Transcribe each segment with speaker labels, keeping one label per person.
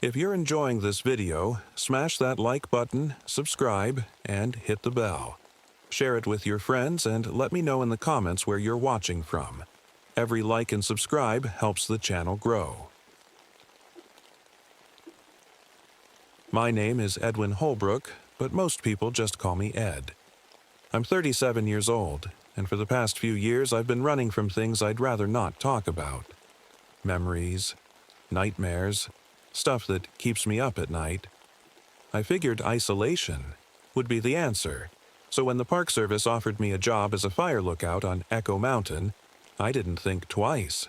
Speaker 1: If you're enjoying this video, smash that like button, subscribe, and hit the bell. Share it with your friends and let me know in the comments where you're watching from. Every like and subscribe helps the channel grow. My name is Edwin Holbrook, but most people just call me Ed. I'm 37 years old, and for the past few years I've been running from things I'd rather not talk about. Memories, nightmares, stuff that keeps me up at night. I figured isolation would be the answer, so when the Park Service offered me a job as a fire lookout on Echo Mountain, I didn't think twice.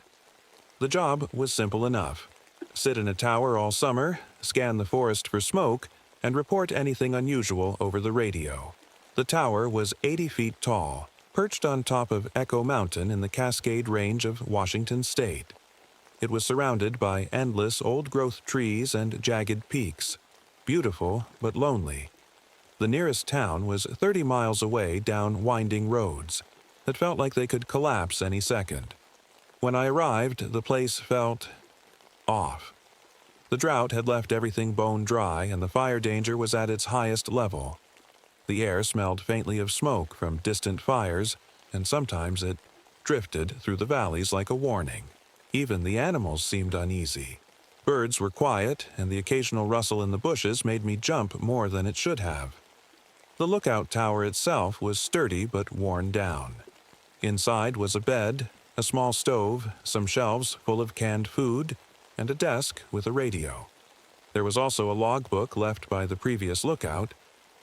Speaker 1: The job was simple enough. Sit in a tower all summer, scan the forest for smoke, and report anything unusual over the radio. The tower was 80 feet tall, perched on top of Echo Mountain in the Cascade Range of Washington State. It was surrounded by endless old-growth trees and jagged peaks, beautiful but lonely. The nearest town was 30 miles away down winding roads that felt like they could collapse any second. When I arrived, the place felt off. The drought had left everything bone dry, and the fire danger was at its highest level. The air smelled faintly of smoke from distant fires, and sometimes it drifted through the valleys like a warning. Even the animals seemed uneasy. Birds were quiet, and the occasional rustle in the bushes made me jump more than it should have. The lookout tower itself was sturdy but worn down. Inside was a bed, a small stove, some shelves full of canned food, and a desk with a radio. There was also a logbook left by the previous lookout,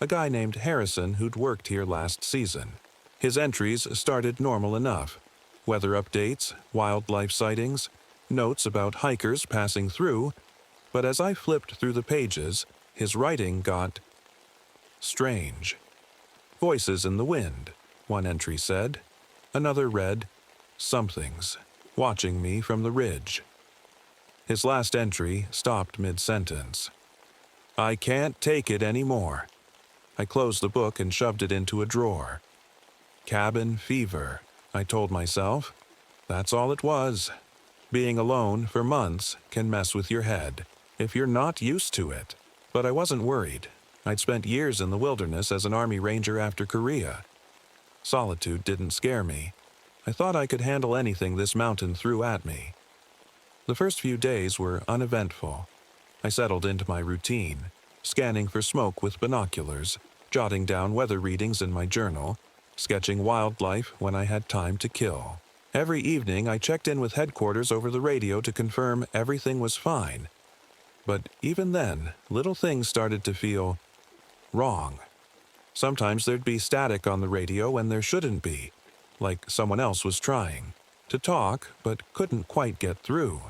Speaker 1: a guy named Harrison who'd worked here last season. His entries started normal enough. Weather updates, wildlife sightings, notes about hikers passing through, but as I flipped through the pages, his writing got strange. Voices in the wind, one entry said. Another read, "Something's watching me from the ridge." His last entry stopped mid-sentence. "I can't take it anymore." I closed the book and shoved it into a drawer. Cabin fever, I told myself. That's all it was. Being alone for months can mess with your head, if you're not used to it. But I wasn't worried. I'd spent years in the wilderness as an Army Ranger after Korea. Solitude didn't scare me. I thought I could handle anything this mountain threw at me. The first few days were uneventful. I settled into my routine, scanning for smoke with binoculars, jotting down weather readings in my journal, sketching wildlife when I had time to kill. Every evening I checked in with headquarters over the radio to confirm everything was fine. But even then, little things started to feel wrong. Sometimes there'd be static on the radio when there shouldn't be, like someone else was trying to talk but couldn't quite get through.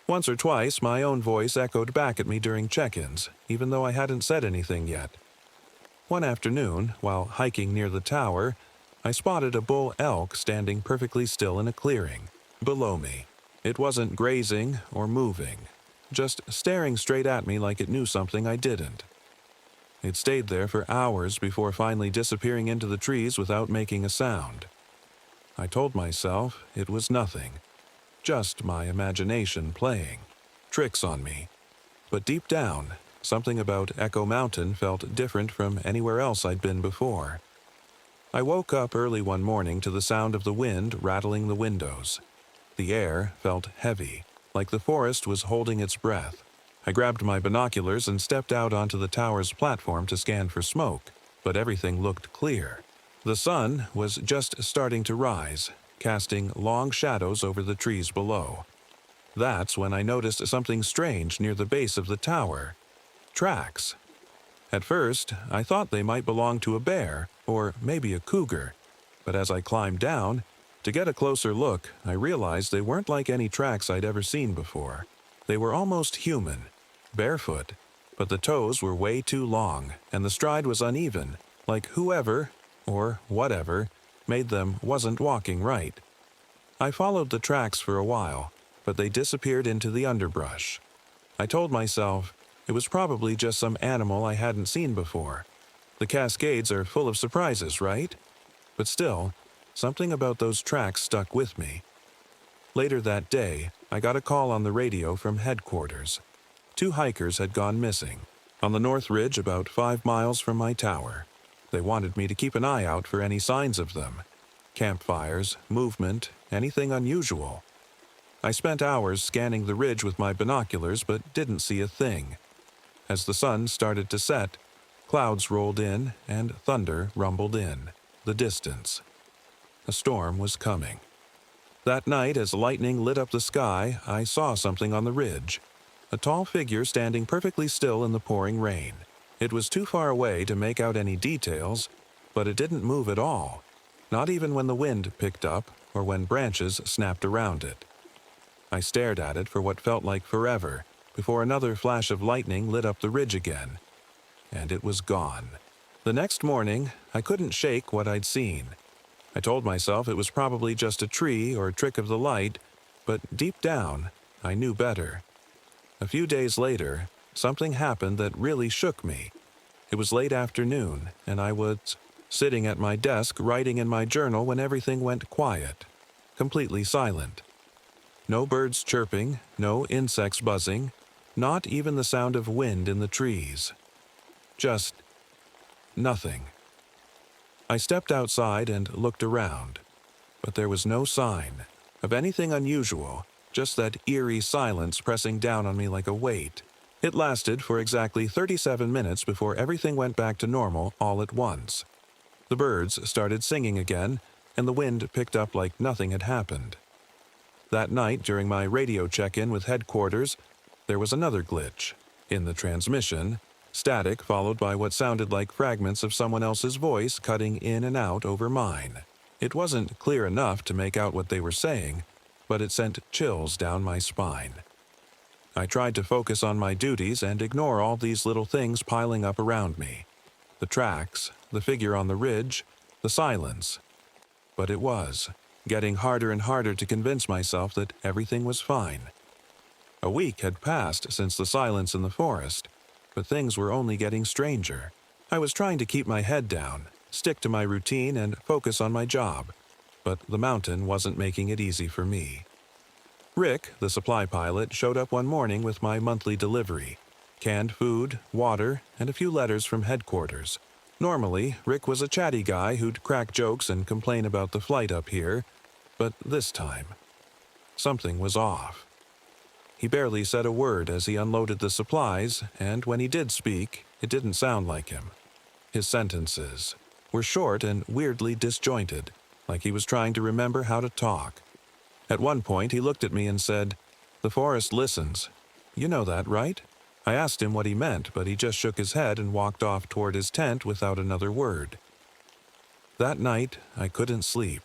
Speaker 1: Once or twice, my own voice echoed back at me during check-ins, even though I hadn't said anything yet. One afternoon, while hiking near the tower, I spotted a bull elk standing perfectly still in a clearing below me. It wasn't grazing or moving, just staring straight at me like it knew something I didn't. It stayed there for hours before finally disappearing into the trees without making a sound. I told myself it was nothing, just my imagination playing tricks on me. But deep down, something about Echo Mountain felt different from anywhere else I'd been before. I woke up early one morning to the sound of the wind rattling the windows. The air felt heavy, like the forest was holding its breath. I grabbed my binoculars and stepped out onto the tower's platform to scan for smoke, but everything looked clear. The sun was just starting to rise, casting long shadows over the trees below. That's when I noticed something strange near the base of the tower. Tracks. At first, I thought they might belong to a bear, or maybe a cougar, but as I climbed down, to get a closer look, I realized they weren't like any tracks I'd ever seen before. They were almost human, barefoot, but the toes were way too long, and the stride was uneven, like whoever, or whatever, made them wasn't walking right. I followed the tracks for a while, but they disappeared into the underbrush. I told myself it was probably just some animal I hadn't seen before. The Cascades are full of surprises, right? But still, something about those tracks stuck with me. Later that day, I got a call on the radio from headquarters. 2 hikers had gone missing, on the North Ridge about 5 miles from my tower. They wanted me to keep an eye out for any signs of them. Campfires, movement, anything unusual. I spent hours scanning the ridge with my binoculars but didn't see a thing. As the sun started to set, clouds rolled in and thunder rumbled in the distance. A storm was coming. That night, as lightning lit up the sky, I saw something on the ridge. A tall figure standing perfectly still in the pouring rain. It was too far away to make out any details, but it didn't move at all, not even when the wind picked up or when branches snapped around it. I stared at it for what felt like forever, before another flash of lightning lit up the ridge again. And it was gone. The next morning, I couldn't shake what I'd seen. I told myself it was probably just a tree or a trick of the light, but deep down, I knew better. A few days later, something happened that really shook me. It was late afternoon, and I was sitting at my desk writing in my journal when everything went quiet, completely silent. No birds chirping, no insects buzzing, not even the sound of wind in the trees. Just nothing. I stepped outside and looked around, but there was no sign of anything unusual, just that eerie silence pressing down on me like a weight. It lasted for exactly 37 minutes before everything went back to normal all at once. The birds started singing again, and the wind picked up like nothing had happened. That night, during my radio check-in with headquarters, there was another glitch. In the transmission, static followed by what sounded like fragments of someone else's voice cutting in and out over mine. It wasn't clear enough to make out what they were saying, but it sent chills down my spine. I tried to focus on my duties and ignore all these little things piling up around me. The tracks, the figure on the ridge, the silence. But it was getting harder and harder to convince myself that everything was fine. A week had passed since the silence in the forest, but things were only getting stranger. I was trying to keep my head down, stick to my routine, and focus on my job, but the mountain wasn't making it easy for me. Rick, the supply pilot, showed up one morning with my monthly delivery: canned food, water, and a few letters from headquarters. Normally, Rick was a chatty guy who'd crack jokes and complain about the flight up here, but this time, something was off. He barely said a word as he unloaded the supplies, and when he did speak, it didn't sound like him. His sentences were short and weirdly disjointed, like he was trying to remember how to talk. At one point, he looked at me and said, "The forest listens. You know that, right?" I asked him what he meant, but he just shook his head and walked off toward his tent without another word. That night, I couldn't sleep.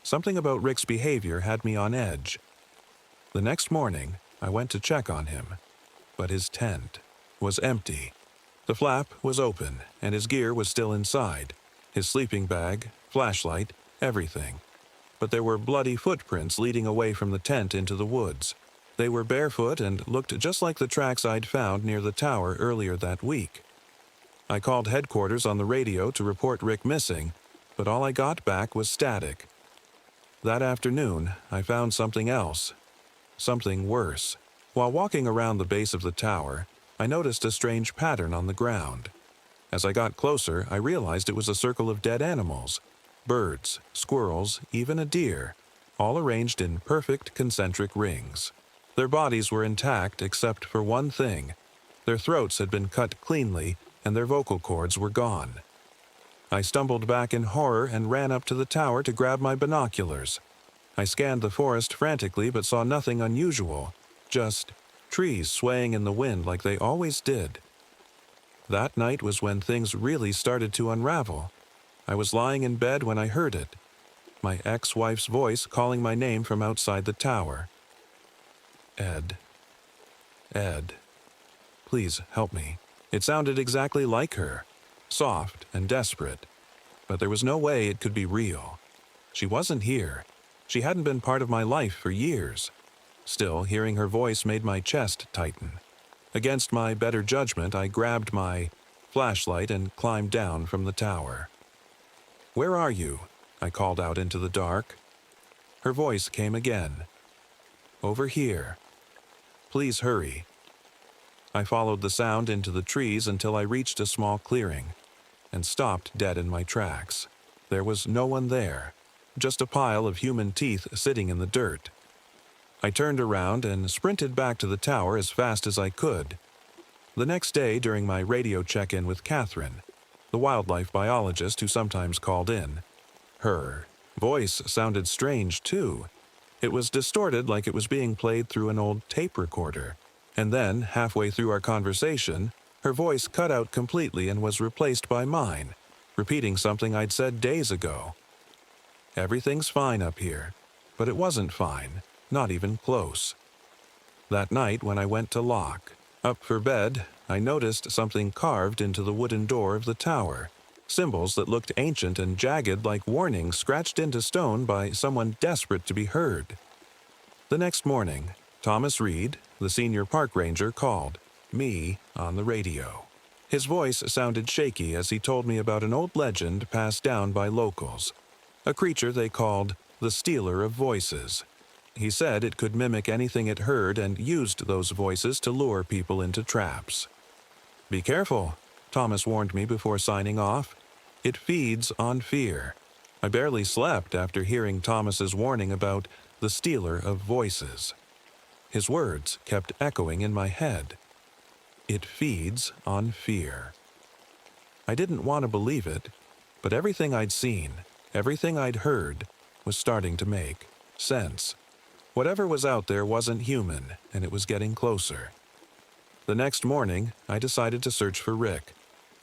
Speaker 1: Something about Rick's behavior had me on edge. The next morning, I went to check on him, but his tent was empty. The flap was open, and his gear was still inside. His sleeping bag, flashlight, everything. But there were bloody footprints leading away from the tent into the woods. They were barefoot and looked just like the tracks I'd found near the tower earlier that week. I called headquarters on the radio to report Rick missing, but all I got back was static. That afternoon, I found something else. Something worse. While walking around the base of the tower, I noticed a strange pattern on the ground. As I got closer, I realized it was a circle of dead animals. Birds, squirrels, even a deer, all arranged in perfect concentric rings. Their bodies were intact except for one thing. Their throats had been cut cleanly, and their vocal cords were gone. I stumbled back in horror and ran up to the tower to grab my binoculars. I scanned the forest frantically but saw nothing unusual, just trees swaying in the wind like they always did. That night was when things really started to unravel. I was lying in bed when I heard it. My ex-wife's voice calling my name from outside the tower. Ed. Ed. Please help me. It sounded exactly like her. Soft and desperate. But there was no way it could be real. She wasn't here. She hadn't been part of my life for years. Still, hearing her voice made my chest tighten. Against my better judgment, I grabbed my flashlight and climbed down from the tower. "Where are you?" I called out into the dark. Her voice came again. "Over here. Please hurry." I followed the sound into the trees until I reached a small clearing and stopped dead in my tracks. There was no one there, just a pile of human teeth sitting in the dirt. I turned around and sprinted back to the tower as fast as I could. The next day, during my radio check-in with Catherine, the wildlife biologist who sometimes called in, her voice sounded strange too. It was distorted like it was being played through an old tape recorder. And then, halfway through our conversation, her voice cut out completely and was replaced by mine, repeating something I'd said days ago. Everything's fine up here, but it wasn't fine, not even close. That night when I went to lock up for bed, I noticed something carved into the wooden door of the tower, symbols that looked ancient and jagged like warnings scratched into stone by someone desperate to be heard. The next morning, Thomas Reed, the senior park ranger, called me on the radio. His voice sounded shaky as he told me about an old legend passed down by locals, a creature they called the Stealer of Voices. He said it could mimic anything it heard and used those voices to lure people into traps. "Be careful," Thomas warned me before signing off. "It feeds on fear." I barely slept after hearing Thomas's warning about the Stealer of Voices. His words kept echoing in my head. It feeds on fear. I didn't want to believe it, but everything I'd seen, everything I'd heard, was starting to make sense. Whatever was out there wasn't human, and it was getting closer. The next morning, I decided to search for Rick.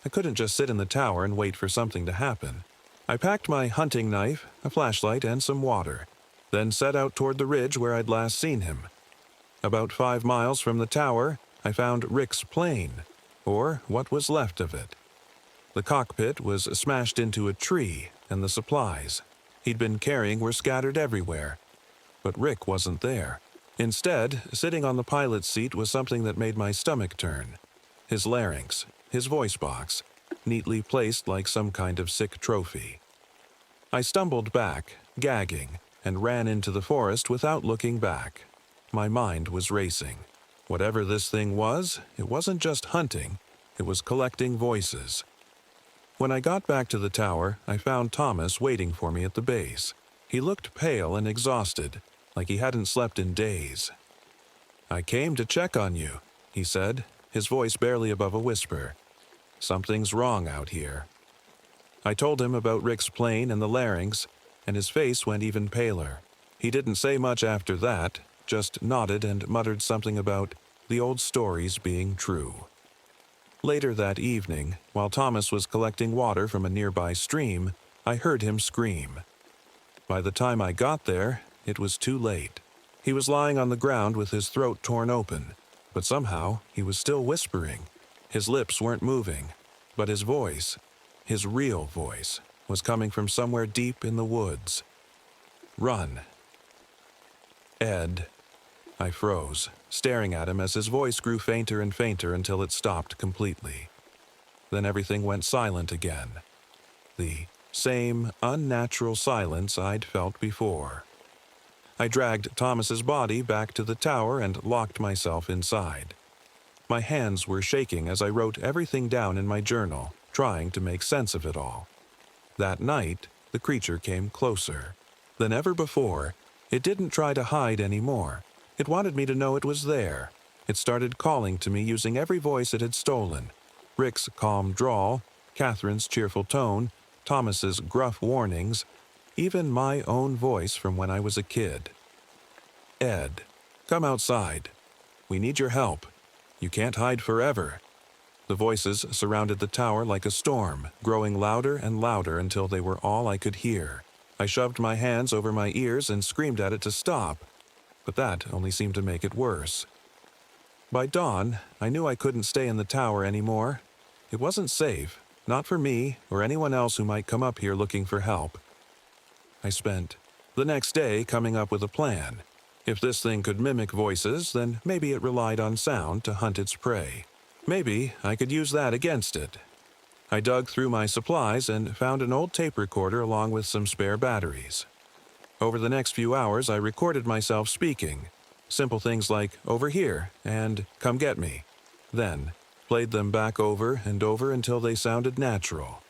Speaker 1: I couldn't just sit in the tower and wait for something to happen. I packed my hunting knife, a flashlight, and some water, then set out toward the ridge where I'd last seen him. About 5 miles from the tower, I found Rick's plane, or what was left of it. The cockpit was smashed into a tree, and the supplies he'd been carrying were scattered everywhere. But Rick wasn't there. Instead, sitting on the pilot's seat was something that made my stomach turn. His larynx, his voice box, neatly placed like some kind of sick trophy. I stumbled back, gagging, and ran into the forest without looking back. My mind was racing. Whatever this thing was, it wasn't just hunting, it was collecting voices. When I got back to the tower, I found Thomas waiting for me at the base. He looked pale and exhausted, like he hadn't slept in days. "I came to check on you," he said, his voice barely above a whisper. "Something's wrong out here." I told him about Rick's plane and the larynx, and his face went even paler. He didn't say much after that, just nodded and muttered something about the old stories being true. Later that evening, while Thomas was collecting water from a nearby stream, I heard him scream. By the time I got there, it was too late. He was lying on the ground with his throat torn open, but somehow he was still whispering. His lips weren't moving, but his voice, his real voice, was coming from somewhere deep in the woods. "Run." "Ed." I froze, staring at him as his voice grew fainter and fainter until it stopped completely. Then everything went silent again. The same unnatural silence I'd felt before. I dragged Thomas's body back to the tower and locked myself inside. My hands were shaking as I wrote everything down in my journal, trying to make sense of it all. That night, the creature came closer. Than ever before, it didn't try to hide anymore. It wanted me to know it was there. It started calling to me using every voice it had stolen. Rick's calm drawl, Catherine's cheerful tone, Thomas's gruff warnings, even my own voice from when I was a kid. "Ed, come outside. We need your help. You can't hide forever." The voices surrounded the tower like a storm, growing louder and louder until they were all I could hear. I shoved my hands over my ears and screamed at it to stop, but that only seemed to make it worse. By dawn, I knew I couldn't stay in the tower anymore. It wasn't safe, not for me or anyone else who might come up here looking for help. I spent the next day coming up with a plan. If this thing could mimic voices, then maybe it relied on sound to hunt its prey. Maybe I could use that against it. I dug through my supplies and found an old tape recorder along with some spare batteries. Over the next few hours, I recorded myself speaking. Simple things like, "over here," and "come get me." then played them back over and over until they sounded natural.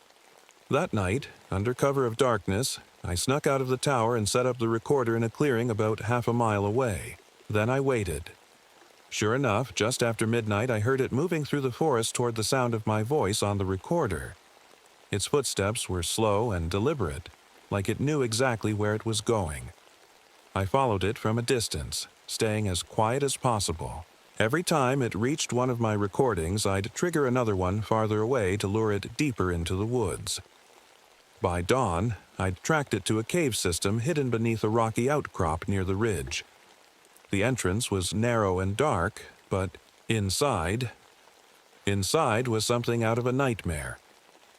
Speaker 1: That night, under cover of darkness, I snuck out of the tower and set up the recorder in a clearing about half a mile away. Then I waited. Sure enough, just after midnight I heard it moving through the forest toward the sound of my voice on the recorder. Its footsteps were slow and deliberate, like it knew exactly where it was going. I followed it from a distance, staying as quiet as possible. Every time it reached one of my recordings, I'd trigger another one farther away to lure it deeper into the woods. By dawn, I'd tracked it to a cave system hidden beneath a rocky outcrop near the ridge. The entrance was narrow and dark, but inside was something out of a nightmare.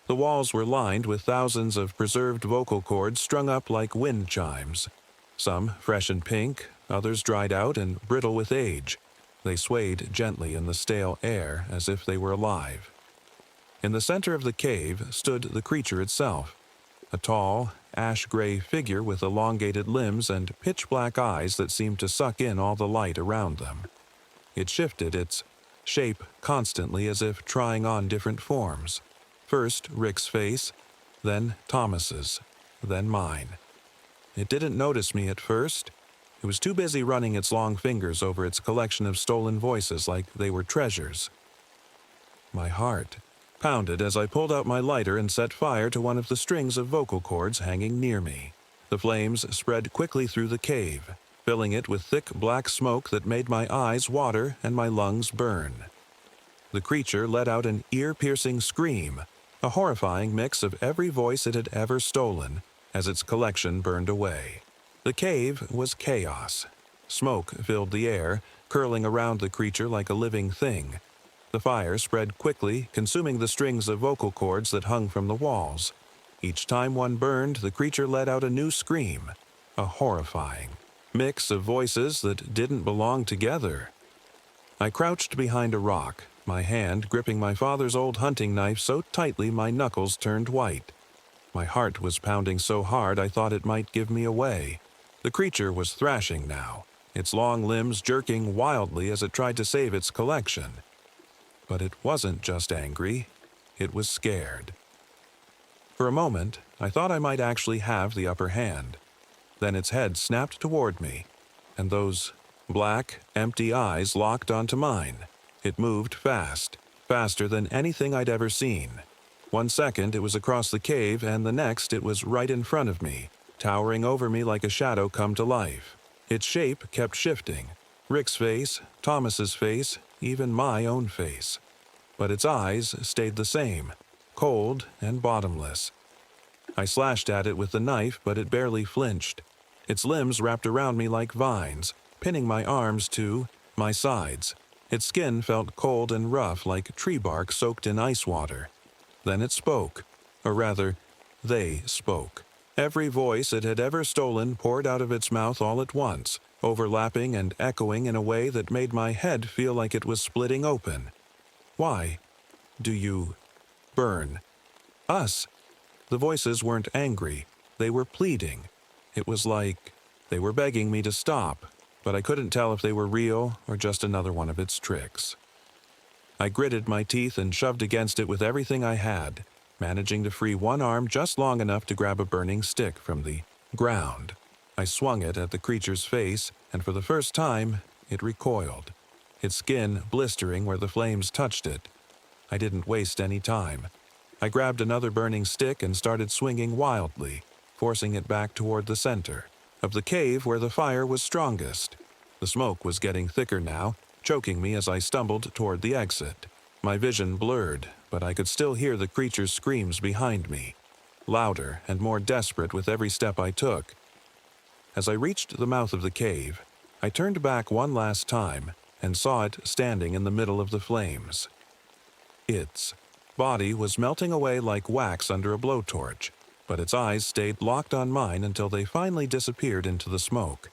Speaker 1: The walls were lined with thousands of preserved vocal cords strung up like wind chimes. Some fresh and pink, others dried out and brittle with age. They swayed gently in the stale air as if they were alive. In the center of the cave stood the creature itself, a tall, ash-gray figure with elongated limbs and pitch-black eyes that seemed to suck in all the light around them. It shifted its shape constantly as if trying on different forms. First Rick's face, then Thomas's, then mine. It didn't notice me at first. It was too busy running its long fingers over its collection of stolen voices like they were treasures. My heart pounded as I pulled out my lighter and set fire to one of the strings of vocal cords hanging near me. The flames spread quickly through the cave, filling it with thick black smoke that made my eyes water and my lungs burn. The creature let out an ear-piercing scream, a horrifying mix of every voice it had ever stolen, as its collection burned away. The cave was chaos. Smoke filled the air, curling around the creature like a living thing. The fire spread quickly, consuming the strings of vocal cords that hung from the walls. Each time one burned, the creature let out a new scream, a horrifying mix of voices that didn't belong together. I crouched behind a rock, my hand gripping my father's old hunting knife so tightly my knuckles turned white. My heart was pounding so hard I thought it might give me away. The creature was thrashing now, its long limbs jerking wildly as it tried to save its collection. But it wasn't just angry, it was scared. For a moment, I thought I might actually have the upper hand. Then its head snapped toward me, and those black, empty eyes locked onto mine. It moved fast, faster than anything I'd ever seen. 1 second it was across the cave, and the next it was right in front of me, towering over me like a shadow come to life. Its shape kept shifting. Rick's face, Thomas's face, even my own face. But its eyes stayed the same, cold and bottomless. I slashed at it with the knife, but it barely flinched. Its limbs wrapped around me like vines, pinning my arms to my sides. Its skin felt cold and rough like tree bark soaked in ice water. Then it spoke, or rather, they spoke. Every voice it had ever stolen poured out of its mouth all at once, overlapping and echoing in a way that made my head feel like it was splitting open. Why do you burn us? The voices weren't angry. They were pleading. It was like they were begging me to stop, but I couldn't tell if they were real or just another one of its tricks. I gritted my teeth and shoved against it with everything I had, managing to free one arm just long enough to grab a burning stick from the ground. I swung it at the creature's face, and for the first time, it recoiled, its skin blistering where the flames touched it. I didn't waste any time. I grabbed another burning stick and started swinging wildly, forcing it back toward the center of the cave where the fire was strongest. The smoke was getting thicker now, choking me as I stumbled toward the exit. My vision blurred, but I could still hear the creature's screams behind me, louder and more desperate with every step I took. As I reached the mouth of the cave, I turned back one last time and saw it standing in the middle of the flames. Its body was melting away like wax under a blowtorch, but its eyes stayed locked on mine until they finally disappeared into the smoke.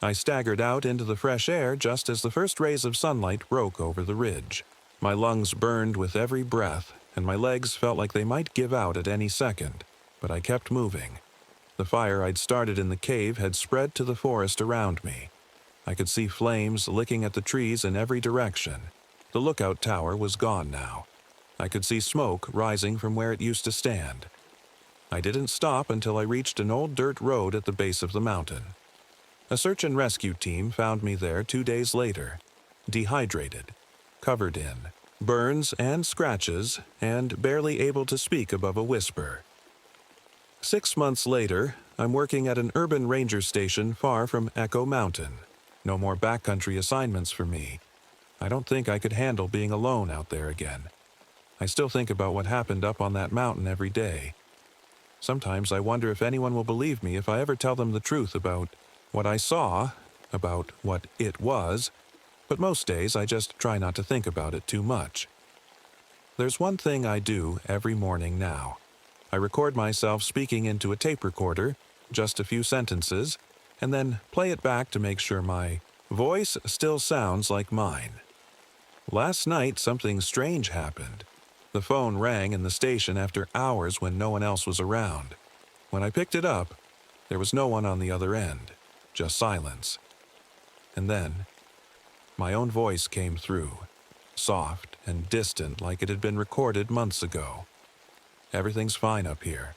Speaker 1: I staggered out into the fresh air just as the first rays of sunlight broke over the ridge. My lungs burned with every breath, and my legs felt like they might give out at any second, but I kept moving. The fire I'd started in the cave had spread to the forest around me. I could see flames licking at the trees in every direction. The lookout tower was gone now. I could see smoke rising from where it used to stand. I didn't stop until I reached an old dirt road at the base of the mountain. A search and rescue team found me there 2 days later, dehydrated, covered in burns and scratches, and barely able to speak above a whisper. 6 months later, I'm working at an urban ranger station far from Echo Mountain. No more backcountry assignments for me. I don't think I could handle being alone out there again. I still think about what happened up on that mountain every day. Sometimes I wonder if anyone will believe me if I ever tell them the truth about what I saw, about what it was, but most days I just try not to think about it too much. There's one thing I do every morning now. I record myself speaking into a tape recorder, just a few sentences, and then play it back to make sure my voice still sounds like mine. Last night, something strange happened. The phone rang in the station after hours when no one else was around. When I picked it up, there was no one on the other end, just silence. And then, my own voice came through, soft and distant like it had been recorded months ago. Everything's fine up here.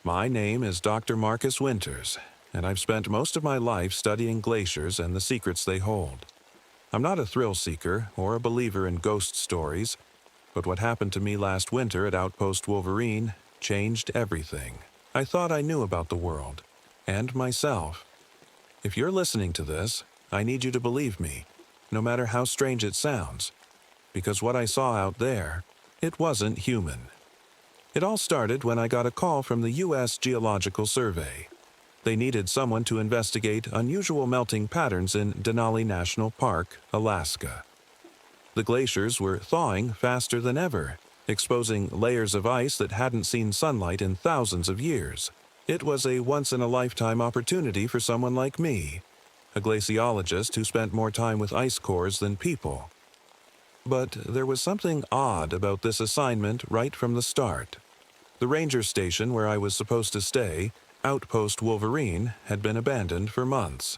Speaker 1: My name is Dr. Marcus Winters, and I've spent most of my life studying glaciers and the secrets they hold. I'm not a thrill seeker or a believer in ghost stories, but what happened to me last winter at Outpost Wolverine changed everything. I thought I knew about the world, and myself. If you're listening to this, I need you to believe me, no matter how strange it sounds, because what I saw out there, it wasn't human. It all started when I got a call from the U.S. Geological Survey. They needed someone to investigate unusual melting patterns in Denali National Park, Alaska. The glaciers were thawing faster than ever, exposing layers of ice that hadn't seen sunlight in thousands of years. It was a once-in-a-lifetime opportunity for someone like me, a glaciologist who spent more time with ice cores than people. But there was something odd about this assignment right from the start. The ranger station where I was supposed to stay, Outpost Wolverine, had been abandoned for months.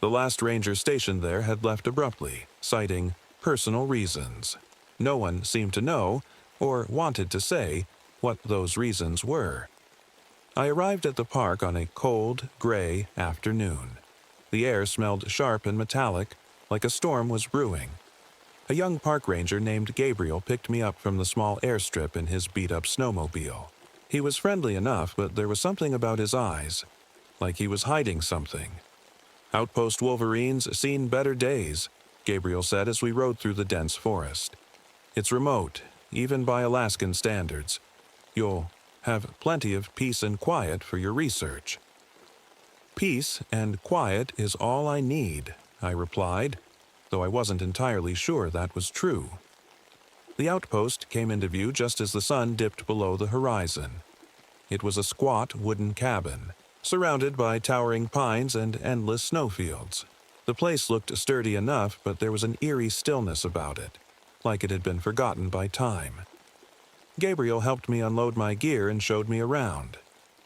Speaker 1: The last ranger stationed there had left abruptly, citing personal reasons. No one seemed to know, or wanted to say, what those reasons were. I arrived at the park on a cold, gray afternoon. The air smelled sharp and metallic, like a storm was brewing. A young park ranger named Gabriel picked me up from the small airstrip in his beat-up snowmobile. He was friendly enough, but there was something about his eyes, like he was hiding something. "Outpost Wolverine's seen better days," Gabriel said as we rode through the dense forest. "It's remote, even by Alaskan standards. You'll have plenty of peace and quiet for your research." "Peace and quiet is all I need," I replied, though I wasn't entirely sure that was true. The outpost came into view just as the sun dipped below the horizon. It was a squat wooden cabin, surrounded by towering pines and endless snowfields. The place looked sturdy enough, but there was an eerie stillness about it, like it had been forgotten by time. Gabriel helped me unload my gear and showed me around.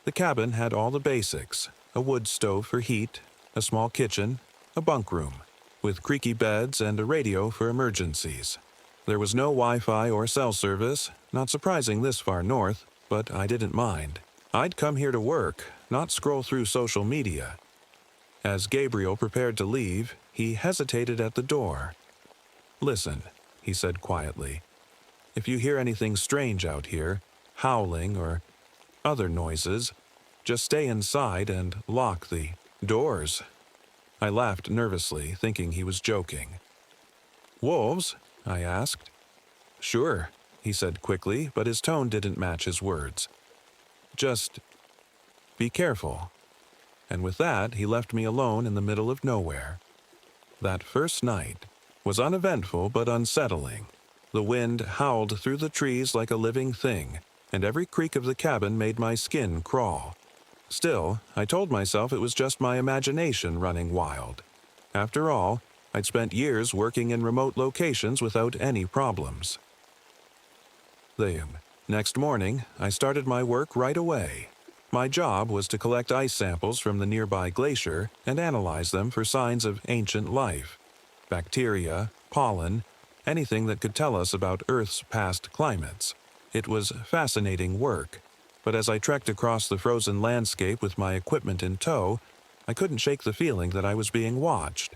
Speaker 1: The cabin had all the basics: a wood stove for heat, a small kitchen, a bunk room, with creaky beds and a radio for emergencies. There was no Wi-Fi or cell service, not surprising this far north, but I didn't mind. I'd come here to work, not scroll through social media. As Gabriel prepared to leave, he hesitated at the door. "Listen," he said quietly. "If you hear anything strange out here, howling or other noises, just stay inside and lock the doors." I laughed nervously, thinking he was joking. "Wolves?" I asked. "Sure," he said quickly, but his tone didn't match his words. "Just be careful." And with that, he left me alone in the middle of nowhere. That first night was uneventful but unsettling. The wind howled through the trees like a living thing, and every creak of the cabin made my skin crawl. Still, I told myself it was just my imagination running wild. After all, I'd spent years working in remote locations without any problems. The next morning, I started my work right away. My job was to collect ice samples from the nearby glacier and analyze them for signs of ancient life. Bacteria, pollen, anything that could tell us about Earth's past climates. It was fascinating work, but as I trekked across the frozen landscape with my equipment in tow, I couldn't shake the feeling that I was being watched.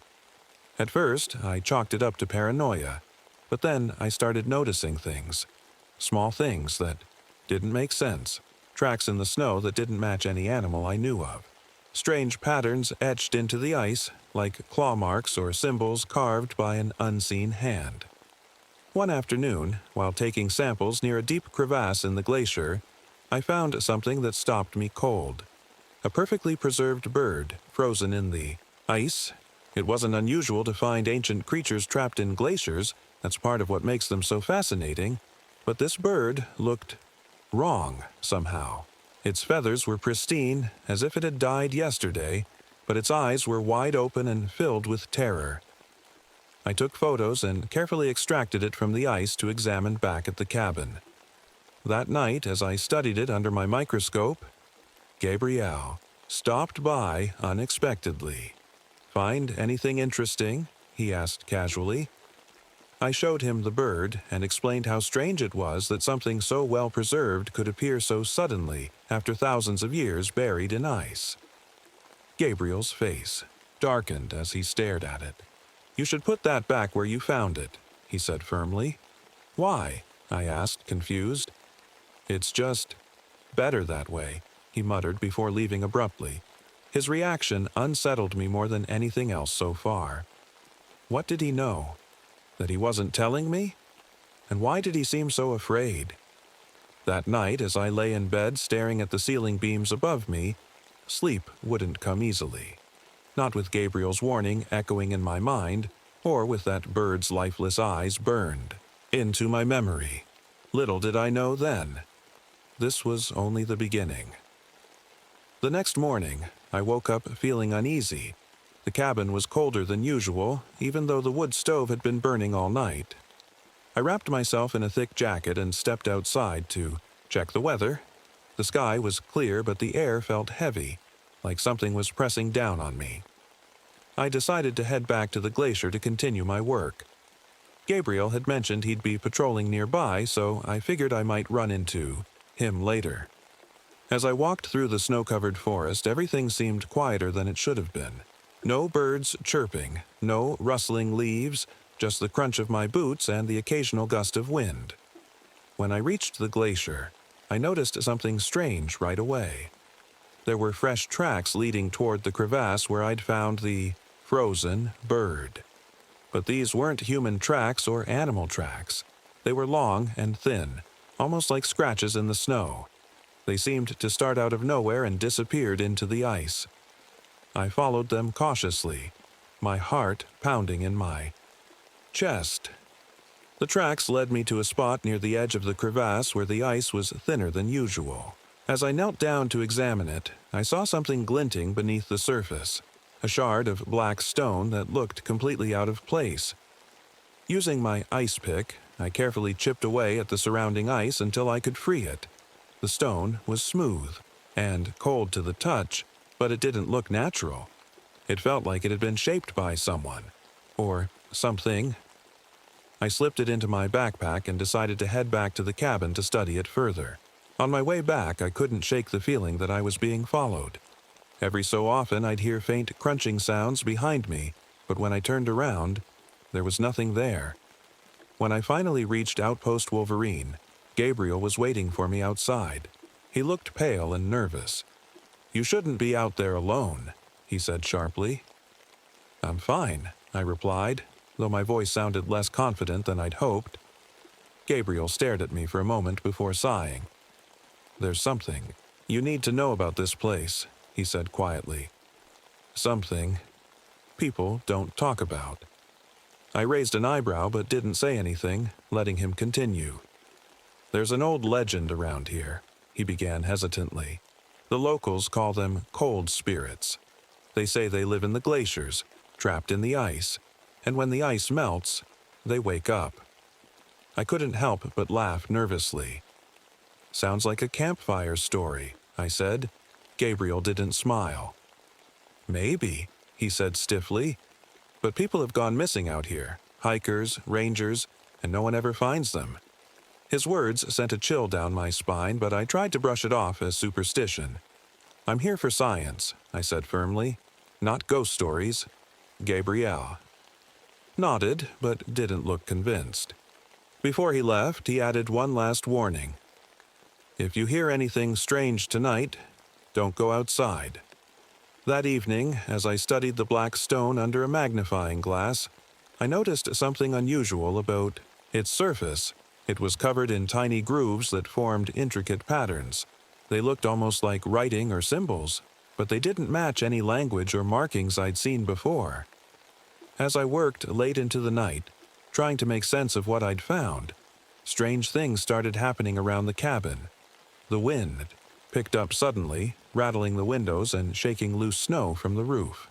Speaker 1: At first, I chalked it up to paranoia, but then I started noticing things. Small things that didn't make sense. Tracks in the snow that didn't match any animal I knew of. Strange patterns etched into the ice, like claw marks or symbols carved by an unseen hand. One afternoon, while taking samples near a deep crevasse in the glacier, I found something that stopped me cold. A perfectly preserved bird, frozen in the ice. It wasn't unusual to find ancient creatures trapped in glaciers. That's part of what makes them so fascinating. But this bird looked wrong, somehow. Its feathers were pristine, as if it had died yesterday, but its eyes were wide open and filled with terror. I took photos and carefully extracted it from the ice to examine back at the cabin. That night, as I studied it under my microscope, Gabriel stopped by unexpectedly. "Find anything interesting?" he asked casually. I showed him the bird and explained how strange it was that something so well preserved could appear so suddenly after thousands of years buried in ice. Gabriel's face darkened as he stared at it. "You should put that back where you found it," he said firmly. "Why?" I asked, confused. "It's just better that way," he muttered before leaving abruptly. His reaction unsettled me more than anything else so far. What did he know? That he wasn't telling me? And why did he seem so afraid? That night, as I lay in bed staring at the ceiling beams above me, sleep wouldn't come easily. Not with Gabriel's warning echoing in my mind, or with that bird's lifeless eyes burned into my memory. Little did I know then. This was only the beginning. The next morning, I woke up feeling uneasy. The cabin was colder than usual, even though the wood stove had been burning all night. I wrapped myself in a thick jacket and stepped outside to check the weather. The sky was clear, but the air felt heavy, like something was pressing down on me. I decided to head back to the glacier to continue my work. Gabriel had mentioned he'd be patrolling nearby, so I figured I might run into him later. As I walked through the snow-covered forest, everything seemed quieter than it should have been. No birds chirping, no rustling leaves, just the crunch of my boots and the occasional gust of wind. When I reached the glacier, I noticed something strange right away. There were fresh tracks leading toward the crevasse where I'd found the frozen bird. But these weren't human tracks or animal tracks. They were long and thin, almost like scratches in the snow. They seemed to start out of nowhere and disappeared into the ice. I followed them cautiously, my heart pounding in my chest. The tracks led me to a spot near the edge of the crevasse where the ice was thinner than usual. As I knelt down to examine it, I saw something glinting beneath the surface, a shard of black stone that looked completely out of place. Using my ice pick, I carefully chipped away at the surrounding ice until I could free it. The stone was smooth and cold to the touch, but it didn't look natural. It felt like it had been shaped by someone, or something. I slipped it into my backpack and decided to head back to the cabin to study it further. On my way back, I couldn't shake the feeling that I was being followed. Every so often, I'd hear faint crunching sounds behind me, but when I turned around, there was nothing there. When I finally reached Outpost Wolverine, Gabriel was waiting for me outside. He looked pale and nervous. "You shouldn't be out there alone," he said sharply. "I'm fine," I replied, though my voice sounded less confident than I'd hoped. Gabriel stared at me for a moment before sighing. "There's something you need to know about this place," he said quietly. "Something people don't talk about." I raised an eyebrow but didn't say anything, letting him continue. "There's an old legend around here," he began hesitantly. "The locals call them cold spirits. They say they live in the glaciers, trapped in the ice, and when the ice melts, they wake up." I couldn't help but laugh nervously. "Sounds like a campfire story," I said. Gabriel didn't smile. Maybe, he said stiffly, but people have gone missing out here, hikers, rangers, and no one ever finds them. His words sent a chill down my spine, but I tried to brush it off as superstition. I'm here for science, I said firmly, not ghost stories. Gabriel nodded, but didn't look convinced. Before he left, he added one last warning. If you hear anything strange tonight, don't go outside. That evening, as I studied the black stone under a magnifying glass, I noticed something unusual about its surface. It was covered in tiny grooves that formed intricate patterns. They looked almost like writing or symbols, but they didn't match any language or markings I'd seen before. As I worked late into the night, trying to make sense of what I'd found, strange things started happening around the cabin. The wind picked up suddenly, rattling the windows and shaking loose snow from the roof.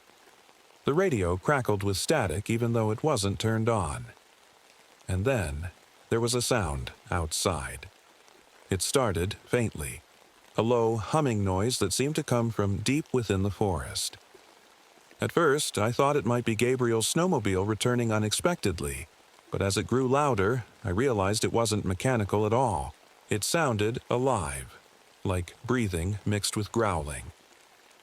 Speaker 1: The radio crackled with static even though it wasn't turned on. And then there was a sound outside. It started faintly, a low humming noise that seemed to come from deep within the forest. At first, I thought it might be Gabriel's snowmobile returning unexpectedly, but as it grew louder, I realized it wasn't mechanical at all. It sounded alive, like breathing mixed with growling.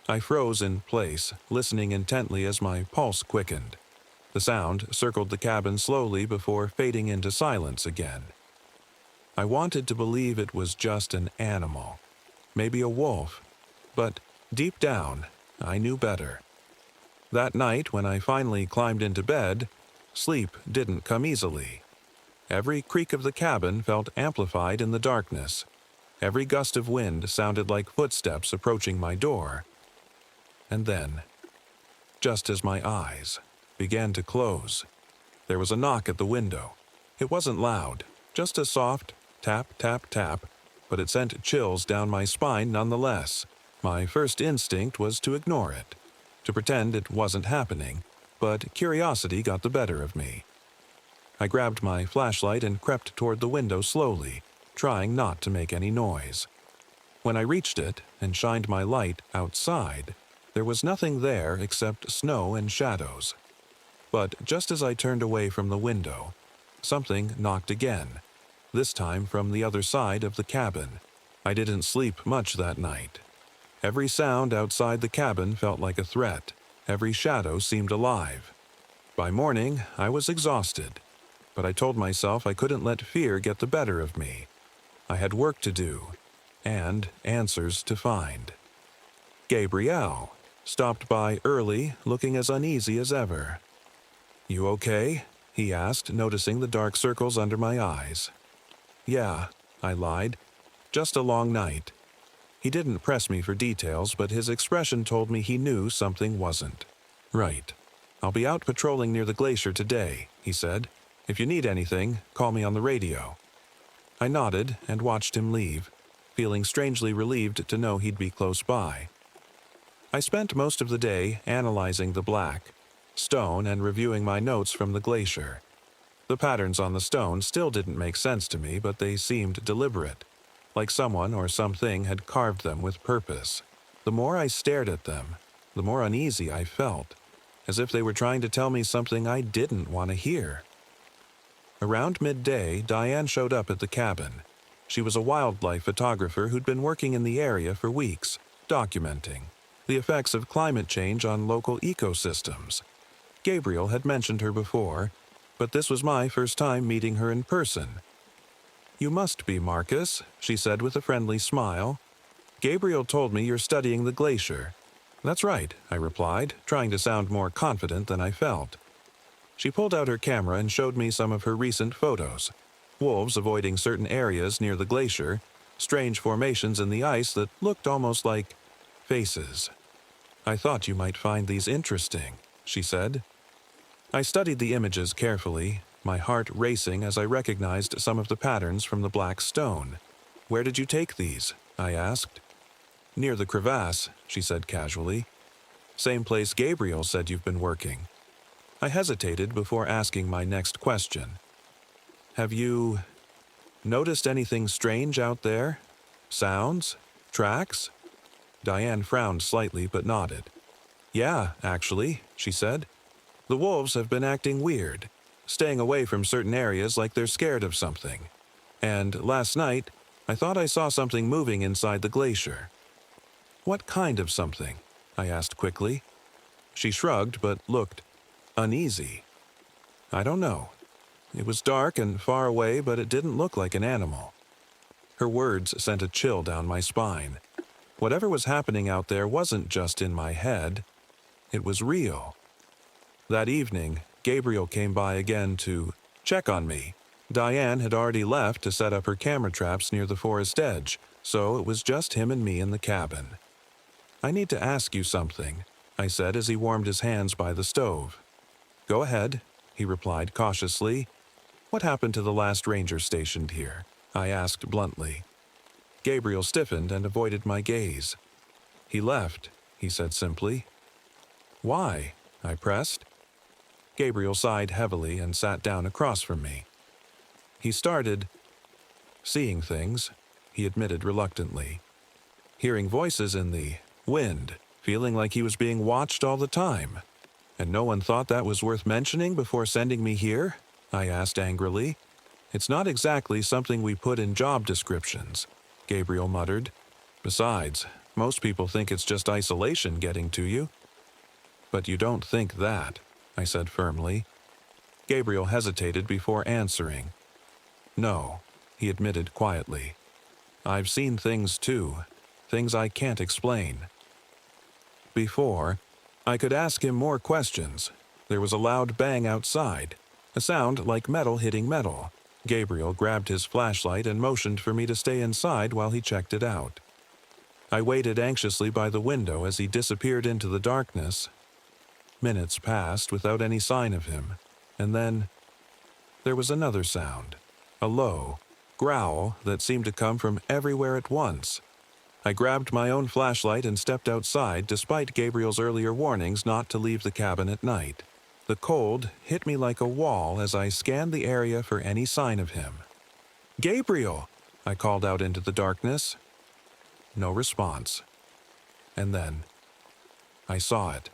Speaker 1: I froze in place, listening intently as my pulse quickened. The sound circled the cabin slowly before fading into silence again. I wanted to believe it was just an animal, maybe a wolf, but deep down, I knew better. That night, when I finally climbed into bed, sleep didn't come easily. Every creak of the cabin felt amplified in the darkness. Every gust of wind sounded like footsteps approaching my door. And then, just as my eyes began to close, there was a knock at the window. It wasn't loud, just a soft tap, tap, tap, but it sent chills down my spine nonetheless. My first instinct was to ignore it, to pretend it wasn't happening, but curiosity got the better of me. I grabbed my flashlight and crept toward the window slowly, trying not to make any noise. When I reached it and shined my light outside, there was nothing there except snow and shadows. But just as I turned away from the window, something knocked again, this time from the other side of the cabin. I didn't sleep much that night. Every sound outside the cabin felt like a threat. Every shadow seemed alive. By morning, I was exhausted, but I told myself I couldn't let fear get the better of me. I had work to do, and answers to find. Gabriel stopped by early, looking as uneasy as ever. "You okay?" he asked, noticing the dark circles under my eyes. "Yeah," I lied. "Just a long night." He didn't press me for details, but his expression told me he knew something wasn't right. "I'll be out patrolling near the glacier today," he said. "If you need anything, call me on the radio." I nodded and watched him leave, feeling strangely relieved to know he'd be close by. I spent most of the day analyzing the black stone and reviewing my notes from the glacier. The patterns on the stone still didn't make sense to me, but they seemed deliberate, like someone or something had carved them with purpose. The more I stared at them, the more uneasy I felt, as if they were trying to tell me something I didn't want to hear. Around midday, Diane showed up at the cabin. She was a wildlife photographer who'd been working in the area for weeks, documenting the effects of climate change on local ecosystems. Gabriel had mentioned her before, but this was my first time meeting her in person. "You must be Marcus," she said with a friendly smile. "Gabriel told me you're studying the glacier." "That's right," I replied, trying to sound more confident than I felt. She pulled out her camera and showed me some of her recent photos. Wolves avoiding certain areas near the glacier, strange formations in the ice that looked almost like faces. "I thought you might find these interesting," she said. I studied the images carefully, my heart racing as I recognized some of the patterns from the black stone. "Where did you take these?" I asked. "Near the crevasse," she said casually. "Same place Gabriel said you've been working." I hesitated before asking my next question. "Have you noticed anything strange out there? Sounds? Tracks?" Diane frowned slightly but nodded. Yeah, actually, she said. The wolves have been acting weird, staying away from certain areas like they're scared of something. And last night, I thought I saw something moving inside the glacier. What kind of something? I asked quickly. She shrugged but looked uneasy. I don't know. It was dark and far away, but it didn't look like an animal. Her words sent a chill down my spine. Whatever was happening out there wasn't just in my head. It was real. That evening, Gabriel came by again to check on me. Diane had already left to set up her camera traps near the forest edge, so it was just him and me in the cabin. I need to ask you something, I said as he warmed his hands by the stove. Go ahead, he replied cautiously. What happened to the last ranger stationed here? I asked bluntly. Gabriel stiffened and avoided my gaze. He left, he said simply. Why? I pressed. Gabriel sighed heavily and sat down across from me. He started seeing things, he admitted reluctantly. Hearing voices in the wind, feeling like he was being watched all the time. And no one thought that was worth mentioning before sending me here? I asked angrily. It's not exactly something we put in job descriptions, Gabriel muttered. Besides, most people think it's just isolation getting to you. But you don't think that, I said firmly. Gabriel hesitated before answering. No, he admitted quietly. I've seen things too, things I can't explain. Before, I could ask him more questions. There was a loud bang outside, a sound like metal hitting metal. Gabriel grabbed his flashlight and motioned for me to stay inside while he checked it out. I waited anxiously by the window as he disappeared into the darkness. Minutes passed without any sign of him, and then there was another sound, a low growl that seemed to come from everywhere at once. I grabbed my own flashlight and stepped outside despite Gabriel's earlier warnings not to leave the cabin at night. The cold hit me like a wall as I scanned the area for any sign of him. Gabriel! I called out into the darkness. No response. And then I saw it.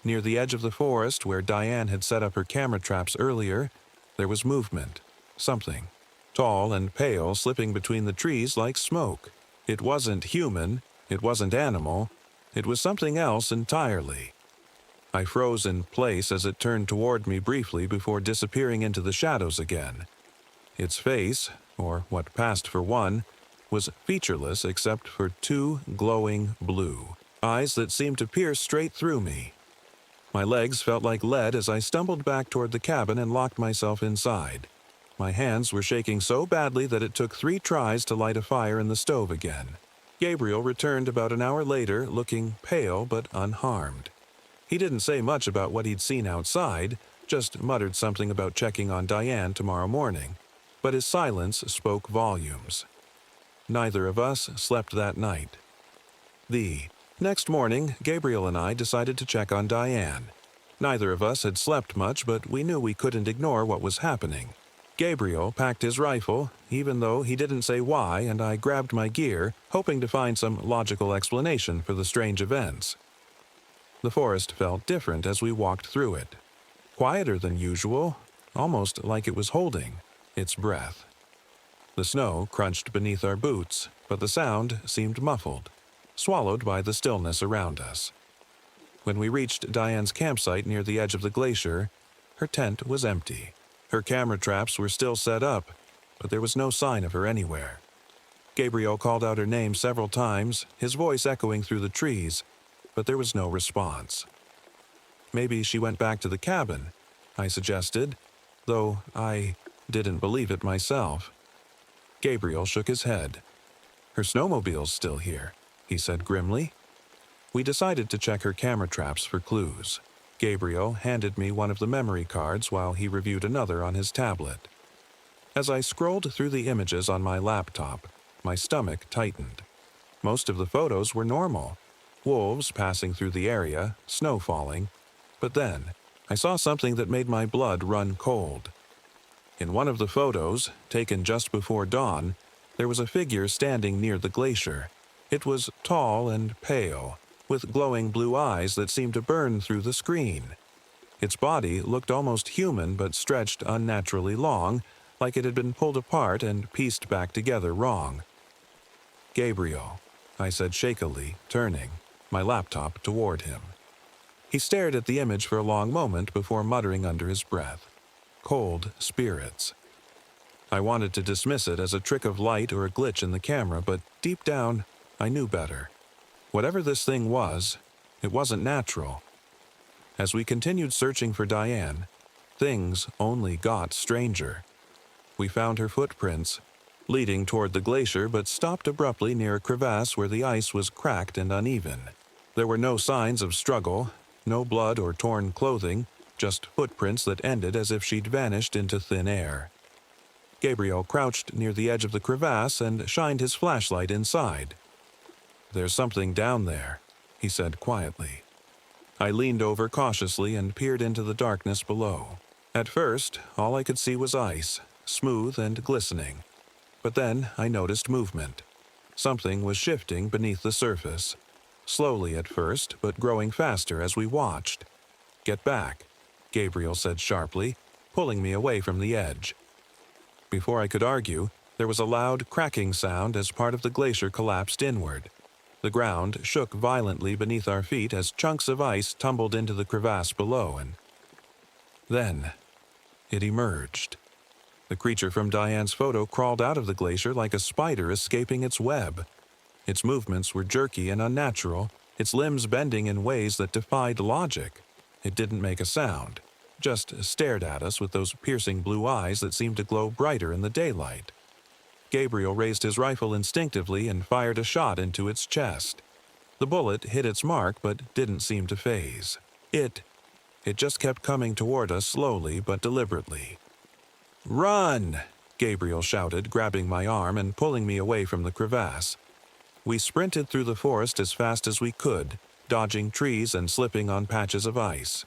Speaker 1: Near the edge of the forest where Diane had set up her camera traps earlier, there was movement. Something. Tall and pale, slipping between the trees like smoke. It wasn't human, it wasn't animal, it was something else entirely. I froze in place as it turned toward me briefly before disappearing into the shadows again. Its face, or what passed for one, was featureless except for two glowing blue eyes that seemed to pierce straight through me. My legs felt like lead as I stumbled back toward the cabin and locked myself inside. My hands were shaking so badly that it took 3 tries to light a fire in the stove again. Gabriel returned about an hour later, looking pale but unharmed. He didn't say much about what he'd seen outside, just muttered something about checking on Diane tomorrow morning. But his silence spoke volumes. Neither of us slept that night. The next morning, Gabriel and I decided to check on Diane. Neither of us had slept much, but we knew we couldn't ignore what was happening. Gabriel packed his rifle, even though he didn't say why, and I grabbed my gear, hoping to find some logical explanation for the strange events. The forest felt different as we walked through it. Quieter than usual, almost like it was holding its breath. The snow crunched beneath our boots, but the sound seemed muffled, swallowed by the stillness around us. When we reached Diane's campsite near the edge of the glacier, her tent was empty. Her camera traps were still set up, but there was no sign of her anywhere. Gabriel called out her name several times, his voice echoing through the trees, but there was no response. Maybe she went back to the cabin, I suggested, though I didn't believe it myself. Gabriel shook his head. Her snowmobile's still here, he said grimly. We decided to check her camera traps for clues. Gabriel handed me one of the memory cards while he reviewed another on his tablet. As I scrolled through the images on my laptop, my stomach tightened. Most of the photos were normal. Wolves passing through the area, snow falling. But then, I saw something that made my blood run cold. In one of the photos, taken just before dawn, there was a figure standing near the glacier. It was tall and pale, with glowing blue eyes that seemed to burn through the screen. Its body looked almost human but stretched unnaturally long, like it had been pulled apart and pieced back together wrong. "Gabriel," I said shakily, turning, my laptop toward him. He stared at the image for a long moment before muttering under his breath, "Cold spirits." I wanted to dismiss it as a trick of light or a glitch in the camera, but deep down, I knew better. Whatever this thing was, it wasn't natural. As we continued searching for Diane, things only got stranger. We found her footprints, leading toward the glacier, but stopped abruptly near a crevasse where the ice was cracked and uneven. There were no signs of struggle, no blood or torn clothing, just footprints that ended as if she'd vanished into thin air. Gabriel crouched near the edge of the crevasse and shined his flashlight inside. "There's something down there," he said quietly. I leaned over cautiously and peered into the darkness below. At first, all I could see was ice, smooth and glistening. But then I noticed movement. Something was shifting beneath the surface. Slowly at first, but growing faster as we watched. "Get back," Gabriel said sharply, pulling me away from the edge. Before I could argue, there was a loud cracking sound as part of the glacier collapsed inward. The ground shook violently beneath our feet as chunks of ice tumbled into the crevasse below, and then it emerged. The creature from Diane's photo crawled out of the glacier like a spider escaping its web. Its movements were jerky and unnatural, its limbs bending in ways that defied logic. It didn't make a sound, just stared at us with those piercing blue eyes that seemed to glow brighter in the daylight. Gabriel raised his rifle instinctively and fired a shot into its chest. The bullet hit its mark but didn't seem to faze. It just kept coming toward us slowly but deliberately. "Run!" Gabriel shouted, grabbing my arm and pulling me away from the crevasse. We sprinted through the forest as fast as we could, dodging trees and slipping on patches of ice.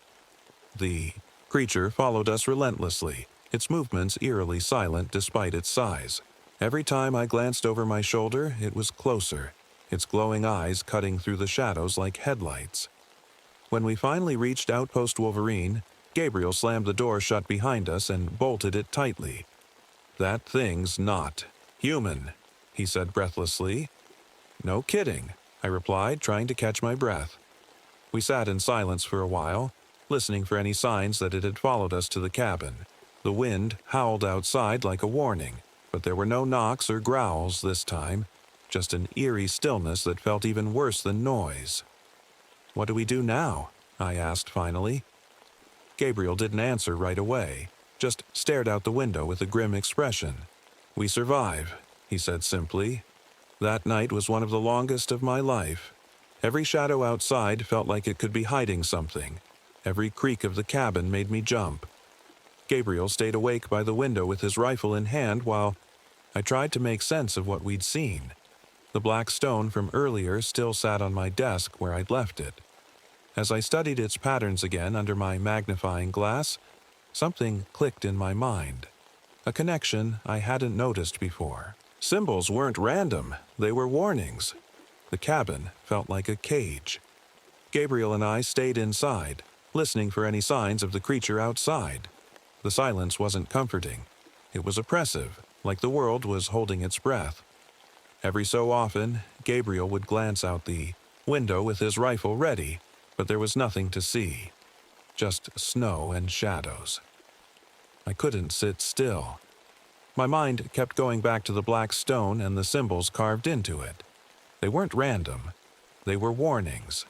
Speaker 1: The creature followed us relentlessly, its movements eerily silent despite its size. Every time I glanced over my shoulder, it was closer, its glowing eyes cutting through the shadows like headlights. When we finally reached Outpost Wolverine, Gabriel slammed the door shut behind us and bolted it tightly. "That thing's not human," he said breathlessly. "No kidding," I replied, trying to catch my breath. We sat in silence for a while, listening for any signs that it had followed us to the cabin. The wind howled outside like a warning, but there were no knocks or growls this time, just an eerie stillness that felt even worse than noise. "What do we do now?" I asked finally. Gabriel didn't answer right away, just stared out the window with a grim expression. "We survive," he said simply. "That night was one of the longest of my life. Every shadow outside felt like it could be hiding something. Every creak of the cabin made me jump." Gabriel stayed awake by the window with his rifle in hand while I tried to make sense of what we'd seen. The black stone from earlier still sat on my desk where I'd left it. As I studied its patterns again under my magnifying glass, something clicked in my mind. A connection I hadn't noticed before. Symbols weren't random, they were warnings. The cabin felt like a cage. Gabriel and I stayed inside, listening for any signs of the creature outside. The silence wasn't comforting. It was oppressive, like the world was holding its breath. Every so often, Gabriel would glance out the window with his rifle ready, but there was nothing to see. Just snow and shadows. I couldn't sit still. My mind kept going back to the black stone and the symbols carved into it. They weren't random. They were warnings.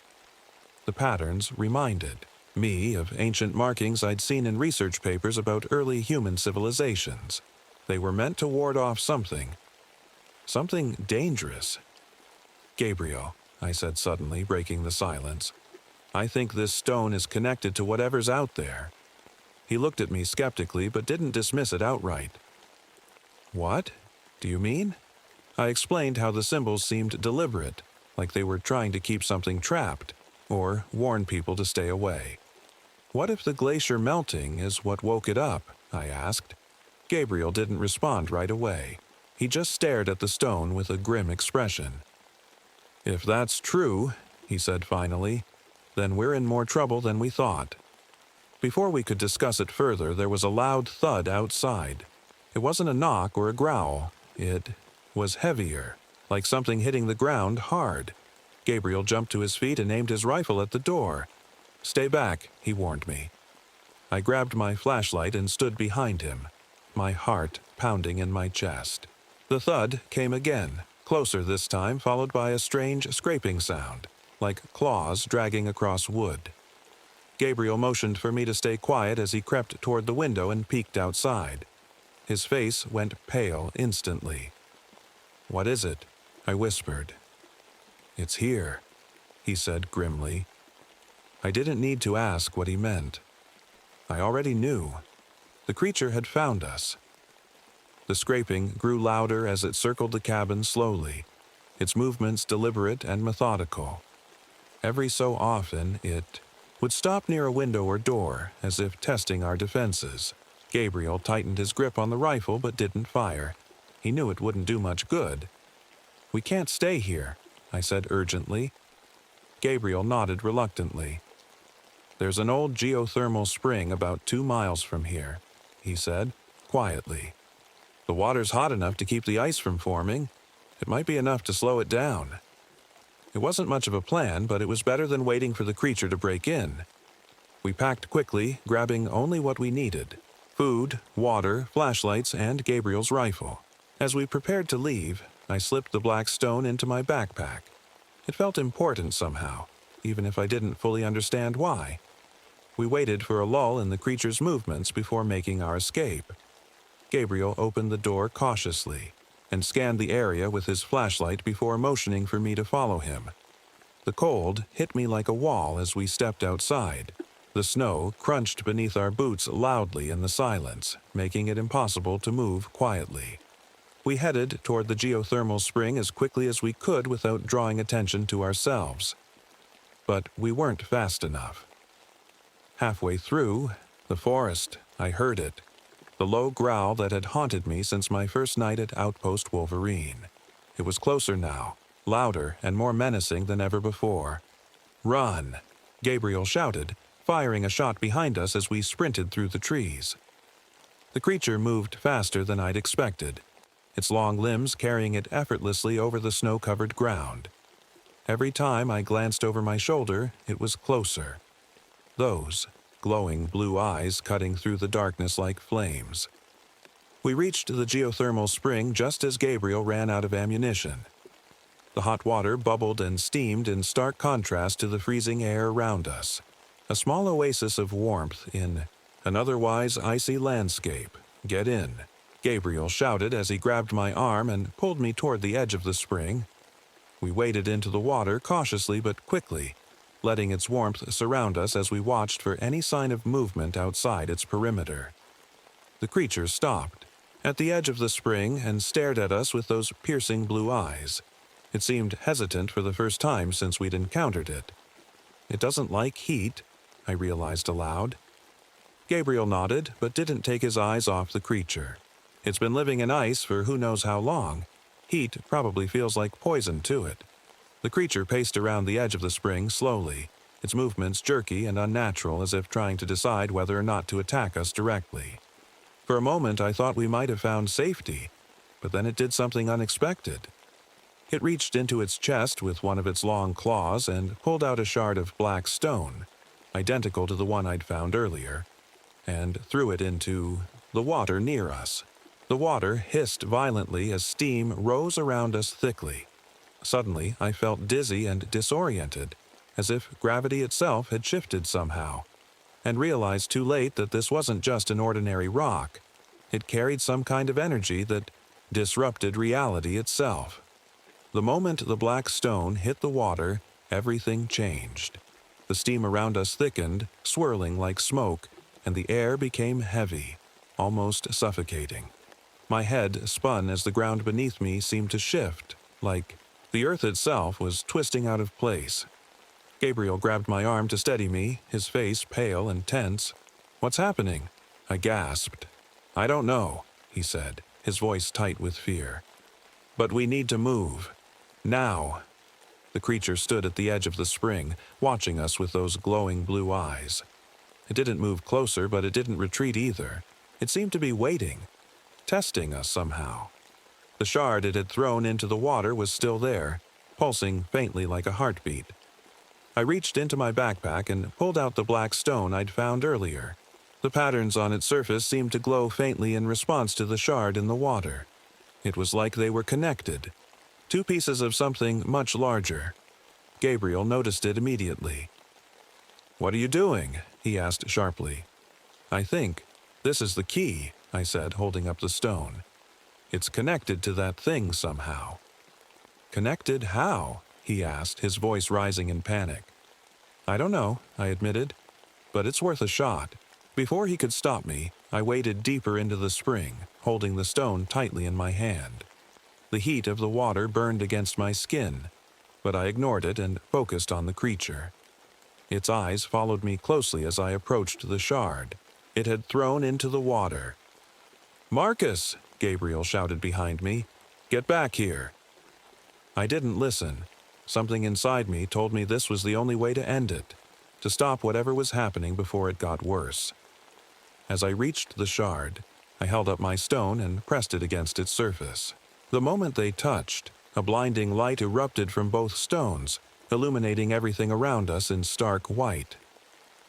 Speaker 1: The patterns reminded me of ancient markings I'd seen in research papers about early human civilizations. They were meant to ward off something dangerous. "Gabriel," I said suddenly, breaking the silence, "I think this stone is connected to whatever's out there." He looked at me skeptically but didn't dismiss it outright. "What? Do you mean?" I explained how the symbols seemed deliberate, like they were trying to keep something trapped, or warn people to stay away. "What if the glacier melting is what woke it up?" I asked. Gabriel didn't respond right away. He just stared at the stone with a grim expression. "If that's true," he said finally, "then we're in more trouble than we thought." Before we could discuss it further, there was a loud thud outside. It wasn't a knock or a growl. It was heavier, like something hitting the ground hard. Gabriel jumped to his feet and aimed his rifle at the door. "Stay back," he warned me. I grabbed my flashlight and stood behind him, my heart pounding in my chest. The thud came again, closer this time, followed by a strange scraping sound, like claws dragging across wood. Gabriel motioned for me to stay quiet as he crept toward the window and peeked outside. His face went pale instantly. "What is it?" I whispered. "It's here," he said grimly. I didn't need to ask what he meant. I already knew. The creature had found us. The scraping grew louder as it circled the cabin slowly, its movements deliberate and methodical. Every so often, it would stop near a window or door, as if testing our defenses. Gabriel tightened his grip on the rifle but didn't fire. He knew it wouldn't do much good. "We can't stay here," I said urgently. Gabriel nodded reluctantly. "There's an old geothermal spring about 2 miles from here," he said, quietly. "The water's hot enough to keep the ice from forming. It might be enough to slow it down." It wasn't much of a plan, but it was better than waiting for the creature to break in. We packed quickly, grabbing only what we needed: food, water, flashlights, and Gabriel's rifle. As we prepared to leave, I slipped the black stone into my backpack. It felt important somehow, even if I didn't fully understand why. We waited for a lull in the creature's movements before making our escape. Gabriel opened the door cautiously and scanned the area with his flashlight before motioning for me to follow him. The cold hit me like a wall as we stepped outside. The snow crunched beneath our boots loudly in the silence, making it impossible to move quietly. We headed toward the geothermal spring as quickly as we could without drawing attention to ourselves. But we weren't fast enough. Halfway through the forest, I heard it. The low growl that had haunted me since my first night at Outpost Wolverine. It was closer now, louder and more menacing than ever before. "Run!" Gabriel shouted, firing a shot behind us as we sprinted through the trees. The creature moved faster than I'd expected, its long limbs carrying it effortlessly over the snow-covered ground. Every time I glanced over my shoulder, it was closer. Those glowing blue eyes cutting through the darkness like flames. We reached the geothermal spring just as Gabriel ran out of ammunition. The hot water bubbled and steamed in stark contrast to the freezing air around us. A small oasis of warmth in an otherwise icy landscape. "Get in," Gabriel shouted as he grabbed my arm and pulled me toward the edge of the spring. We waded into the water cautiously but quickly, letting its warmth surround us as we watched for any sign of movement outside its perimeter. The creature stopped at the edge of the spring and stared at us with those piercing blue eyes. It seemed hesitant for the first time since we'd encountered it. "It doesn't like heat," I realized aloud. Gabriel nodded, but didn't take his eyes off the creature. "It's been living in ice for who knows how long. Heat probably feels like poison to it." The creature paced around the edge of the spring slowly, its movements jerky and unnatural as if trying to decide whether or not to attack us directly. For a moment I thought we might have found safety, but then it did something unexpected. It reached into its chest with one of its long claws and pulled out a shard of black stone, identical to the one I'd found earlier, and threw it into the water near us. The water hissed violently as steam rose around us thickly. Suddenly, I felt dizzy and disoriented, as if gravity itself had shifted somehow, and realized too late that this wasn't just an ordinary rock. It carried some kind of energy that disrupted reality itself. The moment the black stone hit the water, everything changed. The steam around us thickened, swirling like smoke, and the air became heavy, almost suffocating. My head spun as the ground beneath me seemed to shift, like the earth itself was twisting out of place. Gabriel grabbed my arm to steady me, his face pale and tense. "What's happening?" I gasped. "I don't know," he said, his voice tight with fear. "But we need to move. Now." The creature stood at the edge of the spring, watching us with those glowing blue eyes. It didn't move closer, but it didn't retreat either. It seemed to be waiting, testing us somehow. The shard it had thrown into the water was still there, pulsing faintly like a heartbeat. I reached into my backpack and pulled out the black stone I'd found earlier. The patterns on its surface seemed to glow faintly in response to the shard in the water. It was like they were connected. Two pieces of something much larger. Gabriel noticed it immediately. "What are you doing?" he asked sharply. "I think this is the key," I said, holding up the stone. "It's connected to that thing somehow." "Connected how?" he asked, his voice rising in panic. "I don't know," I admitted, "but it's worth a shot." Before he could stop me, I waded deeper into the spring, holding the stone tightly in my hand. The heat of the water burned against my skin, but I ignored it and focused on the creature. Its eyes followed me closely as I approached the shard. It had thrown into the water. "Marcus!" Gabriel shouted behind me. "Get back here!" I didn't listen. Something inside me told me this was the only way to end it, to stop whatever was happening before it got worse. As I reached the shard, I held up my stone and pressed it against its surface. The moment they touched, a blinding light erupted from both stones, illuminating everything around us in stark white.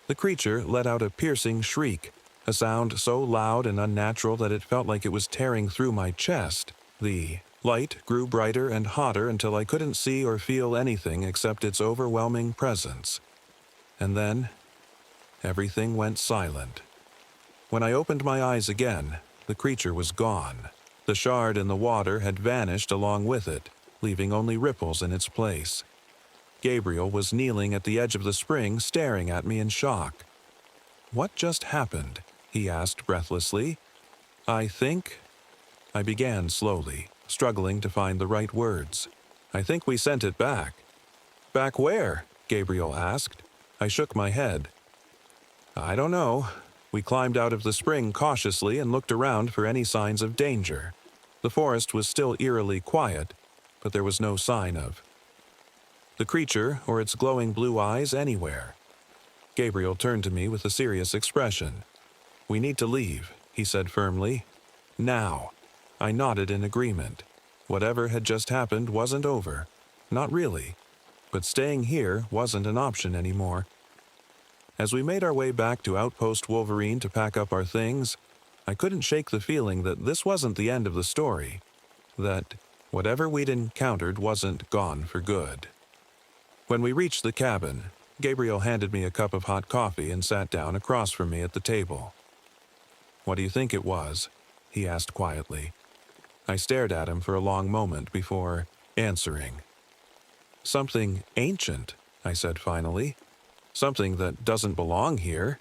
Speaker 1: The creature let out a piercing shriek, a sound so loud and unnatural that it felt like it was tearing through my chest. The light grew brighter and hotter until I couldn't see or feel anything except its overwhelming presence. And then, everything went silent. When I opened my eyes again, the creature was gone. The shard in the water had vanished along with it, leaving only ripples in its place. Gabriel was kneeling at the edge of the spring, staring at me in shock. "What just happened?" he asked breathlessly. I began slowly, struggling to find the right words. "I think we sent it back." "Back where?" Gabriel asked. I shook my head. "I don't know." We climbed out of the spring cautiously and looked around for any signs of danger. The forest was still eerily quiet, but there was no sign of the creature or its glowing blue eyes anywhere. Gabriel turned to me with a serious expression. "We need to leave," he said firmly. "Now." I nodded in agreement. Whatever had just happened wasn't over. Not really. But staying here wasn't an option anymore. As we made our way back to Outpost Wolverine to pack up our things, I couldn't shake the feeling that this wasn't the end of the story. That whatever we'd encountered wasn't gone for good. When we reached the cabin, Gabriel handed me a cup of hot coffee and sat down across from me at the table. "What do you think it was?" he asked quietly. I stared at him for a long moment before answering. "Something ancient," I said finally. "Something that doesn't belong here."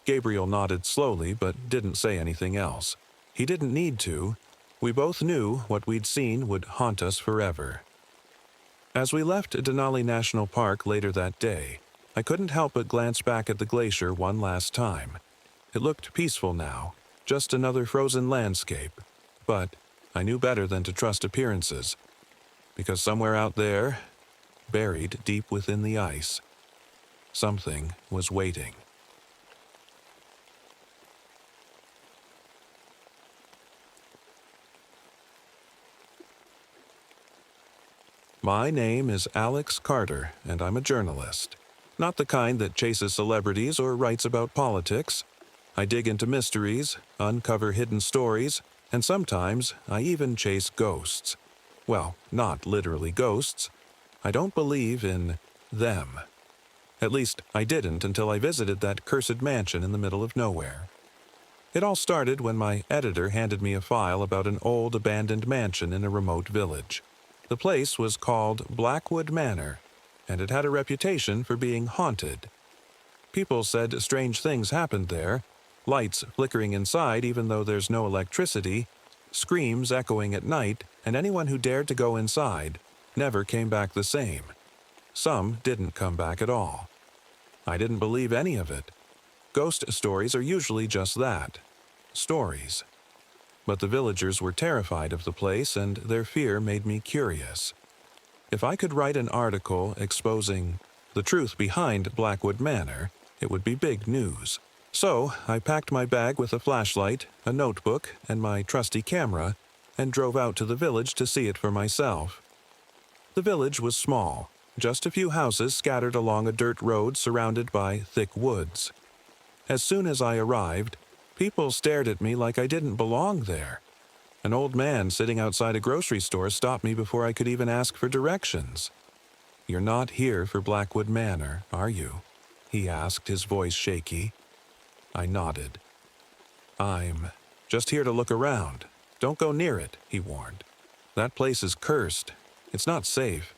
Speaker 1: Gabriel nodded slowly but didn't say anything else. He didn't need to. We both knew what we'd seen would haunt us forever. As we left Denali National Park later that day, I couldn't help but glance back at the glacier one last time. It looked peaceful now, just another frozen landscape. But I knew better than to trust appearances, because somewhere out there, buried deep within the ice, something was waiting. My name is Alex Carter, and I'm a journalist. Not the kind that chases celebrities or writes about politics. I dig into mysteries, uncover hidden stories, and sometimes I even chase ghosts. Well, not literally ghosts. I don't believe in them. At least, I didn't until I visited that cursed mansion in the middle of nowhere. It all started when my editor handed me a file about an old abandoned mansion in a remote village. The place was called Blackwood Manor, and it had a reputation for being haunted. People said strange things happened there, lights flickering inside even though there's no electricity, screams echoing at night, and anyone who dared to go inside never came back the same. Some didn't come back at all. I didn't believe any of it. Ghost stories are usually just that, stories. But the villagers were terrified of the place, and their fear made me curious. If I could write an article exposing the truth behind Blackwood Manor, it would be big news. So I packed my bag with a flashlight, a notebook, and my trusty camera, and drove out to the village to see it for myself. The village was small, just a few houses scattered along a dirt road surrounded by thick woods. As soon as I arrived, people stared at me like I didn't belong there. An old man sitting outside a grocery store stopped me before I could even ask for directions. "You're not here for Blackwood Manor, are you?" he asked, his voice shaky. I nodded. "I'm just here to look around. Don't go near it," he warned. "That place is cursed. It's not safe."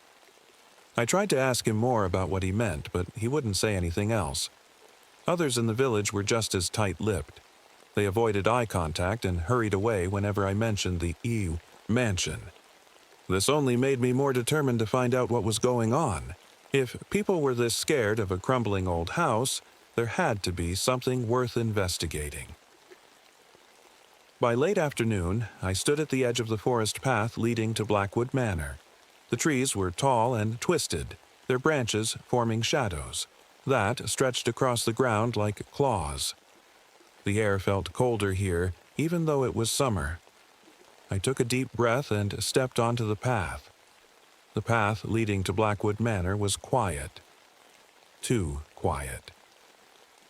Speaker 1: I tried to ask him more about what he meant, but he wouldn't say anything else. Others in the village were just as tight-lipped. They avoided eye contact and hurried away whenever I mentioned the mansion. This only made me more determined to find out what was going on. If people were this scared of a crumbling old house, there had to be something worth investigating. By late afternoon, I stood at the edge of the forest path leading to Blackwood Manor. The trees were tall and twisted, their branches forming shadows that stretched across the ground like claws. The air felt colder here, even though it was summer. I took a deep breath and stepped onto the path. The path leading to Blackwood Manor was quiet. Too quiet.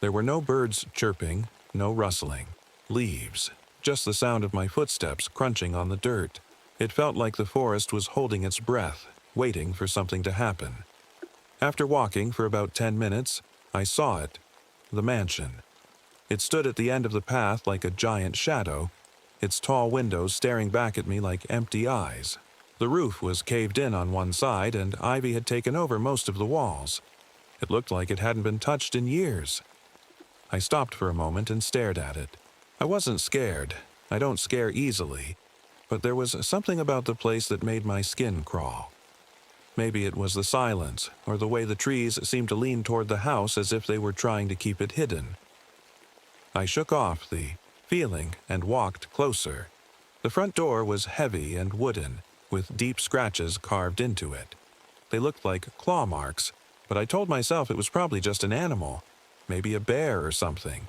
Speaker 1: There were no birds chirping, no rustling, leaves, just the sound of my footsteps crunching on the dirt. It felt like the forest was holding its breath, waiting for something to happen. After walking for about 10 minutes, I saw it, the mansion. It stood at the end of the path like a giant shadow, its tall windows staring back at me like empty eyes. The roof was caved in on one side, and ivy had taken over most of the walls. It looked like it hadn't been touched in years. I stopped for a moment and stared at it. I wasn't scared. I don't scare easily. But there was something about the place that made my skin crawl. Maybe it was the silence, or the way the trees seemed to lean toward the house as if they were trying to keep it hidden. I shook off the feeling and walked closer. The front door was heavy and wooden, with deep scratches carved into it. They looked like claw marks, but I told myself it was probably just an animal, maybe a bear or something.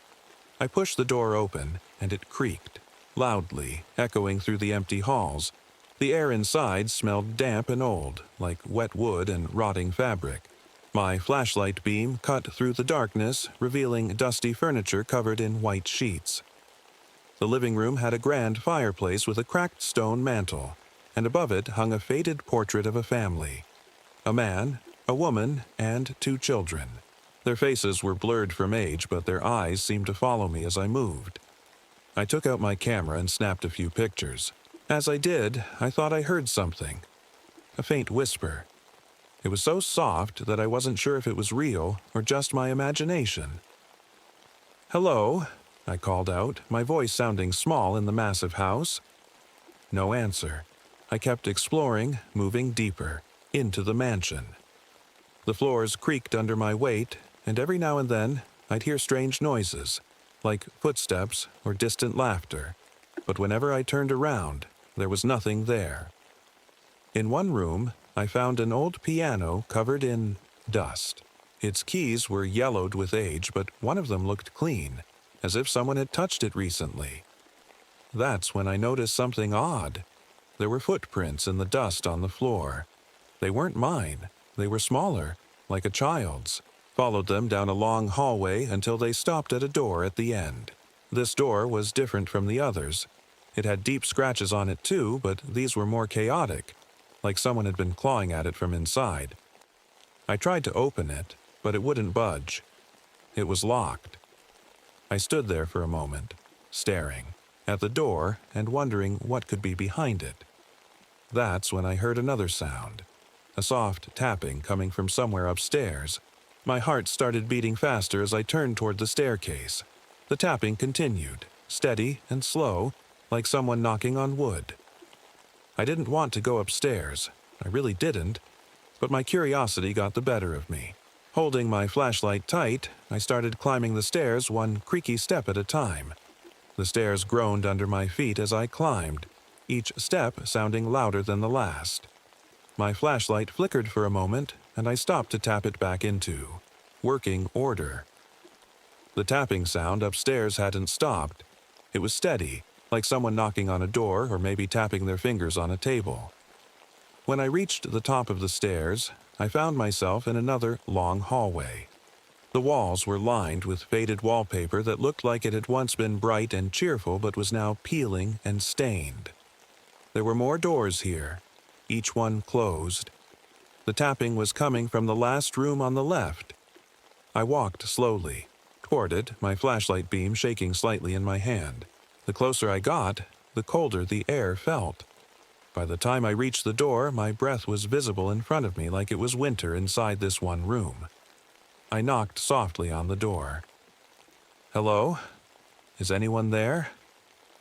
Speaker 1: I pushed the door open, and it creaked, loudly, echoing through the empty halls. The air inside smelled damp and old, like wet wood and rotting fabric. My flashlight beam cut through the darkness, revealing dusty furniture covered in white sheets. The living room had a grand fireplace with a cracked stone mantel, and above it hung a faded portrait of a family. A man, a woman, and 2 children. Their faces were blurred from age, but their eyes seemed to follow me as I moved. I took out my camera and snapped a few pictures. As I did, I thought I heard something. A faint whisper. It was so soft that I wasn't sure if it was real or just my imagination. "Hello," I called out, my voice sounding small in the massive house. No answer. I kept exploring, moving deeper, into the mansion. The floors creaked under my weight, and every now and then I'd hear strange noises, like footsteps or distant laughter. But whenever I turned around, there was nothing there. In one room, I found an old piano covered in dust. Its keys were yellowed with age, but one of them looked clean, as if someone had touched it recently. That's when I noticed something odd. There were footprints in the dust on the floor. They weren't mine. They were smaller, like a child's. Followed them down a long hallway until they stopped at a door at the end. This door was different from the others. It had deep scratches on it too, but these were more chaotic, like someone had been clawing at it from inside. I tried to open it, but it wouldn't budge. It was locked. I stood there for a moment, staring at the door and wondering what could be behind it. That's when I heard another sound, a soft tapping coming from somewhere upstairs. My heart started beating faster as I turned toward the staircase. The tapping continued, steady and slow, like someone knocking on wood. I didn't want to go upstairs. I really didn't, but my curiosity got the better of me. Holding my flashlight tight, I started climbing the stairs one creaky step at a time. The stairs groaned under my feet as I climbed, each step sounding louder than the last. My flashlight flickered for a moment, and I stopped to tap it back into working order. The tapping sound upstairs hadn't stopped. It was steady, like someone knocking on a door or maybe tapping their fingers on a table. When I reached the top of the stairs, I found myself in another long hallway. The walls were lined with faded wallpaper that looked like it had once been bright and cheerful but was now peeling and stained. There were more doors here, each one closed. The tapping was coming from the last room on the left. I walked slowly toward it, my flashlight beam shaking slightly in my hand. The closer I got, the colder the air felt. By the time I reached the door, my breath was visible in front of me like it was winter inside this one room. I knocked softly on the door. "Hello? Is anyone there?"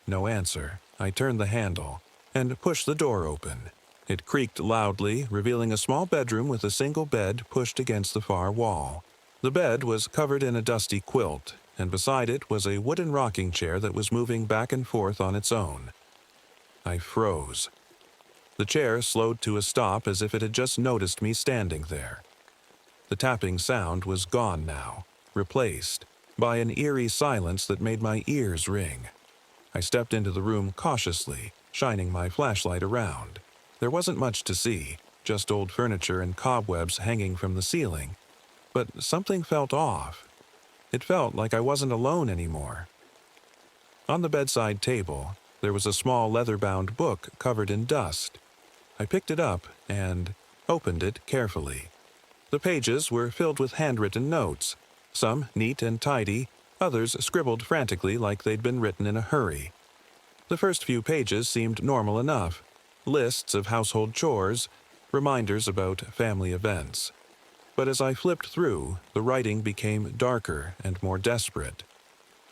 Speaker 1: No answer. I turned the handle and pushed the door open. It creaked loudly, revealing a small bedroom with a single bed pushed against the far wall. The bed was covered in a dusty quilt, and beside it was a wooden rocking chair that was moving back and forth on its own. I froze. The chair slowed to a stop as if it had just noticed me standing there. The tapping sound was gone now, replaced by an eerie silence that made my ears ring. I stepped into the room cautiously, shining my flashlight around. There wasn't much to see, just old furniture and cobwebs hanging from the ceiling. But something felt off. It felt like I wasn't alone anymore. On the bedside table, there was a small leather-bound book covered in dust. I picked it up and opened it carefully. The pages were filled with handwritten notes, some neat and tidy, others scribbled frantically like they'd been written in a hurry. The first few pages seemed normal enough, lists of household chores, reminders about family events. But as I flipped through, the writing became darker and more desperate.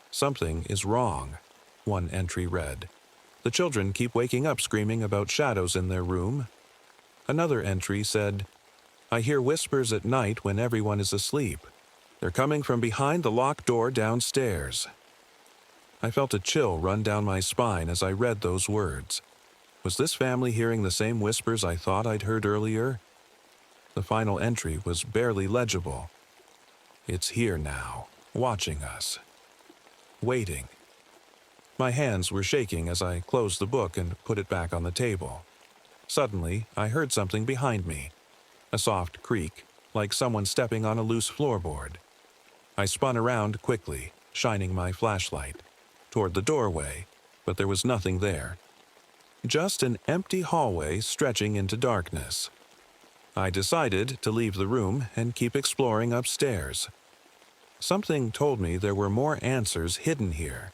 Speaker 1: "Something is wrong," one entry read. "The children keep waking up screaming about shadows in their room." Another entry said, "I hear whispers at night when everyone is asleep. They're coming from behind the locked door downstairs." I felt a chill run down my spine as I read those words. Was this family hearing the same whispers I thought I'd heard earlier? The final entry was barely legible. "It's here now, watching us. Waiting." My hands were shaking as I closed the book and put it back on the table. Suddenly, I heard something behind me. A soft creak, like someone stepping on a loose floorboard. I spun around quickly, shining my flashlight toward the doorway, but there was nothing there. Just an empty hallway stretching into darkness. I decided to leave the room and keep exploring upstairs. Something told me there were more answers hidden here.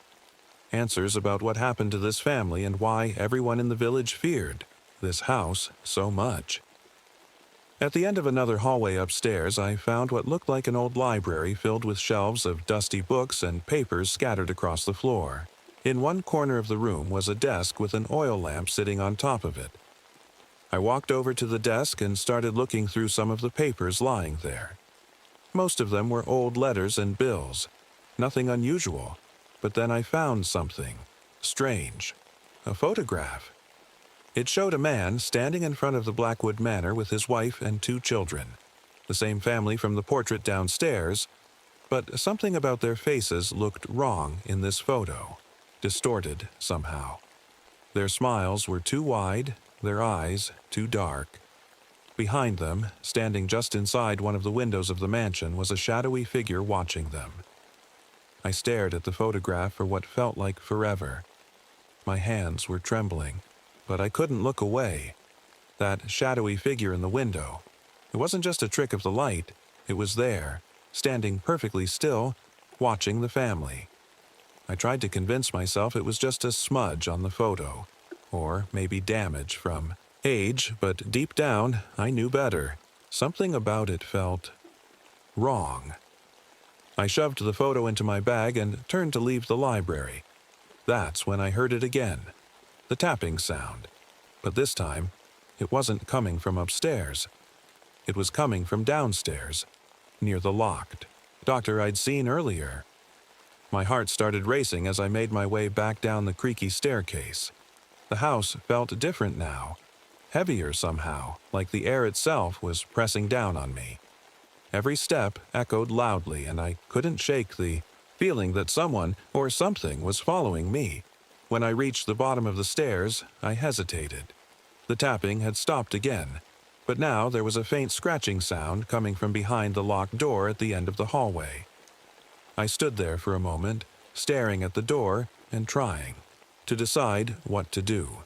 Speaker 1: Answers about what happened to this family and why everyone in the village feared this house so much. At the end of another hallway upstairs, I found what looked like an old library filled with shelves of dusty books and papers scattered across the floor. In one corner of the room was a desk with an oil lamp sitting on top of it. I walked over to the desk and started looking through some of the papers lying there. Most of them were old letters and bills. Nothing unusual. But then I found something strange. A photograph. It showed a man standing in front of the Blackwood Manor with his wife and 2 children. The same family from the portrait downstairs, but something about their faces looked wrong in this photo. Distorted somehow. Their smiles were too wide, their eyes too dark. Behind them, standing just inside one of the windows of the mansion, was a shadowy figure watching them. I stared at the photograph for what felt like forever. My hands were trembling, but I couldn't look away. That shadowy figure in the window. It wasn't just a trick of the light. It was there, standing perfectly still, watching the family. I tried to convince myself it was just a smudge on the photo, or maybe damage from age, but deep down, I knew better. Something about it felt wrong. I shoved the photo into my bag and turned to leave the library. That's when I heard it again. The tapping sound. But this time, it wasn't coming from upstairs. It was coming from downstairs, near the locked doctor I'd seen earlier. My heart started racing as I made my way back down the creaky staircase. The house felt different now. heavier somehow, like the air itself was pressing down on me. Every step echoed loudly, and I couldn't shake the feeling that someone or something was following me. When I reached the bottom of the stairs, I hesitated. The tapping had stopped again, but now there was a faint scratching sound coming from behind the locked door at the end of the hallway. I stood there for a moment, staring at the door and trying to decide what to do.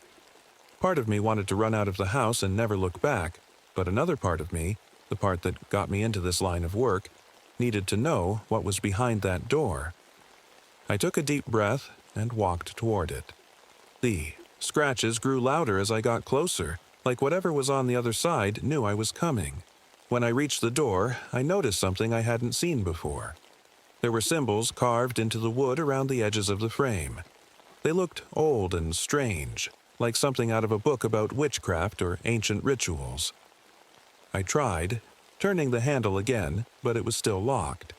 Speaker 1: Part of me wanted to run out of the house and never look back, but another part of me, the part that got me into this line of work, needed to know what was behind that door. I took a deep breath and walked toward it. The scratches grew louder as I got closer, like whatever was on the other side knew I was coming. When I reached the door, I noticed something I hadn't seen before. There were symbols carved into the wood around the edges of the frame. They looked old and strange, like something out of a book about witchcraft or ancient rituals. I tried, turning the handle again, but it was still locked.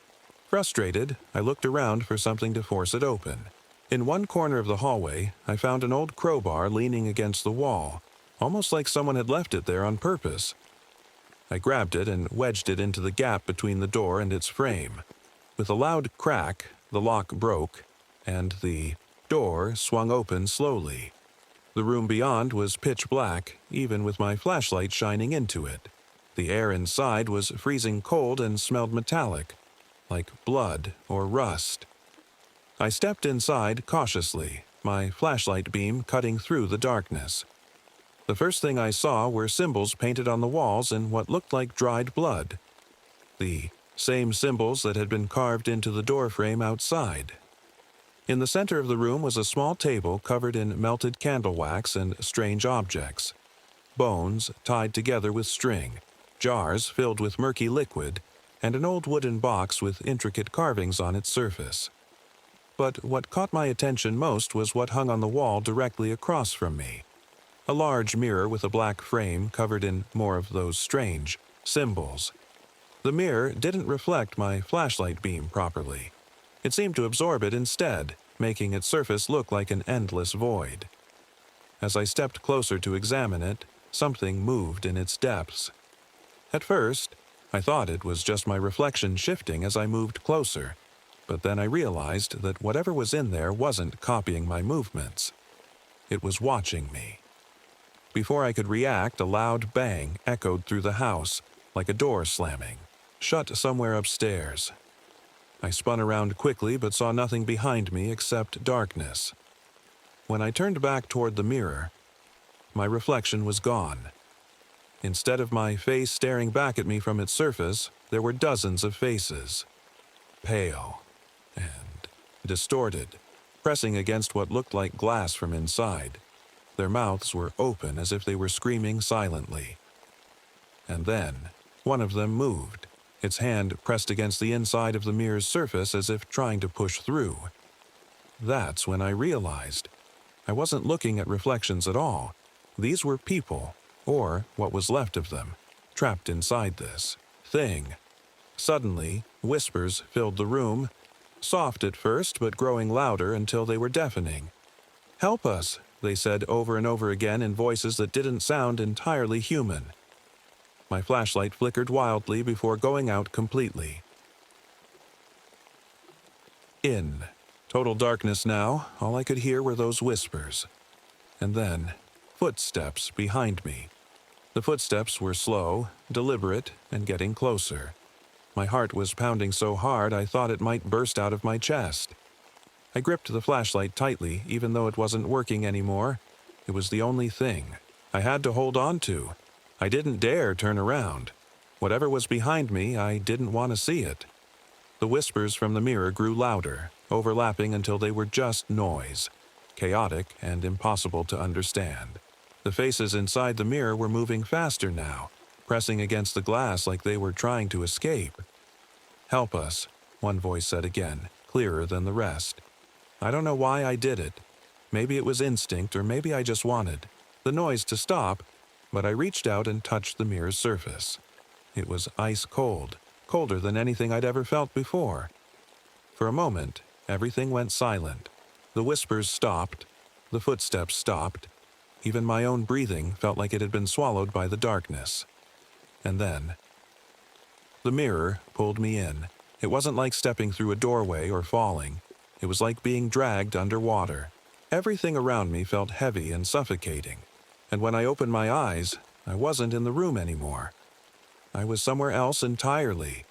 Speaker 1: Frustrated, I looked around for something to force it open. In one corner of the hallway, I found an old crowbar leaning against the wall, almost like someone had left it there on purpose. I grabbed it and wedged it into the gap between the door and its frame. With a loud crack, the lock broke, and the door swung open slowly. The room beyond was pitch black, even with my flashlight shining into it. The air inside was freezing cold and smelled metallic, like blood or rust. I stepped inside cautiously, my flashlight beam cutting through the darkness. The first thing I saw were symbols painted on the walls in what looked like dried blood. The same symbols that had been carved into the doorframe outside. In the center of the room was a small table covered in melted candle wax and strange objects. Bones tied together with string, jars filled with murky liquid, and an old wooden box with intricate carvings on its surface. But what caught my attention most was what hung on the wall directly across from me. A large mirror with a black frame covered in more of those strange symbols. The mirror didn't reflect my flashlight beam properly. It seemed to absorb it instead, making its surface look like an endless void. As I stepped closer to examine it, something moved in its depths. At first, I thought it was just my reflection shifting as I moved closer, but then I realized that whatever was in there wasn't copying my movements. It was watching me. Before I could react, a loud bang echoed through the house, like a door slamming, shut somewhere upstairs. I spun around quickly but saw nothing behind me except darkness. When I turned back toward the mirror, my reflection was gone. Instead of my face staring back at me from its surface, there were dozens of faces, pale and distorted, pressing against what looked like glass from inside. Their mouths were open as if they were screaming silently. And then, one of them moved, its hand pressed against the inside of the mirror's surface as if trying to push through. That's when I realized I wasn't looking at reflections at all. These were people, or what was left of them, trapped inside this thing. Suddenly, whispers filled the room, soft at first but growing louder until they were deafening. "Help us," they said over and over again in voices that didn't sound entirely human. My flashlight flickered wildly before going out completely. In total darkness now, all I could hear were those whispers. And then, footsteps behind me. The footsteps were slow, deliberate, and getting closer. My heart was pounding so hard I thought it might burst out of my chest. I gripped the flashlight tightly, even though it wasn't working anymore. It was the only thing I had to hold on to. I didn't dare turn around. Whatever was behind me, I didn't want to see it. The whispers from the mirror grew louder, overlapping until they were just noise, chaotic and impossible to understand. The faces inside the mirror were moving faster now, pressing against the glass like they were trying to escape. "Help us," one voice said again, clearer than the rest. I don't know why I did it. Maybe it was instinct, or maybe I just wanted the noise to stop, but I reached out and touched the mirror's surface. It was ice cold, colder than anything I'd ever felt before. For a moment, everything went silent. The whispers stopped, the footsteps stopped, Even my own breathing felt like it had been swallowed by the darkness. And then, the mirror pulled me in. It wasn't like stepping through a doorway or falling. It was like being dragged underwater. Everything around me felt heavy and suffocating. And when I opened my eyes, I wasn't in the room anymore. I was somewhere else entirely.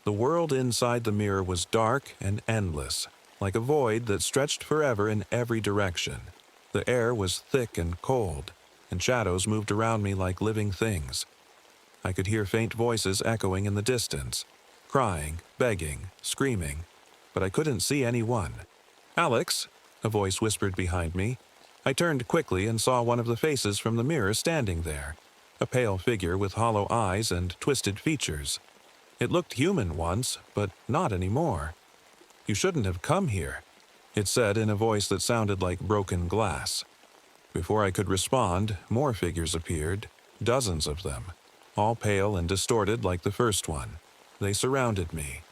Speaker 1: The world inside the mirror was dark and endless, like a void that stretched forever in every direction. The air was thick and cold, and shadows moved around me like living things. I could hear faint voices echoing in the distance, crying, begging, screaming, but I couldn't see anyone. "Alex," a voice whispered behind me. I turned quickly and saw one of the faces from the mirror standing there, a pale figure with hollow eyes and twisted features. It looked human once, but not anymore. "You shouldn't have come here," it said in a voice that sounded like broken glass. Before I could respond, more figures appeared, dozens of them, all pale and distorted like the first one. They surrounded me,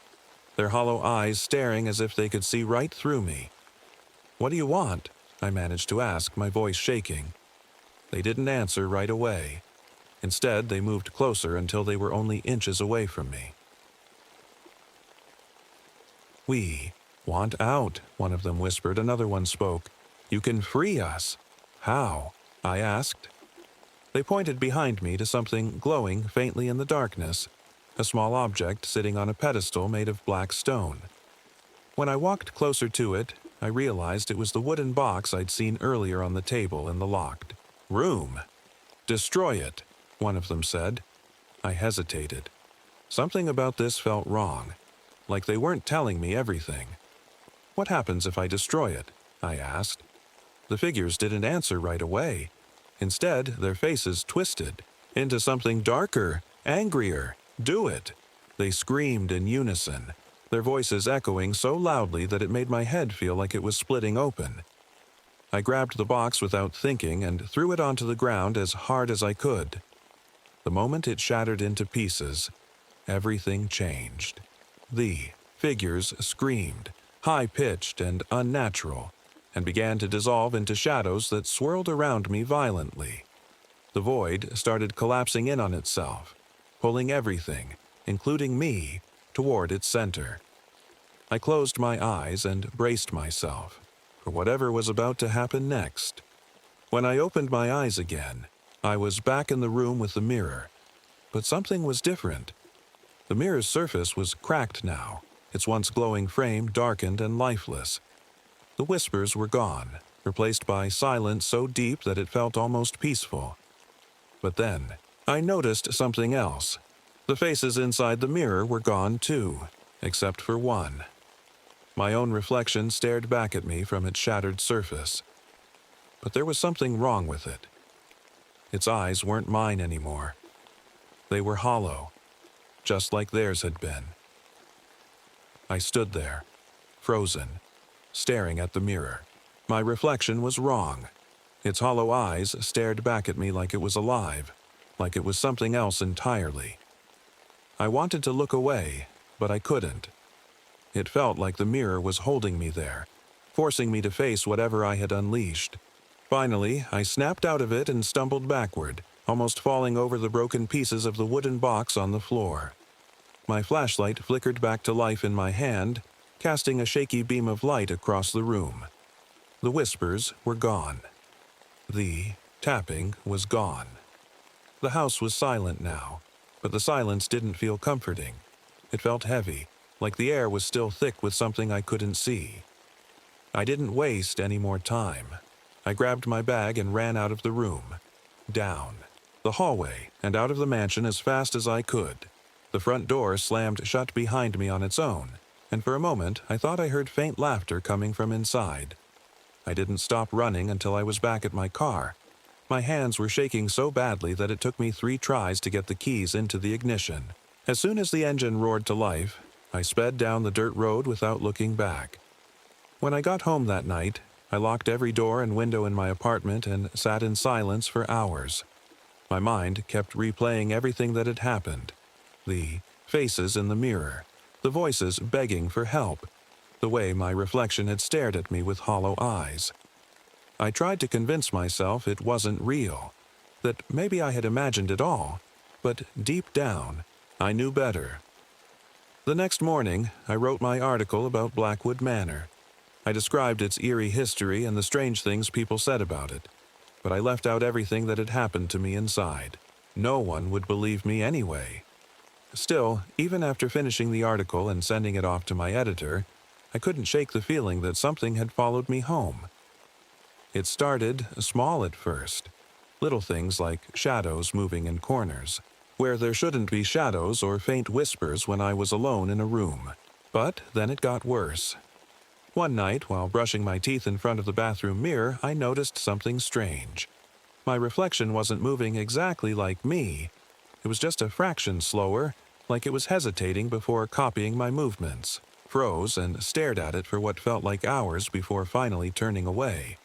Speaker 1: their hollow eyes staring as if they could see right through me. "What do you want?" I managed to ask, my voice shaking. They didn't answer right away. Instead, they moved closer until they were only inches away from me. "We want out," one of them whispered. Another one spoke. "You can free us." "How?" I asked. They pointed behind me to something glowing faintly in the darkness, a small object sitting on a pedestal made of black stone. When I walked closer to it, I realized it was the wooden box I'd seen earlier on the table in the locked room. "Destroy it," one of them said. I hesitated. Something about this felt wrong, like they weren't telling me everything. "What happens if I destroy it?" I asked. The figures didn't answer right away. Instead, their faces twisted into something darker, angrier. "Do it!" They screamed in unison, their voices echoing so loudly that it made my head feel like it was splitting open. I grabbed the box without thinking and threw it onto the ground as hard as I could. The moment it shattered into pieces, everything changed. The figures screamed, high-pitched and unnatural, and began to dissolve into shadows that swirled around me violently. The void started collapsing in on itself, pulling everything, including me, toward its center. I closed my eyes and braced myself for whatever was about to happen next. When I opened my eyes again, I was back in the room with the mirror, but something was different. The mirror's surface was cracked now, its once glowing frame darkened and lifeless. The whispers were gone, replaced by silence so deep that it felt almost peaceful. But then, I noticed something else. The faces inside the mirror were gone too, except for one. My own reflection stared back at me from its shattered surface. But there was something wrong with it. Its eyes weren't mine anymore. They were hollow, just like theirs had been. I stood there, frozen, staring at the mirror. My reflection was wrong. Its hollow eyes stared back at me like it was alive, like it was something else entirely. I wanted to look away, but I couldn't. It felt like the mirror was holding me there, forcing me to face whatever I had unleashed. Finally, I snapped out of it and stumbled backward, almost falling over the broken pieces of the wooden box on the floor. My flashlight flickered back to life in my hand, casting a shaky beam of light across the room. The whispers were gone. The tapping was gone. The house was silent now, but the silence didn't feel comforting. It felt heavy, like the air was still thick with something I couldn't see. I didn't waste any more time. I grabbed my bag and ran out of the room, down the hallway, and out of the mansion as fast as I could. The front door slammed shut behind me on its own, and for a moment I thought I heard faint laughter coming from inside. I didn't stop running until I was back at my car. My hands were shaking so badly that it took me 3 tries to get the keys into the ignition. As soon as the engine roared to life, I sped down the dirt road without looking back. When I got home that night, I locked every door and window in my apartment and sat in silence for hours. My mind kept replaying everything that had happened. The faces in the mirror, the voices begging for help, the way my reflection had stared at me with hollow eyes. I tried to convince myself it wasn't real, that maybe I had imagined it all, but deep down, I knew better. The next morning, I wrote my article about Blackwood Manor. I described its eerie history and the strange things people said about it, but I left out everything that had happened to me inside. No one would believe me anyway. Still, even after finishing the article and sending it off to my editor, I couldn't shake the feeling that something had followed me home. It started small at first. Little things like shadows moving in corners, where there shouldn't be shadows or faint whispers when I was alone in a room. But then it got worse. One night, while brushing my teeth in front of the bathroom mirror, I noticed something strange. My reflection wasn't moving exactly like me. It was just a fraction slower, like it was hesitating before copying my movements, froze and stared at it for what felt like hours before finally turning away.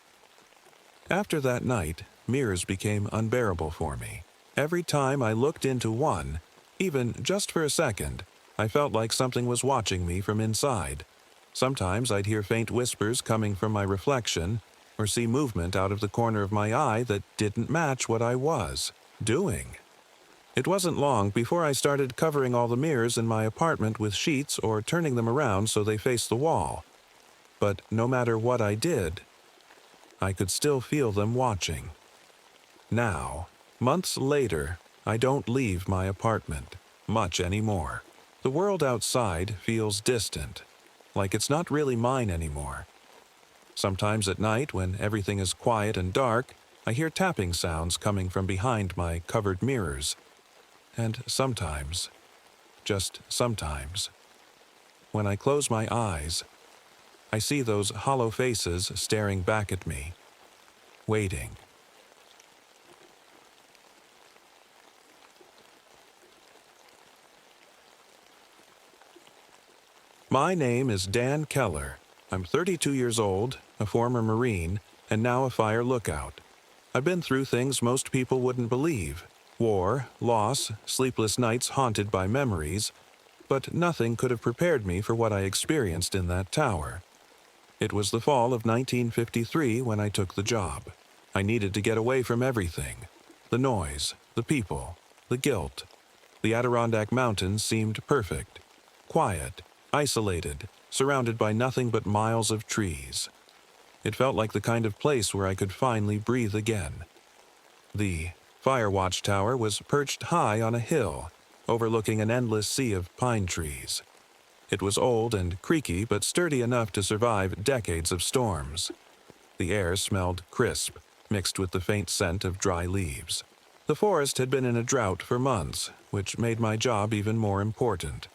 Speaker 1: After that night, mirrors became unbearable for me. Every time I looked into one, even just for a second, I felt like something was watching me from inside. Sometimes I'd hear faint whispers coming from my reflection, or see movement out of the corner of my eye that didn't match what I was doing. It wasn't long before I started covering all the mirrors in my apartment with sheets or turning them around so they faced the wall. But no matter what I did, I could still feel them watching. Now, months later, I don't leave my apartment much anymore. The world outside feels distant, like it's not really mine anymore. Sometimes at night, when everything is quiet and dark, I hear tapping sounds coming from behind my covered mirrors. And sometimes, just sometimes, when I close my eyes, I see those hollow faces staring back at me, waiting. My name is Dan Keller. I'm 32 years old, a former Marine, and now a fire lookout. I've been through things most people wouldn't believe. War, loss, sleepless nights haunted by memories, but nothing could have prepared me for what I experienced in that tower. It was the fall of 1953 when I took the job. I needed to get away from everything. The noise, the people, the guilt. The Adirondack Mountains seemed perfect. Quiet, isolated, surrounded by nothing but miles of trees. It felt like the kind of place where I could finally breathe again. The Fire Watch Tower was perched high on a hill, overlooking an endless sea of pine trees. It was old and creaky, but sturdy enough to survive decades of storms. The air smelled crisp, mixed with the faint scent of dry leaves. The forest had been in a drought for months, which made my job even more important.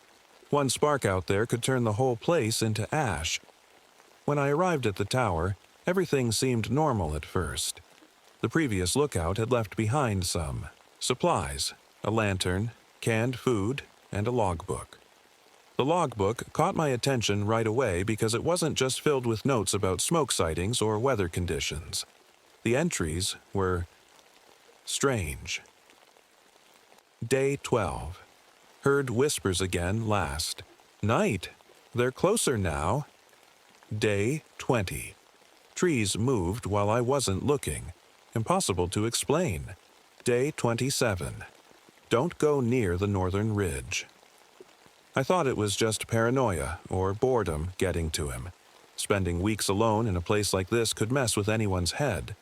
Speaker 1: One spark out there could turn the whole place into ash. When I arrived at the tower, everything seemed normal at first. The previous lookout had left behind some supplies, a lantern, canned food, and a logbook. The logbook caught my attention right away because it wasn't just filled with notes about smoke sightings or weather conditions. The entries were strange. Day 12. Heard whispers again last night. They're closer now. Day 20. Trees moved while I wasn't looking. Impossible to explain. Day 27. Don't go near the northern ridge. I thought it was just paranoia or boredom getting to him. Spending weeks alone in a place like this could mess with anyone's head.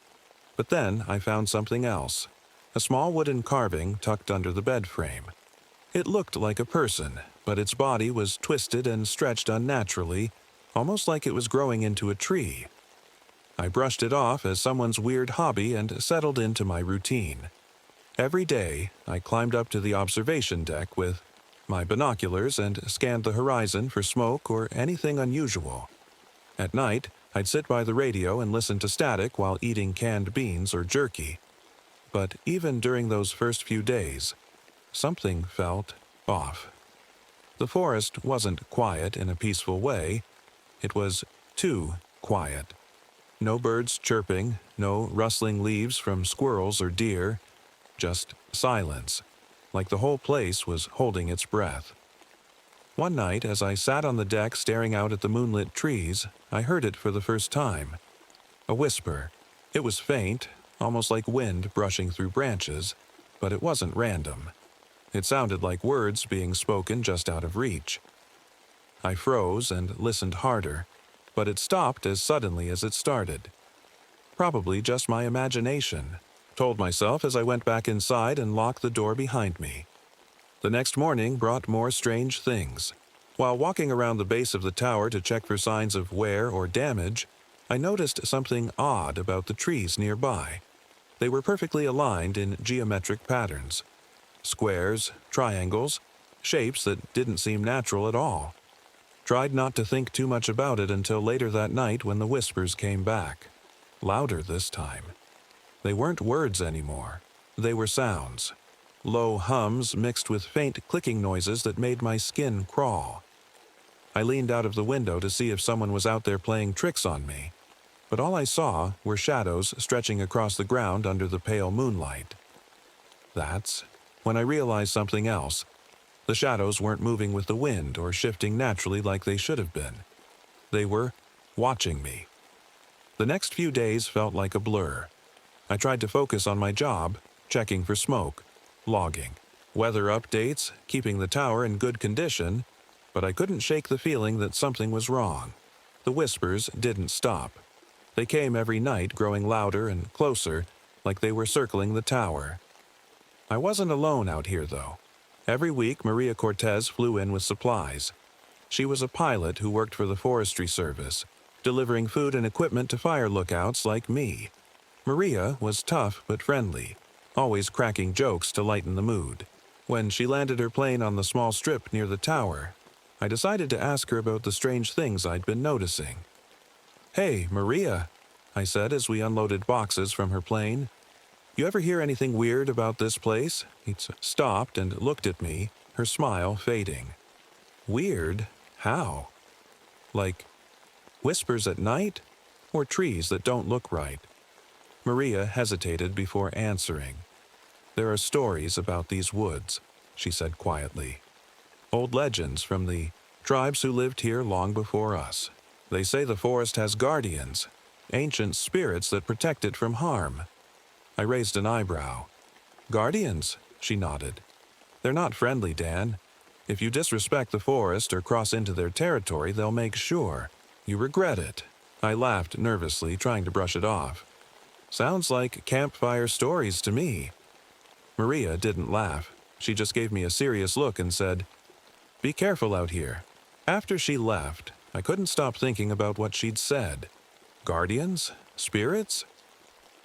Speaker 1: But then I found something else. A small wooden carving tucked under the bed frame. It looked like a person, but its body was twisted and stretched unnaturally, almost like it was growing into a tree. I brushed it off as someone's weird hobby and settled into my routine. Every day, I climbed up to the observation deck with my binoculars and scanned the horizon for smoke or anything unusual. At night, I'd sit by the radio and listen to static while eating canned beans or jerky. But even during those first few days, something felt off. The forest wasn't quiet in a peaceful way. It was too quiet. No birds chirping, no rustling leaves from squirrels or deer, just silence, like the whole place was holding its breath. One night, as I sat on the deck staring out at the moonlit trees, I heard it for the first time. A whisper, It was faint, almost like wind brushing through branches, but it wasn't random. It sounded like words being spoken just out of reach. I froze and listened harder, but it stopped as suddenly as it started. Probably just my imagination, told myself as I went back inside and locked the door behind me. The next morning brought more strange things. While walking around the base of the tower to check for signs of wear or damage, I noticed something odd about the trees nearby. They were perfectly aligned in geometric patterns. Squares, triangles, shapes that didn't seem natural at all. Tried not to think too much about it until later that night when the whispers came back. Louder this time. They weren't words anymore. They were sounds. Low hums mixed with faint clicking noises that made my skin crawl. I leaned out of the window to see if someone was out there playing tricks on me, but all I saw were shadows stretching across the ground under the pale moonlight. That's when I realized something else. The shadows weren't moving with the wind or shifting naturally like they should have been. They were watching me. The next few days felt like a blur. I tried to focus on my job, checking for smoke, logging, weather updates, keeping the tower in good condition, but I couldn't shake the feeling that something was wrong. The whispers didn't stop. They came every night, growing louder and closer, like they were circling the tower. I wasn't alone out here, though. Every week, Maria Cortez flew in with supplies. She was a pilot who worked for the Forestry Service, delivering food and equipment to fire lookouts like me. Maria was tough but friendly, always cracking jokes to lighten the mood. When she landed her plane on the small strip near the tower, I decided to ask her about the strange things I'd been noticing. "Hey, Maria," I said as we unloaded boxes from her plane. "You ever hear anything weird about this place?" She stopped and looked at me, her smile fading. "Weird? How? Like whispers at night? Or trees that don't look right?" Maria hesitated before answering. "There are stories about these woods," she said quietly. "Old legends from the tribes who lived here long before us. They say the forest has guardians, ancient spirits that protect it from harm." I raised an eyebrow. "Guardians?" she nodded. "They're not friendly, Dan. If you disrespect the forest or cross into their territory, they'll make sure you regret it." I laughed nervously, trying to brush it off. "Sounds like campfire stories to me." Maria didn't laugh. She just gave me a serious look and said, "Be careful out here." After she left, I couldn't stop thinking about what she'd said. Guardians? Spirits?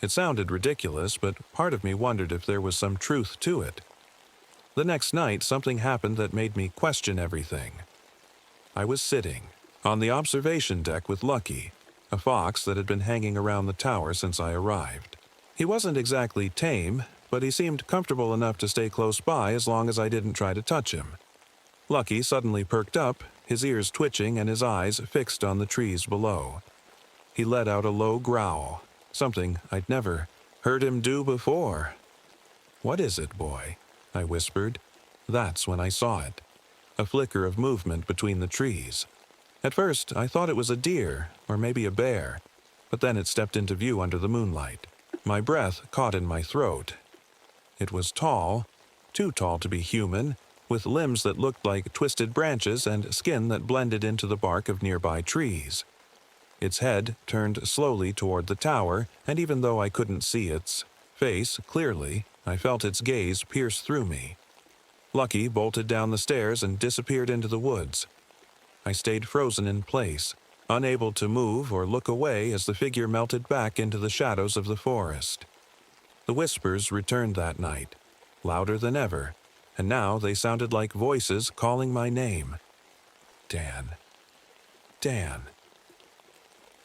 Speaker 1: It sounded ridiculous, but part of me wondered if there was some truth to it. The next night, something happened that made me question everything. I was sitting on the observation deck with Lucky, a fox that had been hanging around the tower since I arrived. He wasn't exactly tame, but he seemed comfortable enough to stay close by as long as I didn't try to touch him. Lucky suddenly perked up, his ears twitching and his eyes fixed on the trees below. He let out a low growl, something I'd never heard him do before. "What is it, boy?" I whispered. That's when I saw it. A flicker of movement between the trees. At first, I thought it was a deer, or maybe a bear, but then it stepped into view under the moonlight. My breath caught in my throat. It was tall, too tall to be human, with limbs that looked like twisted branches and skin that blended into the bark of nearby trees. Its head turned slowly toward the tower, and even though I couldn't see its face clearly, I felt its gaze pierce through me. Lucky bolted down the stairs and disappeared into the woods. I stayed frozen in place, unable to move or look away as the figure melted back into the shadows of the forest. The whispers returned that night, louder than ever, and now they sounded like voices calling my name. Dan. Dan.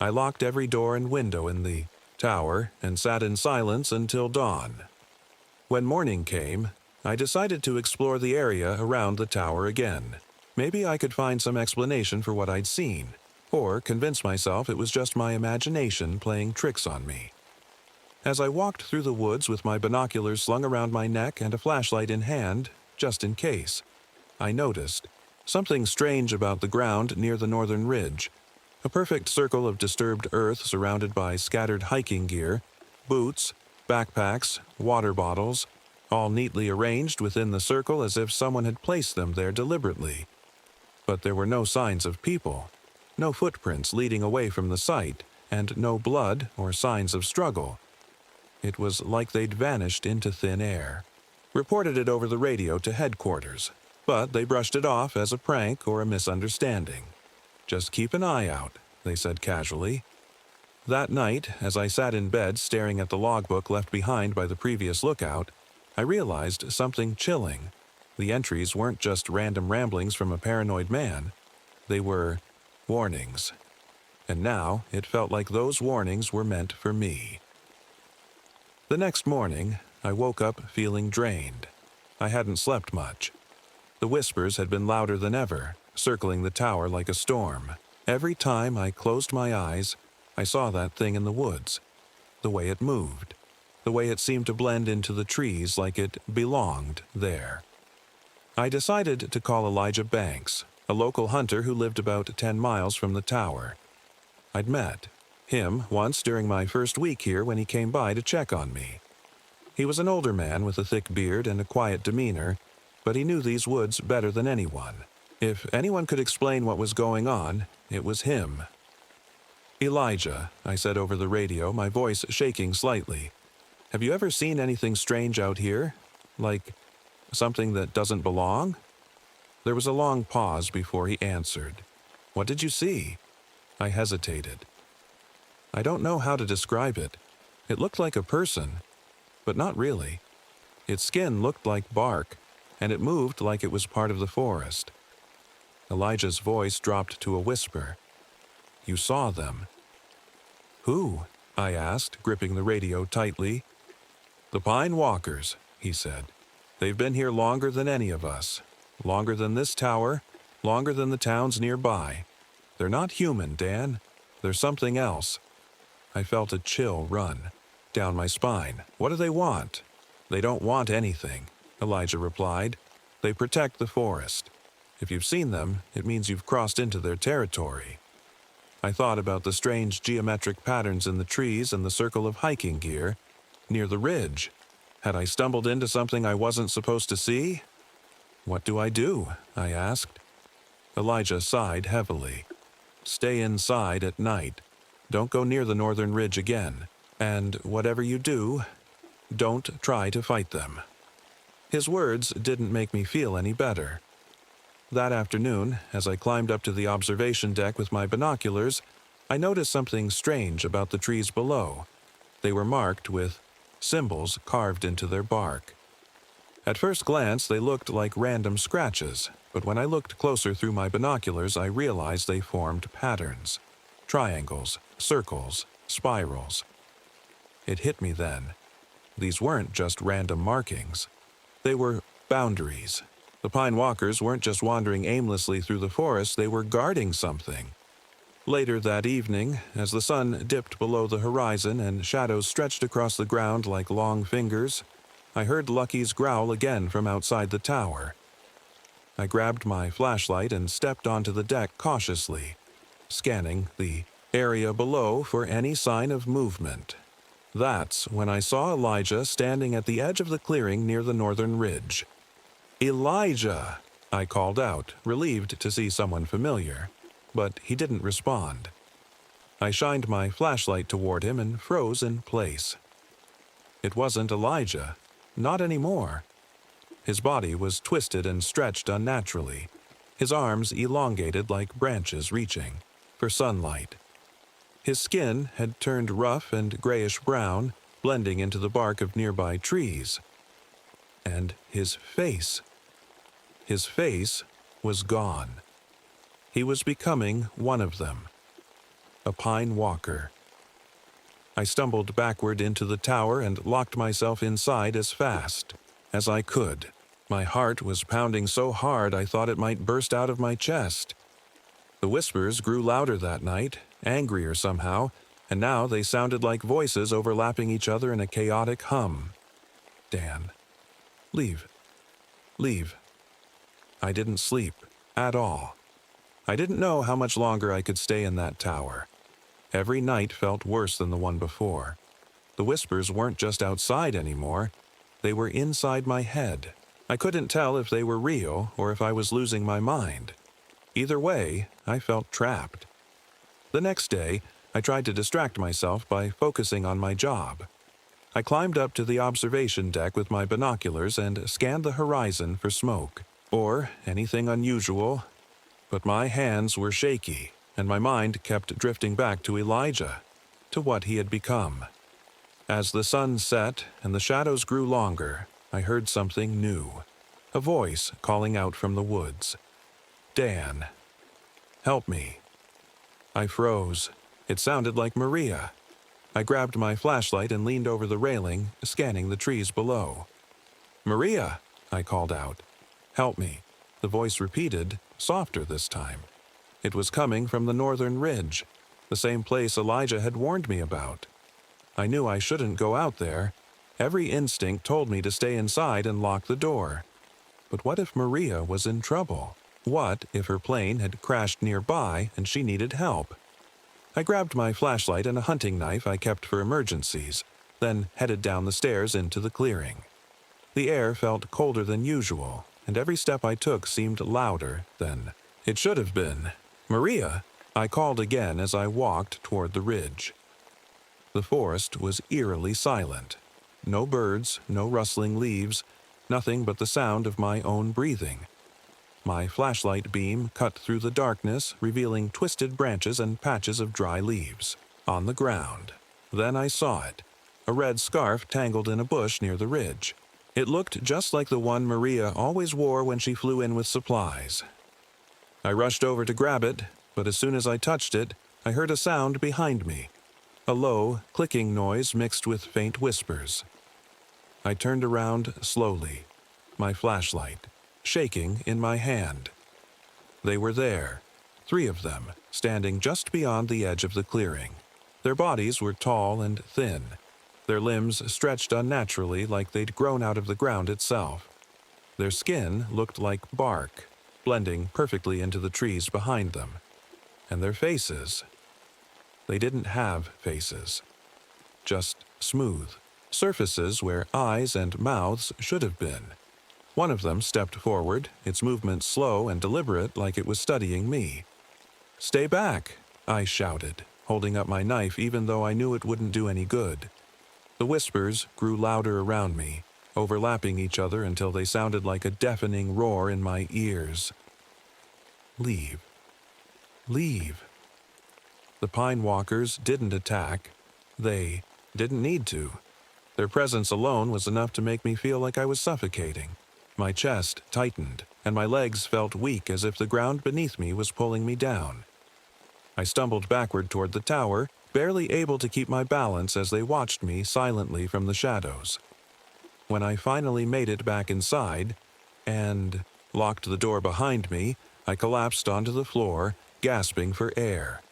Speaker 1: I locked every door and window in the tower and sat in silence until dawn. When morning came, I decided to explore the area around the tower again. Maybe I could find some explanation for what I'd seen, or convince myself it was just my imagination playing tricks on me. As I walked through the woods with my binoculars slung around my neck and a flashlight in hand, just in case, I noticed something strange about the ground near the northern ridge. A perfect circle of disturbed earth surrounded by scattered hiking gear, boots, backpacks, water bottles, all neatly arranged within the circle as if someone had placed them there deliberately. But there were no signs of people, no footprints leading away from the site, and no blood or signs of struggle. It was like they'd vanished into thin air. Reported it over the radio to headquarters, but they brushed it off as a prank or a misunderstanding. "Just keep an eye out," they said casually. That night, as I sat in bed staring at the logbook left behind by the previous lookout, I realized something chilling. The entries weren't just random ramblings from a paranoid man. They were warnings. And now it felt like those warnings were meant for me. The next morning, I woke up feeling drained. I hadn't slept much. The whispers had been louder than ever, circling the tower like a storm. Every time I closed my eyes, I saw that thing in the woods. The way it moved. The way it seemed to blend into the trees like it belonged there. I decided to call Elijah Banks, a local hunter who lived about 10 miles from the tower. I'd met him once during my first week here when he came by to check on me. He was an older man with a thick beard and a quiet demeanor, but he knew these woods better than anyone. If anyone could explain what was going on, it was him. "Elijah," I said over the radio, my voice shaking slightly. "Have you ever seen anything strange out here? Like something that doesn't belong?" There was a long pause before he answered. "What did you see?" I hesitated. "I don't know how to describe it. It looked like a person, but not really. Its skin looked like bark, and it moved like it was part of the forest." Elijah's voice dropped to a whisper. "You saw them." "Who?" I asked, gripping the radio tightly. "The Pine Walkers," he said. "They've been here longer than any of us. Longer than this tower, longer than the towns nearby. They're not human, Dan. They're something else." I felt a chill run down my spine. "What do they want?" "They don't want anything," Elijah replied. "They protect the forest. If you've seen them, it means you've crossed into their territory." I thought about the strange geometric patterns in the trees and the circle of hiking gear near the ridge. Had I stumbled into something I wasn't supposed to see? "What do I do?" I asked. Elijah sighed heavily. "Stay inside at night. Don't go near the northern ridge again. And whatever you do, don't try to fight them." His words didn't make me feel any better. That afternoon, as I climbed up to the observation deck with my binoculars, I noticed something strange about the trees below. They were marked with symbols carved into their bark. At first glance, they looked like random scratches, but when I looked closer through my binoculars, I realized they formed patterns. Triangles, circles, spirals. It hit me then. These weren't just random markings. They were boundaries. The Pine Walkers weren't just wandering aimlessly through the forest, they were guarding something. Later that evening, as the sun dipped below the horizon and shadows stretched across the ground like long fingers, I heard Lucky's growl again from outside the tower. I grabbed my flashlight and stepped onto the deck cautiously, scanning the area below for any sign of movement. That's when I saw Elijah standing at the edge of the clearing near the northern ridge. "Elijah!" I called out, relieved to see someone familiar, but he didn't respond. I shined my flashlight toward him and froze in place. It wasn't Elijah, not anymore. His body was twisted and stretched unnaturally, his arms elongated like branches reaching for sunlight. His skin had turned rough and grayish-brown, blending into the bark of nearby trees. And his face was gone. He was becoming one of them, a Pine Walker. I stumbled backward into the tower and locked myself inside as fast as I could. My heart was pounding so hard I thought it might burst out of my chest. The whispers grew louder that night, angrier somehow, and now they sounded like voices overlapping each other in a chaotic hum. "Dan, leave. Leave." I didn't sleep at all. I didn't know how much longer I could stay in that tower. Every night felt worse than the one before. The whispers weren't just outside anymore. They were inside my head. I couldn't tell if they were real or if I was losing my mind. Either way, I felt trapped. The next day, I tried to distract myself by focusing on my job. I climbed up to the observation deck with my binoculars and scanned the horizon for smoke, or anything unusual, but my hands were shaky, and my mind kept drifting back to Elijah, to what he had become. As the sun set and the shadows grew longer, I heard something new, a voice calling out from the woods. "Dan, help me." I froze. It sounded like Maria. I grabbed my flashlight and leaned over the railing, scanning the trees below. "Maria," I called out. "Help me." The voice repeated, softer this time. It was coming from the northern ridge, the same place Elijah had warned me about. I knew I shouldn't go out there. Every instinct told me to stay inside and lock the door. But what if Maria was in trouble? What if her plane had crashed nearby and she needed help? I grabbed my flashlight and a hunting knife I kept for emergencies, then headed down the stairs into the clearing. The air felt colder than usual, and every step I took seemed louder than it should have been. "Maria," I called again as I walked toward the ridge. The forest was eerily silent. No birds, no rustling leaves, nothing but the sound of my own breathing. My flashlight beam cut through the darkness, revealing twisted branches and patches of dry leaves on the ground. Then I saw it, a red scarf tangled in a bush near the ridge. It looked just like the one Maria always wore when she flew in with supplies. I rushed over to grab it, but as soon as I touched it, I heard a sound behind me, a low, clicking noise mixed with faint whispers. I turned around slowly, my flashlight shaking in my hand. They were there, 3 of them, standing just beyond the edge of the clearing. Their bodies were tall and thin, their limbs stretched unnaturally like they'd grown out of the ground itself. Their skin looked like bark, blending perfectly into the trees behind them. And their faces, they didn't have faces, just smooth surfaces where eyes and mouths should have been. One of them stepped forward, its movement slow and deliberate like it was studying me. "Stay back," I shouted, holding up my knife even though I knew it wouldn't do any good. The whispers grew louder around me, overlapping each other until they sounded like a deafening roar in my ears. "Leave. Leave." The Pine Walkers didn't attack. They didn't need to. Their presence alone was enough to make me feel like I was suffocating. My chest tightened, and my legs felt weak as if the ground beneath me was pulling me down. I stumbled backward toward the tower, barely able to keep my balance as they watched me silently from the shadows. When I finally made it back inside and locked the door behind me, I collapsed onto the floor, gasping for air.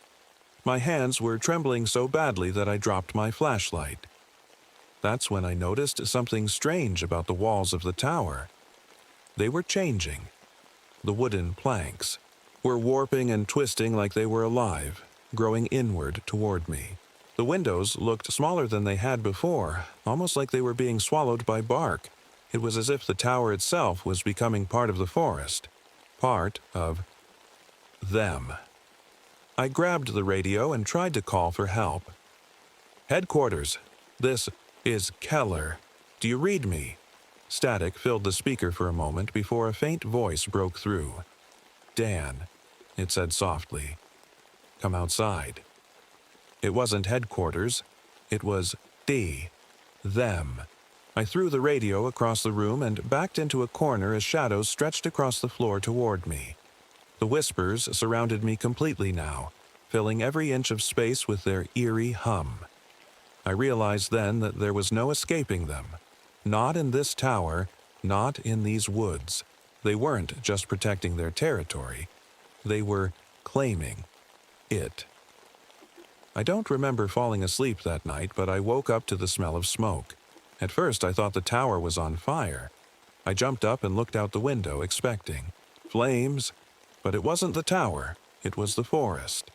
Speaker 1: My hands were trembling so badly that I dropped my flashlight. That's when I noticed something strange about the walls of the tower. They were changing. The wooden planks were warping and twisting like they were alive, growing inward toward me. The windows looked smaller than they had before, almost like they were being swallowed by bark. It was as if the tower itself was becoming part of the forest, part of them. I grabbed the radio and tried to call for help. "Headquarters, this is Keller. Do you read me?" Static filled the speaker for a moment before a faint voice broke through. "Dan," it said softly. "Come outside." It wasn't headquarters. It was them. I threw the radio across the room and backed into a corner as shadows stretched across the floor toward me. The whispers surrounded me completely now, filling every inch of space with their eerie hum. I realized then that there was no escaping them. Not in this tower, not in these woods. They weren't just protecting their territory. They were claiming it. I don't remember falling asleep that night, but I woke up to the smell of smoke. At first, I thought the tower was on fire. I jumped up and looked out the window, expecting flames, but it wasn't the tower. It was the forest.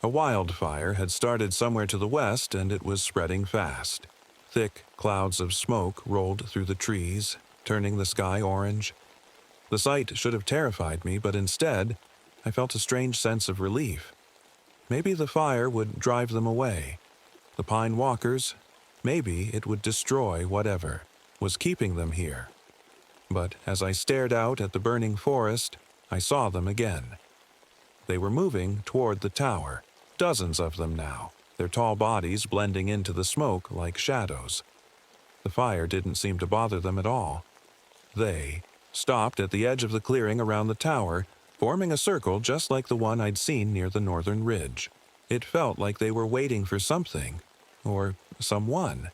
Speaker 1: A wildfire had started somewhere to the west, and it was spreading fast. Thick clouds of smoke rolled through the trees, turning the sky orange. The sight should have terrified me, but instead, I felt a strange sense of relief. Maybe the fire would drive them away. The pine walkers, maybe it would destroy whatever was keeping them here. But as I stared out at the burning forest, I saw them again. They were moving toward the tower, dozens of them now, their tall bodies blending into the smoke like shadows. The fire didn't seem to bother them at all. They stopped at the edge of the clearing around the tower, forming a circle just like the one I'd seen near the northern ridge. It felt like they were waiting for something, or someone.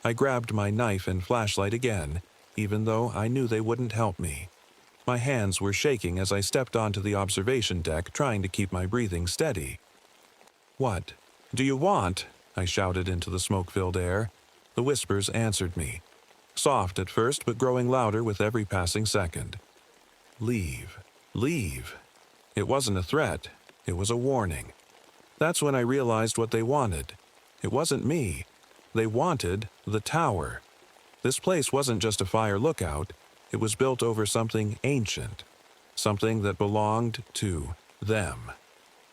Speaker 1: I grabbed my knife and flashlight again, even though I knew they wouldn't help me. My hands were shaking as I stepped onto the observation deck, trying to keep my breathing steady. "What do you want?" I shouted into the smoke-filled air. The whispers answered me, soft at first but growing louder with every passing second. "Leave. Leave." It wasn't a threat, it was a warning. That's when I realized what they wanted. It wasn't me. They wanted the tower. This place wasn't just a fire lookout, it was built over something ancient, something that belonged to them.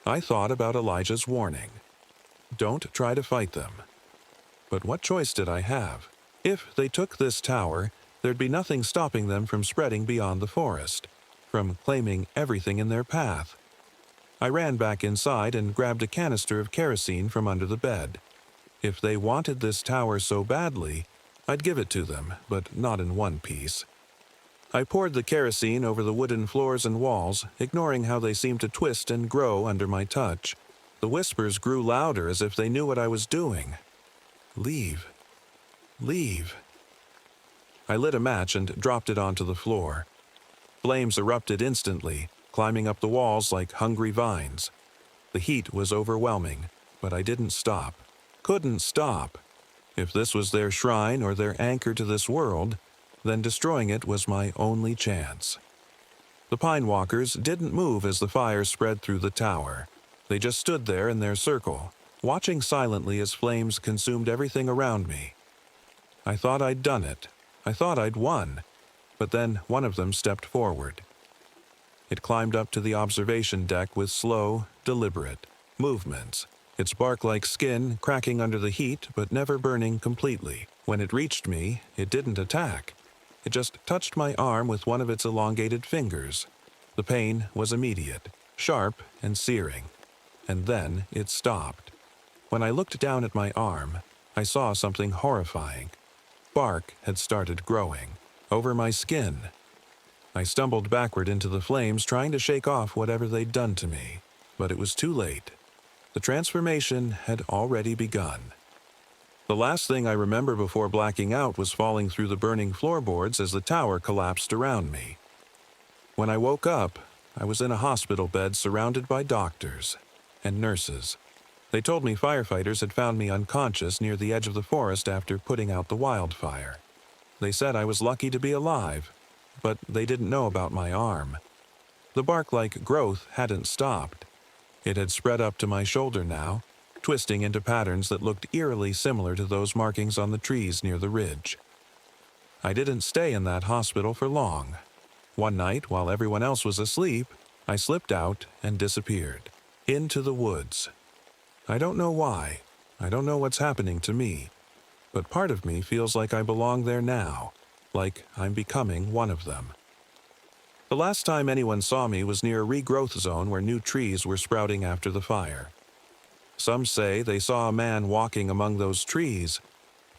Speaker 1: I thought about Elijah's warning. Don't try to fight them. But what choice did I have? If they took this tower, there'd be nothing stopping them from spreading beyond the forest, from claiming everything in their path. I ran back inside and grabbed a canister of kerosene from under the bed. If they wanted this tower so badly, I'd give it to them, but not in one piece. I poured the kerosene over the wooden floors and walls, ignoring how they seemed to twist and grow under my touch. The whispers grew louder as if they knew what I was doing. "Leave. Leave." I lit a match and dropped it onto the floor. Flames erupted instantly, climbing up the walls like hungry vines. The heat was overwhelming, but I didn't stop. Couldn't stop. If this was their shrine or their anchor to this world, then destroying it was my only chance. The pine walkers didn't move as the fire spread through the tower. They just stood there in their circle, watching silently as flames consumed everything around me. I thought I'd done it. I thought I'd won. But then one of them stepped forward. It climbed up to the observation deck with slow, deliberate movements, its bark-like skin cracking under the heat but never burning completely. When it reached me, it didn't attack. It just touched my arm with one of its elongated fingers. The pain was immediate, sharp and searing. And then it stopped. When I looked down at my arm, I saw something horrifying. Bark had started growing over my skin. I stumbled backward into the flames, trying to shake off whatever they'd done to me. But it was too late. The transformation had already begun. The last thing I remember before blacking out was falling through the burning floorboards as the tower collapsed around me. When I woke up, I was in a hospital bed surrounded by doctors and nurses. They told me firefighters had found me unconscious near the edge of the forest after putting out the wildfire. They said I was lucky to be alive, but they didn't know about my arm. The bark-like growth hadn't stopped. It had spread up to my shoulder now, twisting into patterns that looked eerily similar to those markings on the trees near the ridge. I didn't stay in that hospital for long. One night, while everyone else was asleep, I slipped out and disappeared, into the woods. I don't know why. I don't know what's happening to me. But part of me feels like I belong there now, like I'm becoming one of them. The last time anyone saw me was near a regrowth zone where new trees were sprouting after the fire. Some say they saw a man walking among those trees,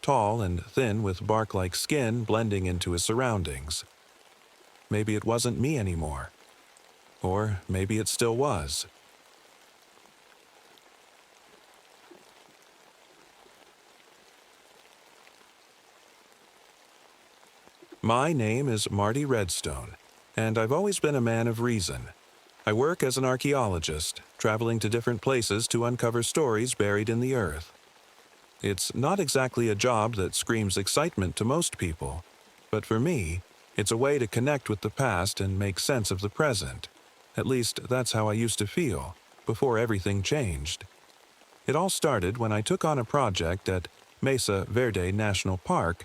Speaker 1: tall and thin with bark-like skin blending into his surroundings. Maybe it wasn't me anymore. Or maybe it still was. My name is Marty Redstone, and I've always been a man of reason. I work as an archaeologist, traveling to different places to uncover stories buried in the earth. It's not exactly a job that screams excitement to most people, but for me, it's a way to connect with the past and make sense of the present. At least, that's how I used to feel, before everything changed. It all started when I took on a project at Mesa Verde National Park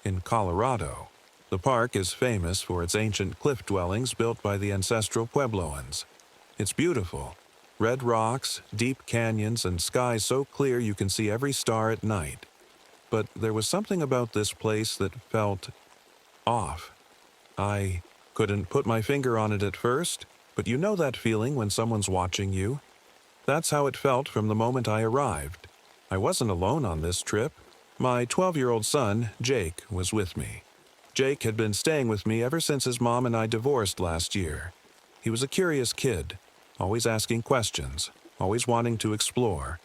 Speaker 1: in Colorado. The park is famous for its ancient cliff dwellings built by the ancestral Puebloans. It's beautiful. Red rocks, deep canyons, and skies so clear you can see every star at night. But there was something about this place that felt off. I couldn't put my finger on it at first, but you know that feeling when someone's watching you? That's how it felt from the moment I arrived. I wasn't alone on this trip. My 12-year-old son, Jake, was with me. Jake had been staying with me ever since his mom and I divorced last year. He was a curious kid, always asking questions, always wanting to explore.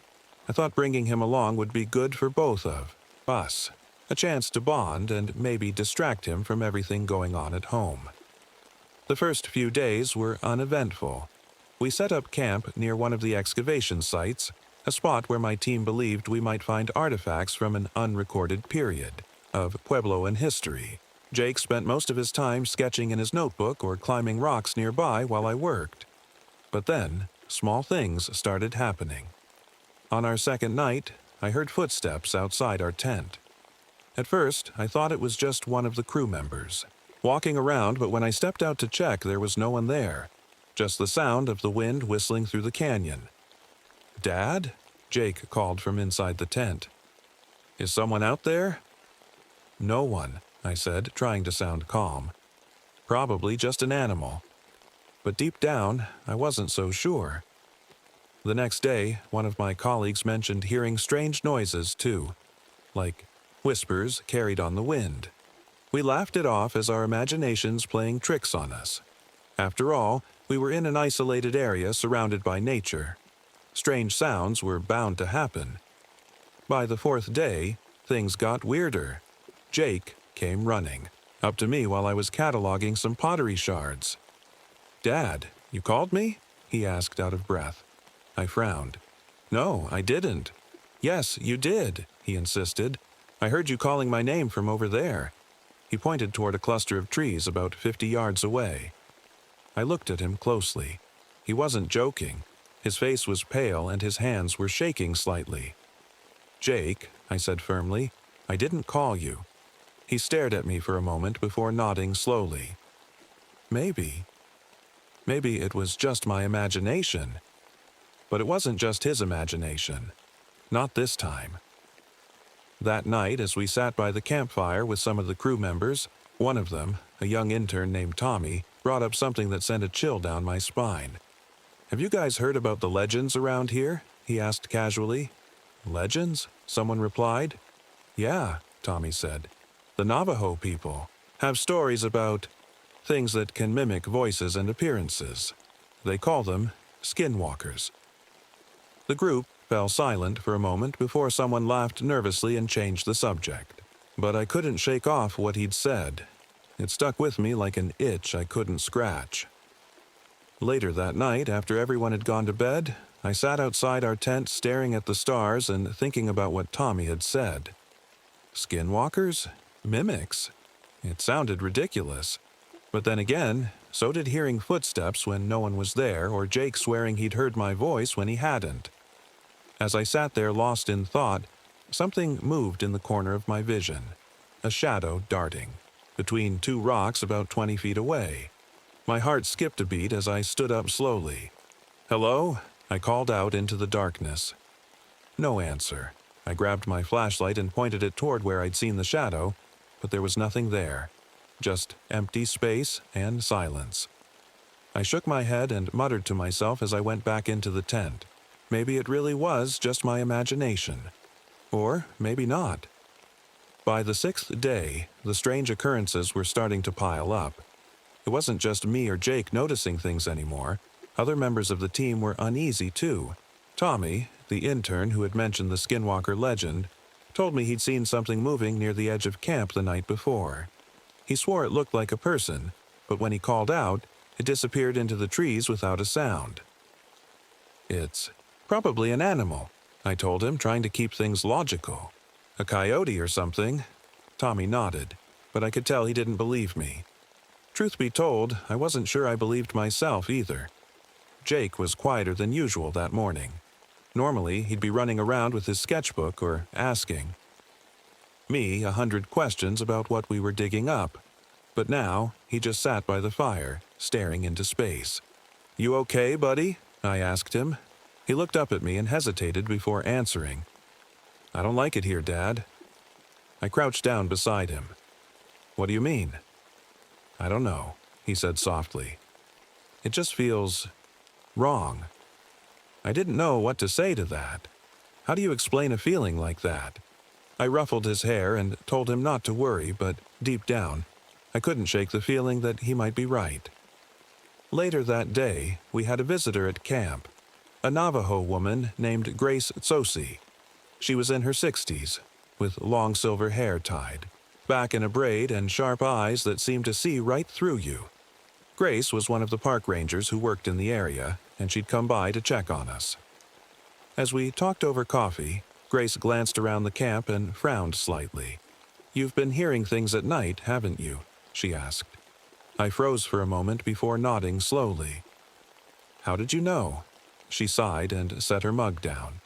Speaker 1: I thought bringing him along would be good for both of us, a chance to bond and maybe distract him from everything going on at home. The first few days were uneventful. We set up camp near one of the excavation sites, a spot where my team believed we might find artifacts from an unrecorded period of Puebloan history. Jake spent most of his time sketching in his notebook or climbing rocks nearby while I worked. But then, small things started happening. On our second night, I heard footsteps outside our tent. At first, I thought it was just one of the crew members walking around, but when I stepped out to check, there was no one there, just the sound of the wind whistling through the canyon. "Dad?" Jake called from inside the tent. "Is someone out there?" "No one," I said, trying to sound calm. "Probably just an animal." But deep down, I wasn't so sure. The next day, one of my colleagues mentioned hearing strange noises, too, like whispers carried on the wind. We laughed it off as our imaginations playing tricks on us. After all, we were in an isolated area surrounded by nature. Strange sounds were bound to happen. By the fourth day, things got weirder. Jake came running, up to me while I was cataloging some pottery shards. "Dad, you called me?" he asked out of breath. I frowned. "No, I didn't." "Yes, you did," he insisted. "I heard you calling my name from over there." He pointed toward a cluster of trees about 50 yards away. I looked at him closely. He wasn't joking. His face was pale and his hands were shaking slightly. "Jake," I said firmly, "I didn't call you." He stared at me for a moment before nodding slowly. Maybe it was just my imagination. But it wasn't just his imagination. Not this time. That night, as we sat by the campfire with some of the crew members, one of them, a young intern named Tommy, brought up something that sent a chill down my spine. "Have you guys heard about the legends around here?" he asked casually. "Legends?" someone replied. "Yeah," Tommy said. "The Navajo people have stories about things that can mimic voices and appearances. They call them Skinwalkers." The group fell silent for a moment before someone laughed nervously and changed the subject. But I couldn't shake off what he'd said. It stuck with me like an itch I couldn't scratch. Later that night, after everyone had gone to bed, I sat outside our tent staring at the stars and thinking about what Tommy had said. Skinwalkers? Mimics? It sounded ridiculous. But then again, so did hearing footsteps when no one was there, or Jake swearing he'd heard my voice when he hadn't. As I sat there lost in thought, something moved in the corner of my vision. A shadow darting, between two rocks about 20 feet away. My heart skipped a beat as I stood up slowly. "Hello?" I called out into the darkness. No answer. I grabbed my flashlight and pointed it toward where I'd seen the shadow, but there was nothing there. Just empty space and silence. I shook my head and muttered to myself as I went back into the tent. Maybe it really was just my imagination. Or maybe not. By the 6th day, the strange occurrences were starting to pile up. It wasn't just me or Jake noticing things anymore. Other members of the team were uneasy too. Tommy, the intern who had mentioned the Skinwalker legend, told me he'd seen something moving near the edge of camp the night before. He swore it looked like a person, but when he called out, it disappeared into the trees without a sound. "It's probably an animal," I told him, trying to keep things logical. "A coyote or something." Tommy nodded, but I could tell he didn't believe me. Truth be told, I wasn't sure I believed myself either. Jake was quieter than usual that morning. Normally, he'd be running around with his sketchbook or asking, Me 100 questions about what we were digging up. But now, he just sat by the fire, staring into space. "You okay, buddy?" I asked him. He looked up at me and hesitated before answering. "I don't like it here, Dad." I crouched down beside him. "What do you mean?" "I don't know," he said softly. "It just feels wrong." I didn't know what to say to that. How do you explain a feeling like that? I ruffled his hair and told him not to worry, but deep down, I couldn't shake the feeling that he might be right. Later that day, we had a visitor at camp, a Navajo woman named Grace Tsosi. She was in her 60s, with long silver hair tied, back in a braid and sharp eyes that seemed to see right through you. Grace was one of the park rangers who worked in the area, and she'd come by to check on us. As we talked over coffee, Grace glanced around the camp and frowned slightly. "You've been hearing things at night, haven't you?" she asked. I froze for a moment before nodding slowly. "How did you know?" She sighed and set her mug down.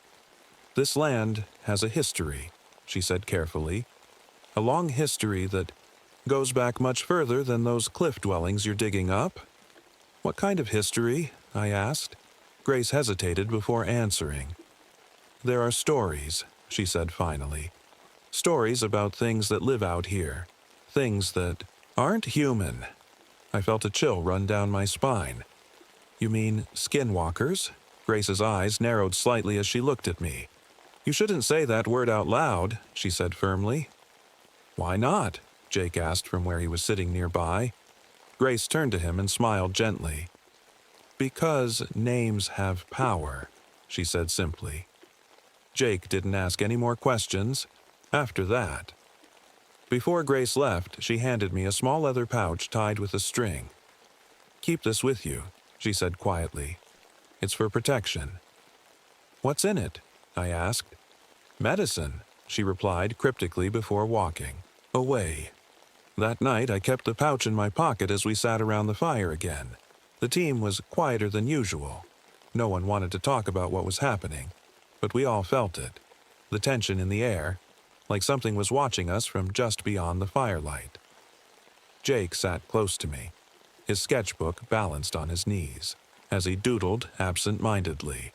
Speaker 1: "This land has a history," she said carefully. "A long history that goes back much further than those cliff dwellings you're digging up." "What kind of history?" I asked. Grace hesitated before answering. "There are stories," she said finally. "Stories about things that live out here. Things that aren't human." I felt a chill run down my spine. "You mean skinwalkers?" Grace's eyes narrowed slightly as she looked at me. "You shouldn't say that word out loud," she said firmly. "Why not?" Jake asked from where he was sitting nearby. Grace turned to him and smiled gently. "Because names have power," she said simply. Jake didn't ask any more questions after that. Before Grace left, she handed me a small leather pouch tied with a string. "Keep this with you," she said quietly. "It's for protection." "What's in it?" I asked. "Medicine," she replied cryptically before walking away. That night, I kept the pouch in my pocket as we sat around the fire again. The team was quieter than usual. No one wanted to talk about what was happening, but we all felt it. The tension in the air, like something was watching us from just beyond the firelight. Jake sat close to me, his sketchbook balanced on his knees, as he doodled absent-mindedly.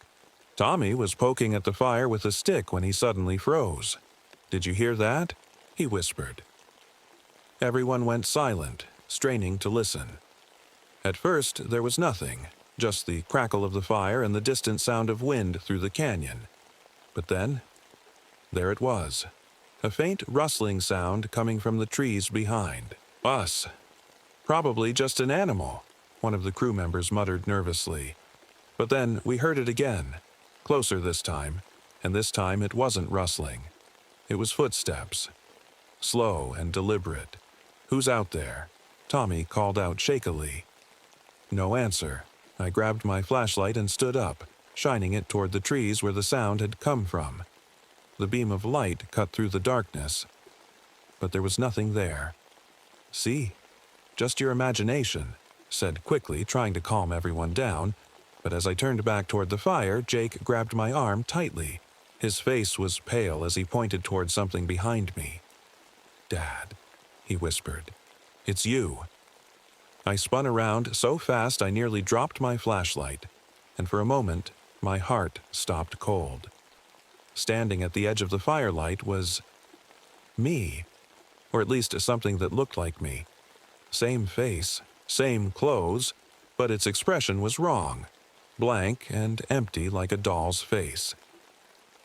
Speaker 1: Tommy was poking at the fire with a stick when he suddenly froze. "Did you hear that?" he whispered. Everyone went silent, straining to listen. At first, there was nothing, just the crackle of the fire and the distant sound of wind through the canyon. But then, there it was, a faint rustling sound coming from the trees behind us. "Probably just an animal," one of the crew members muttered nervously. But then we heard it again, closer this time, and this time it wasn't rustling. It was footsteps, slow and deliberate. "Who's out there?" Tommy called out shakily. No answer. I grabbed my flashlight and stood up, shining it toward the trees where the sound had come from. The beam of light cut through the darkness, but there was nothing there. "See? Just your imagination," said quickly, trying to calm everyone down, but as I turned back toward the fire, Jake grabbed my arm tightly. His face was pale as he pointed toward something behind me. "Dad," he whispered. "It's you." I spun around so fast I nearly dropped my flashlight, and for a moment, my heart stopped cold. Standing at the edge of the firelight was me, or at least something that looked like me. Same face, same clothes, but its expression was wrong, blank and empty like a doll's face.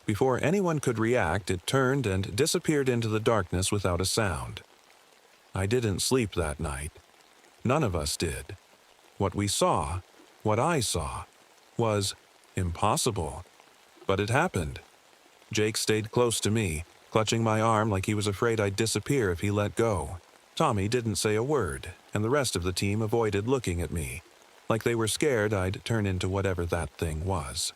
Speaker 1: Before anyone could react, it turned and disappeared into the darkness without a sound. I didn't sleep that night. None of us did. What we saw, what I saw, was impossible. But it happened. Jake stayed close to me, clutching my arm like he was afraid I'd disappear if he let go. Tommy didn't say a word, and the rest of the team avoided looking at me, like they were scared I'd turn into whatever that thing was.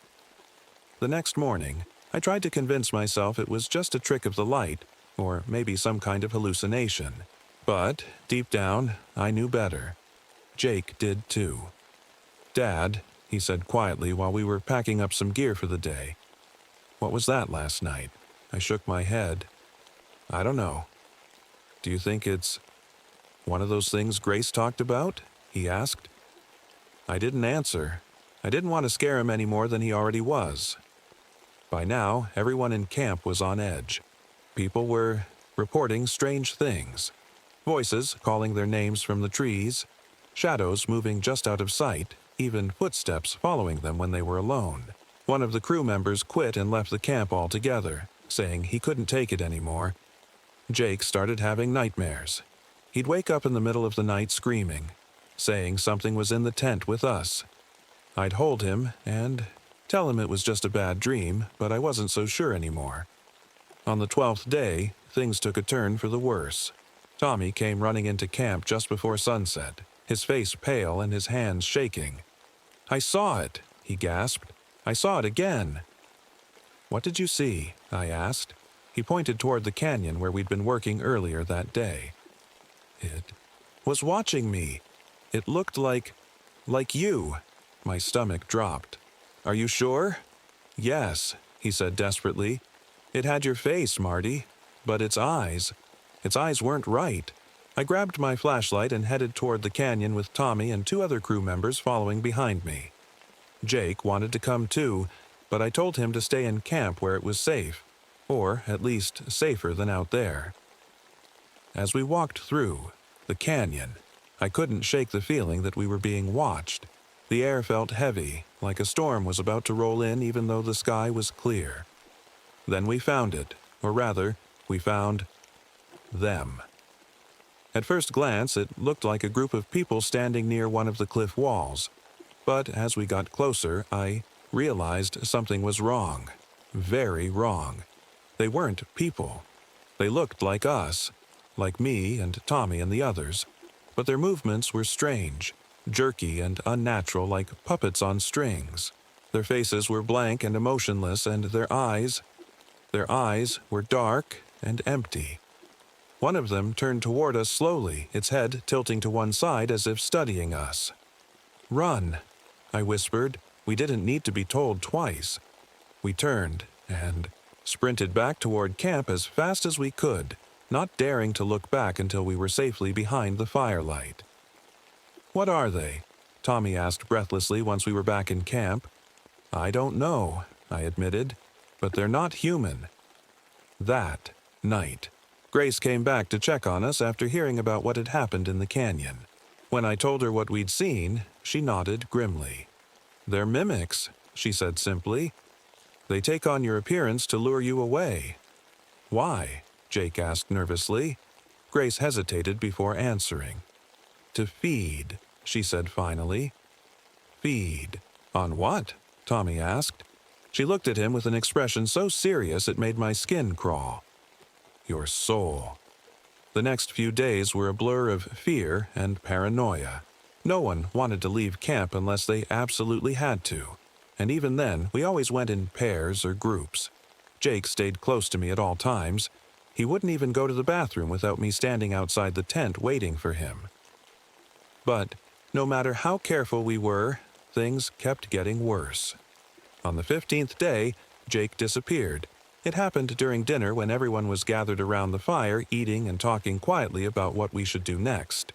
Speaker 1: The next morning, I tried to convince myself it was just a trick of the light, or maybe some kind of hallucination. But, deep down, I knew better. Jake did too. "Dad," he said quietly while we were packing up some gear for the day. "What was that last night?" I shook my head. I don't know. Do you think it's one of those things Grace talked about? He asked. I didn't answer. I didn't want to scare him any more than he already was. By now, everyone in camp was on edge. People were reporting strange things. Voices calling their names from the trees, shadows moving just out of sight, even footsteps following them when they were alone. One of the crew members quit and left the camp altogether, saying he couldn't take it anymore. Jake started having nightmares. He'd wake up in the middle of the night screaming, saying something was in the tent with us. I'd hold him and tell him it was just a bad dream, but I wasn't so sure anymore. On the 12th day, things took a turn for the worse. Tommy came running into camp just before sunset, his face pale and his hands shaking. I saw it, he gasped. I saw it again. What did you see? I asked. He pointed toward the canyon where we'd been working earlier that day. It was watching me. It looked like you. My stomach dropped. Are you sure? Yes, he said desperately. It had your face, Marty, but its eyes weren't right. I grabbed my flashlight and headed toward the canyon with Tommy and 2 other crew members following behind me. Jake wanted to come too, but I told him to stay in camp where it was safe, or at least safer than out there. As we walked through the canyon, I couldn't shake the feeling that we were being watched. The air felt heavy, like a storm was about to roll in even though the sky was clear. Then we found it, or rather, we found them. At first glance, it looked like a group of people standing near one of the cliff walls. But as we got closer, I realized something was wrong. Very wrong. They weren't people. They looked like us, like me and Tommy and the others, but their movements were strange, jerky and unnatural like puppets on strings. Their faces were blank and emotionless, and their eyes were dark and empty. One of them turned toward us slowly, its head tilting to one side as if studying us. "Run," I whispered. We didn't need to be told twice. We turned and sprinted back toward camp as fast as we could, not daring to look back until we were safely behind the firelight. "What are they?" Tommy asked breathlessly once we were back in camp. "I don't know," I admitted, "but they're not human." That night, Grace came back to check on us after hearing about what had happened in the canyon. When I told her what we'd seen, she nodded grimly. "They're mimics," she said simply. "They take on your appearance to lure you away." "Why?" Jake asked nervously. Grace hesitated before answering. "To feed," she said finally. "Feed? On what?" Tommy asked. She looked at him with an expression so serious it made my skin crawl. "Your soul." The next few days were a blur of fear and paranoia. No one wanted to leave camp unless they absolutely had to, and even then, we always went in pairs or groups. Jake stayed close to me at all times. He wouldn't even go to the bathroom without me standing outside the tent waiting for him. But no matter how careful we were, things kept getting worse. On the 15th day, Jake disappeared. It happened during dinner when everyone was gathered around the fire eating and talking quietly about what we should do next.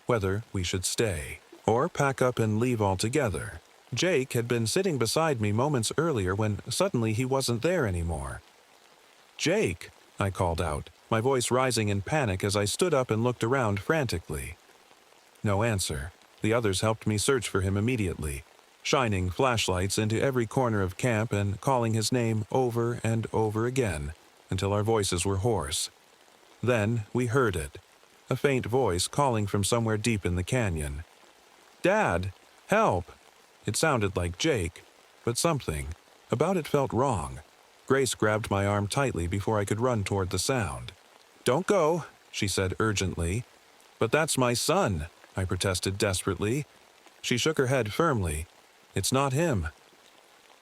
Speaker 1: Whether we should stay, or pack up and leave altogether. Jake had been sitting beside me moments earlier when suddenly he wasn't there anymore. "Jake!" I called out, my voice rising in panic as I stood up and looked around frantically. No answer. The others helped me search for him immediately, shining flashlights into every corner of camp and calling his name over and over again until our voices were hoarse. Then we heard it, a faint voice calling from somewhere deep in the canyon. "Dad! Help!" It sounded like Jake, but something about it felt wrong. Grace grabbed my arm tightly before I could run toward the sound. "Don't go," she said urgently. "But that's my son," I protested desperately. She shook her head firmly. "It's not him."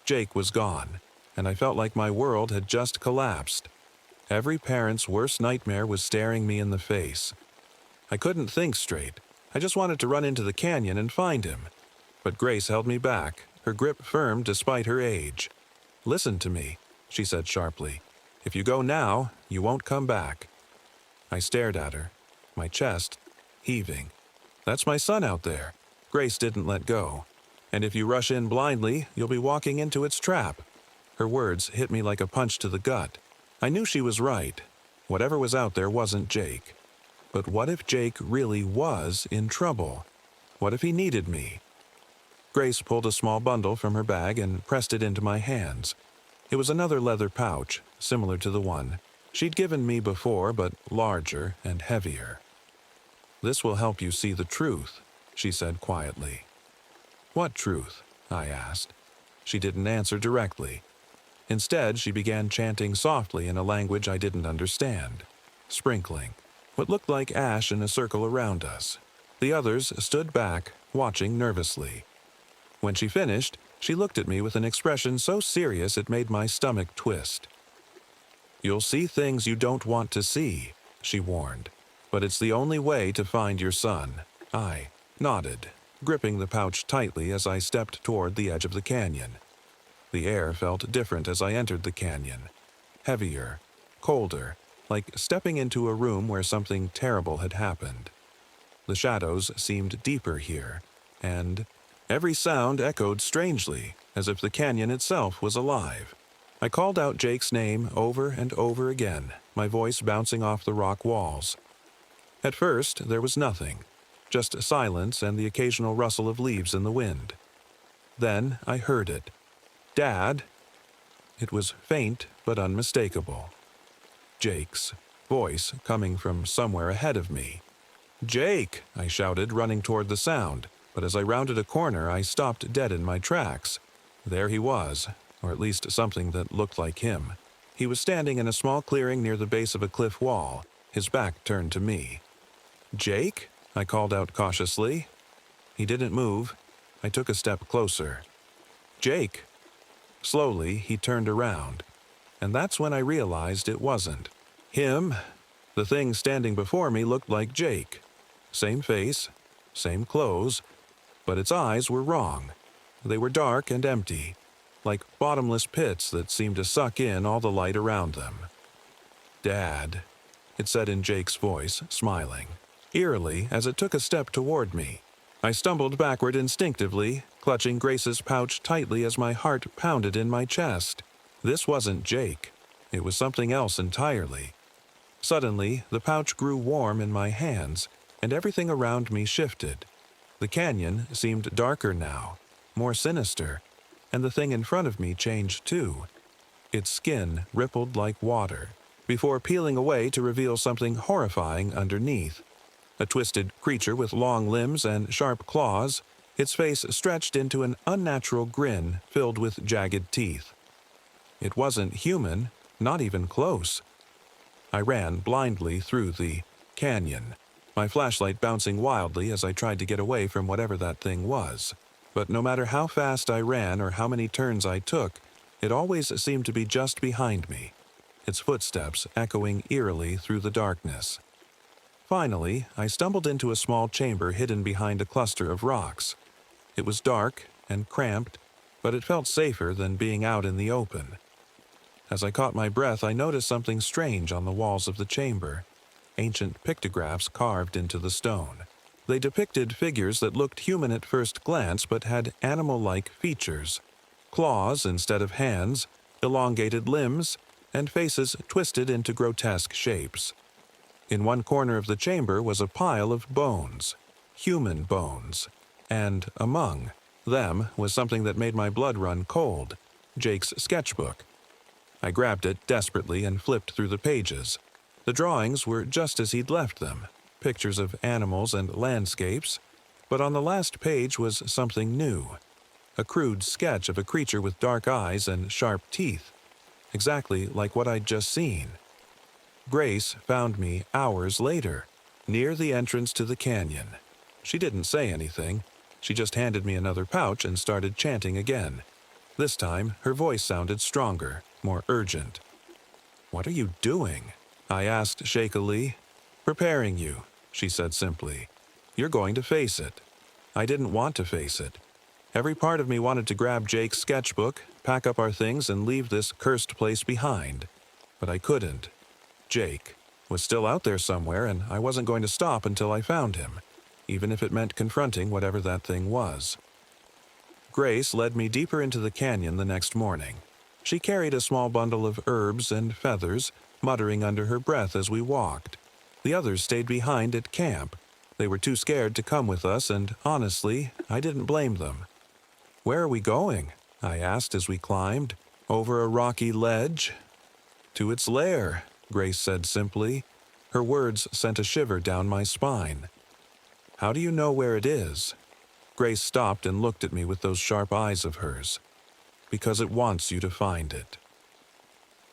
Speaker 1: Jake was gone, and I felt like my world had just collapsed. Every parent's worst nightmare was staring me in the face. I couldn't think straight. I just wanted to run into the canyon and find him. But Grace held me back, her grip firm despite her age. "Listen to me," she said sharply. "If you go now, you won't come back. I stared at her, my chest heaving. That's my son out there. Grace didn't let go. And if you rush in blindly, you'll be walking into its trap. Her words hit me like a punch to the gut. I knew she was right. Whatever was out there wasn't Jake. But what if Jake really was in trouble? What if he needed me? Grace pulled a small bundle from her bag and pressed it into my hands. It was another leather pouch, similar to the one she'd given me before, but larger and heavier. "This will help you see the truth," she said quietly. "What truth?" I asked. She didn't answer directly. Instead, she began chanting softly in a language I didn't understand, sprinkling what looked like ash in a circle around us. The others stood back, watching nervously. When she finished, she looked at me with an expression so serious it made my stomach twist. "You'll see things you don't want to see," she warned, "but it's the only way to find your son." I nodded, gripping the pouch tightly as I stepped toward the edge of the canyon. The air felt different as I entered the canyon. Heavier, colder, like stepping into a room where something terrible had happened. The shadows seemed deeper here, and every sound echoed strangely, as if the canyon itself was alive. I called out Jake's name over and over again, my voice bouncing off the rock walls. At first, there was nothing, just silence and the occasional rustle of leaves in the wind. Then I heard it. "Dad!" It was faint but unmistakable. Jake's voice coming from somewhere ahead of me. "Jake!" I shouted, running toward the sound, but as I rounded a corner, I stopped dead in my tracks. There he was, or at least something that looked like him. He was standing in a small clearing near the base of a cliff wall, his back turned to me. "Jake?" I called out cautiously. He didn't move. I took a step closer. "Jake!" Slowly, he turned around, and that's when I realized it wasn't him. The thing standing before me looked like Jake. Same face, same clothes, but its eyes were wrong. They were dark and empty, like bottomless pits that seemed to suck in all the light around them. "Dad," it said in Jake's voice, smiling, eerily as it took a step toward me. I stumbled backward instinctively, clutching Grace's pouch tightly as my heart pounded in my chest. This wasn't Jake. It was something else entirely. Suddenly, the pouch grew warm in my hands, and everything around me shifted. The canyon seemed darker now, more sinister, and the thing in front of me changed too. Its skin rippled like water, before peeling away to reveal something horrifying underneath. A twisted creature with long limbs and sharp claws, its face stretched into an unnatural grin filled with jagged teeth. It wasn't human, not even close. I ran blindly through the canyon, my flashlight bouncing wildly as I tried to get away from whatever that thing was. But no matter how fast I ran or how many turns I took, it always seemed to be just behind me, its footsteps echoing eerily through the darkness. Finally, I stumbled into a small chamber hidden behind a cluster of rocks. It was dark and cramped, but it felt safer than being out in the open. As I caught my breath, I noticed something strange on the walls of the chamber. Ancient pictographs carved into the stone. They depicted figures that looked human at first glance but had animal-like features. Claws instead of hands, elongated limbs, and faces twisted into grotesque shapes. In one corner of the chamber was a pile of bones, human bones, and among them was something that made my blood run cold, Jake's sketchbook. I grabbed it desperately and flipped through the pages. The drawings were just as he'd left them, pictures of animals and landscapes, but on the last page was something new, a crude sketch of a creature with dark eyes and sharp teeth, exactly like what I'd just seen. Grace found me hours later, near the entrance to the canyon. She didn't say anything. She just handed me another pouch and started chanting again. This time, her voice sounded stronger, more urgent. "What are you doing?" I asked shakily. "Preparing you," she said simply. "You're going to face it." I didn't want to face it. Every part of me wanted to grab Jake's sketchbook, pack up our things, and leave this cursed place behind. But I couldn't. Jake. was still out there somewhere, and I wasn't going to stop until I found him, even if it meant confronting whatever that thing was. Grace led me deeper into the canyon the next morning. She carried a small bundle of herbs and feathers, muttering under her breath as we walked. The others stayed behind at camp. They were too scared to come with us, and honestly, I didn't blame them. "Where are we going?" I asked as we climbed. "Over a rocky ledge?" "To its lair," Grace said simply. Her words sent a shiver down my spine. "How do you know where it is?" Grace stopped and looked at me with those sharp eyes of hers. "Because it wants you to find it."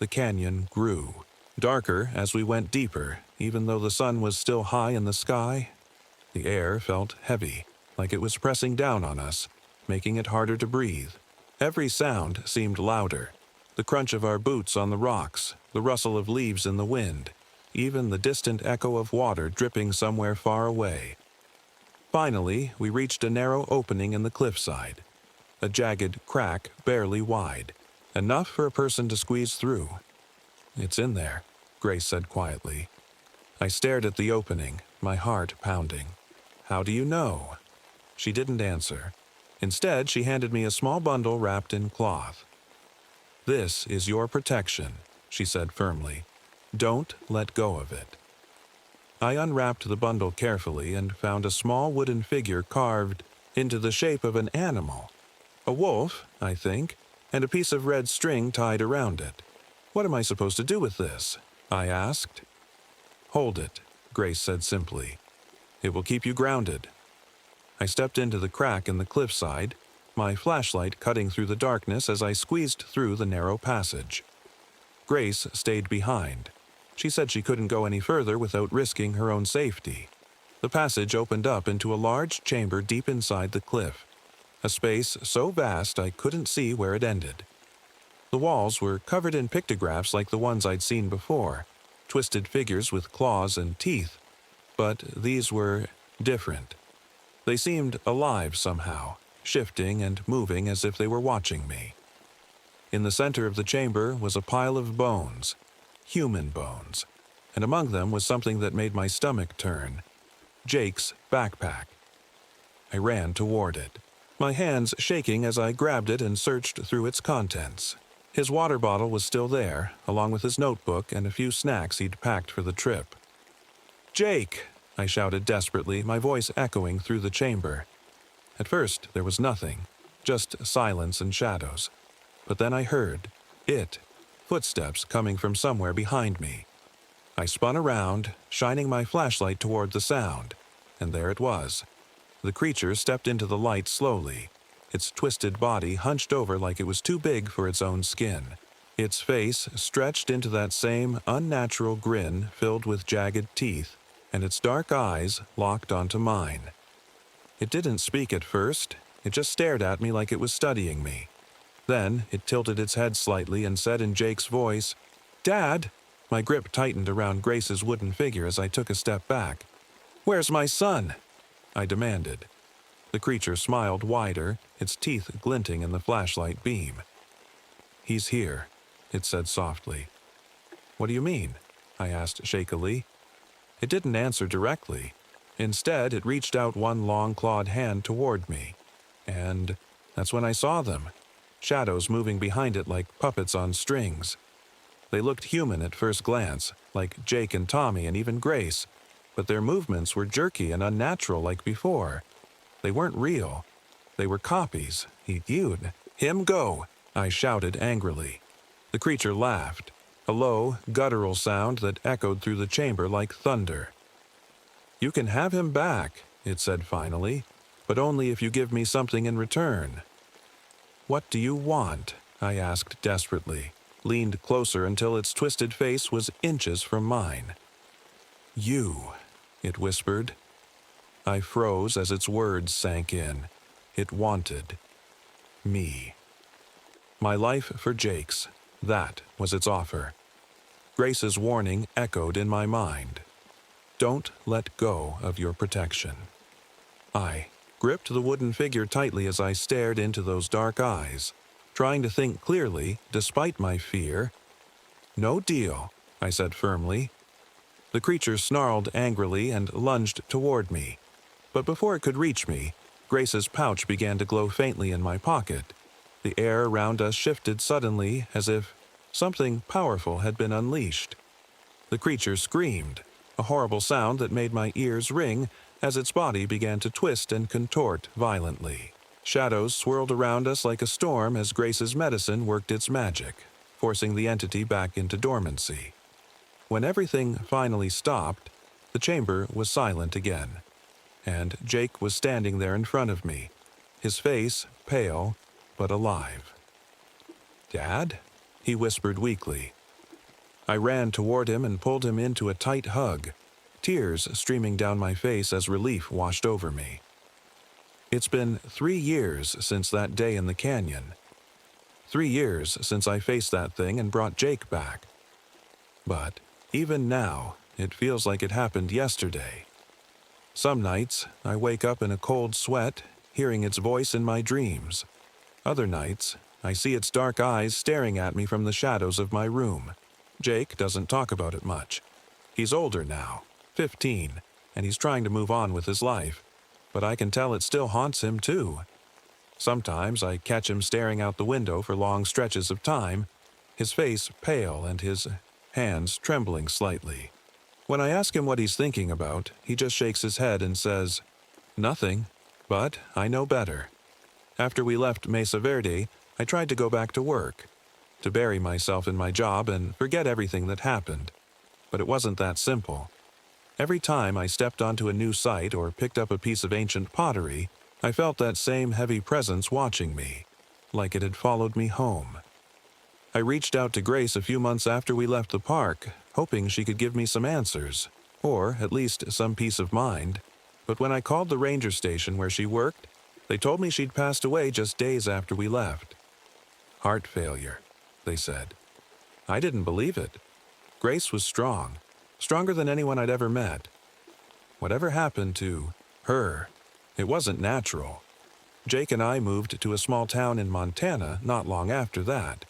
Speaker 1: The canyon grew, darker as we went deeper, even though the sun was still high in the sky. The air felt heavy, like it was pressing down on us, making it harder to breathe. Every sound seemed louder. The crunch of our boots on the rocks, the rustle of leaves in the wind, even the distant echo of water dripping somewhere far away. Finally, we reached a narrow opening in the cliffside, a jagged crack barely wide, enough for a person to squeeze through. "It's in there," Grace said quietly. I stared at the opening, my heart pounding. "How do you know?" She didn't answer. Instead, she handed me a small bundle wrapped in cloth. "This is your protection," she said firmly. "Don't let go of it." I unwrapped the bundle carefully and found a small wooden figure carved into the shape of an animal. A wolf, I think, and a piece of red string tied around it. "What am I supposed to do with this?" I asked. "Hold it," Grace said simply. "It will keep you grounded." I stepped into the crack in the cliffside, my flashlight cutting through the darkness as I squeezed through the narrow passage. Grace stayed behind. She said she couldn't go any further without risking her own safety. The passage opened up into a large chamber deep inside the cliff, a space so vast I couldn't see where it ended. The walls were covered in pictographs like the ones I'd seen before, twisted figures with claws and teeth, but these were different. They seemed alive somehow, shifting and moving as if they were watching me. In the center of the chamber was a pile of bones, human bones, and among them was something that made my stomach turn: Jake's backpack. I ran toward it, my hands shaking as I grabbed it and searched through its contents. His water bottle was still there, along with his notebook and a few snacks he'd packed for the trip. "Jake!" I shouted desperately, my voice echoing through the chamber. At first, there was nothing, just silence and shadows. But then I heard footsteps coming from somewhere behind me. I spun around, shining my flashlight toward the sound, and there it was. The creature stepped into the light slowly, its twisted body hunched over like it was too big for its own skin. Its face stretched into that same unnatural grin filled with jagged teeth, and its dark eyes locked onto mine. It didn't speak at first, it just stared at me like it was studying me. Then it tilted its head slightly and said in Jake's voice, "Dad!" My grip tightened around Grace's wooden figure as I took a step back. "Where's my son?" I demanded. The creature smiled wider, its teeth glinting in the flashlight beam. "He's here," it said softly. "What do you mean?" I asked shakily. It didn't answer directly. Instead, it reached out one long clawed hand toward me. And that's when I saw them, shadows moving behind it like puppets on strings. They looked human at first glance, like Jake and Tommy and even Grace, but their movements were jerky and unnatural like before. They weren't real. They were copies. "You'd him go," I shouted angrily. The creature laughed, a low, guttural sound that echoed through the chamber like thunder. "You can have him back," it said finally, "but only if you give me something in return." "What do you want?" I asked desperately, leaned closer until its twisted face was inches from mine. "You," it whispered. I froze as its words sank in. It wanted me. My life for Jake's, that was its offer. Grace's warning echoed in my mind. Don't let go of your protection. I gripped the wooden figure tightly as I stared into those dark eyes, trying to think clearly despite my fear. "No deal," I said firmly. The creature snarled angrily and lunged toward me. But before it could reach me, Grace's pouch began to glow faintly in my pocket. The air around us shifted suddenly as if something powerful had been unleashed. The creature screamed, a horrible sound that made my ears ring as its body began to twist and contort violently. Shadows swirled around us like a storm as Grace's medicine worked its magic, forcing the entity back into dormancy. When everything finally stopped, the chamber was silent again, and Jake was standing there in front of me, his face pale but alive. "Dad?" he whispered weakly. I ran toward him and pulled him into a tight hug, tears streaming down my face as relief washed over me. It's been 3 years since that day in the canyon. 3 years since I faced that thing and brought Jake back. But even now, it feels like it happened yesterday. Some nights, I wake up in a cold sweat, hearing its voice in my dreams. Other nights, I see its dark eyes staring at me from the shadows of my room. Jake doesn't talk about it much. He's older now, 15, and he's trying to move on with his life. But I can tell it still haunts him too. Sometimes I catch him staring out the window for long stretches of time, his face pale and his hands trembling slightly. When I ask him what he's thinking about, he just shakes his head and says, "Nothing, but I know better." After we left Mesa Verde, I tried to go back to work, to bury myself in my job and forget everything that happened. But it wasn't that simple. Every time I stepped onto a new site or picked up a piece of ancient pottery, I felt that same heavy presence watching me, like it had followed me home. I reached out to Grace a few months after we left the park, hoping she could give me some answers, or at least some peace of mind. But when I called the ranger station where she worked, they told me she'd passed away just days after we left. "Heart failure," they said. I didn't believe it. Grace was strong, stronger than anyone I'd ever met. Whatever happened to her, it wasn't natural. Jake and I moved to a small town in Montana not long after that.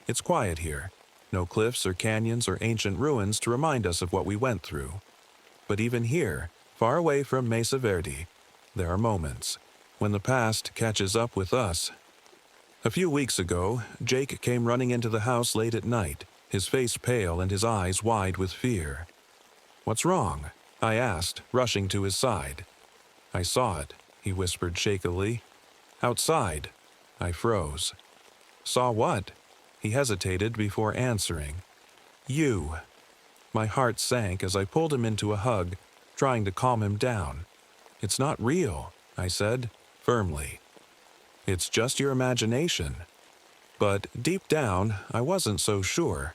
Speaker 1: It's quiet here, no cliffs or canyons or ancient ruins to remind us of what we went through. But even here, far away from Mesa Verde, there are moments when the past catches up with us. A few weeks ago, Jake came running into the house late at night, his face pale and his eyes wide with fear. "What's wrong?" I asked, rushing to his side. "I saw it," he whispered shakily. "Outside." I froze. "Saw what?" He hesitated before answering. "You." My heart sank as I pulled him into a hug, trying to calm him down. "It's not real," I said, firmly. "It's just your imagination." But deep down, I wasn't so sure.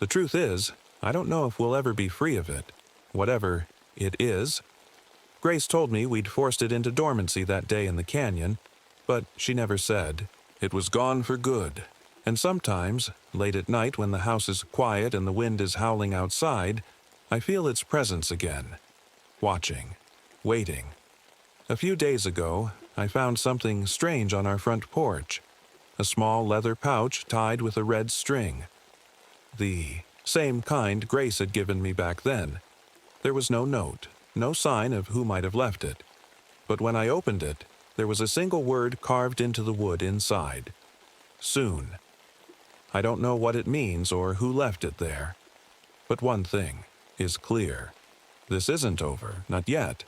Speaker 1: The truth is, I don't know if we'll ever be free of it, whatever it is. Grace told me we'd forced it into dormancy that day in the canyon, but she never said. It was gone for good. And sometimes, late at night when the house is quiet and the wind is howling outside, I feel its presence again. Watching. Waiting. A few days ago, I found something strange on our front porch. A small leather pouch tied with a red string. The same kind Grace had given me back then. There was no note, no sign of who might have left it. But when I opened it, there was a single word carved into the wood inside. Soon. I don't know what it means or who left it there. But one thing is clear. This isn't over, not yet.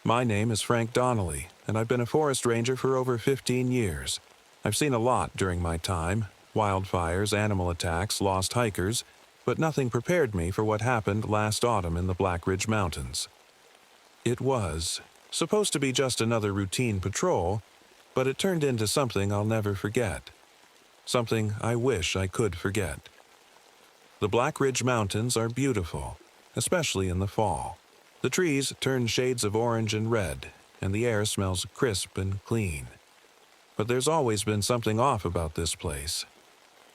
Speaker 1: My name is Frank Donnelly, and I've been a forest ranger for over 15 years. I've seen a lot during my time, wildfires, animal attacks, lost hikers, but nothing prepared me for what happened last autumn in the Blackridge Mountains. It was supposed to be just another routine patrol, but it turned into something I'll never forget. Something I wish I could forget. The Blackridge Mountains are beautiful, especially in the fall. The trees turn shades of orange and red, and the air smells crisp and clean. But there's always been something off about this place.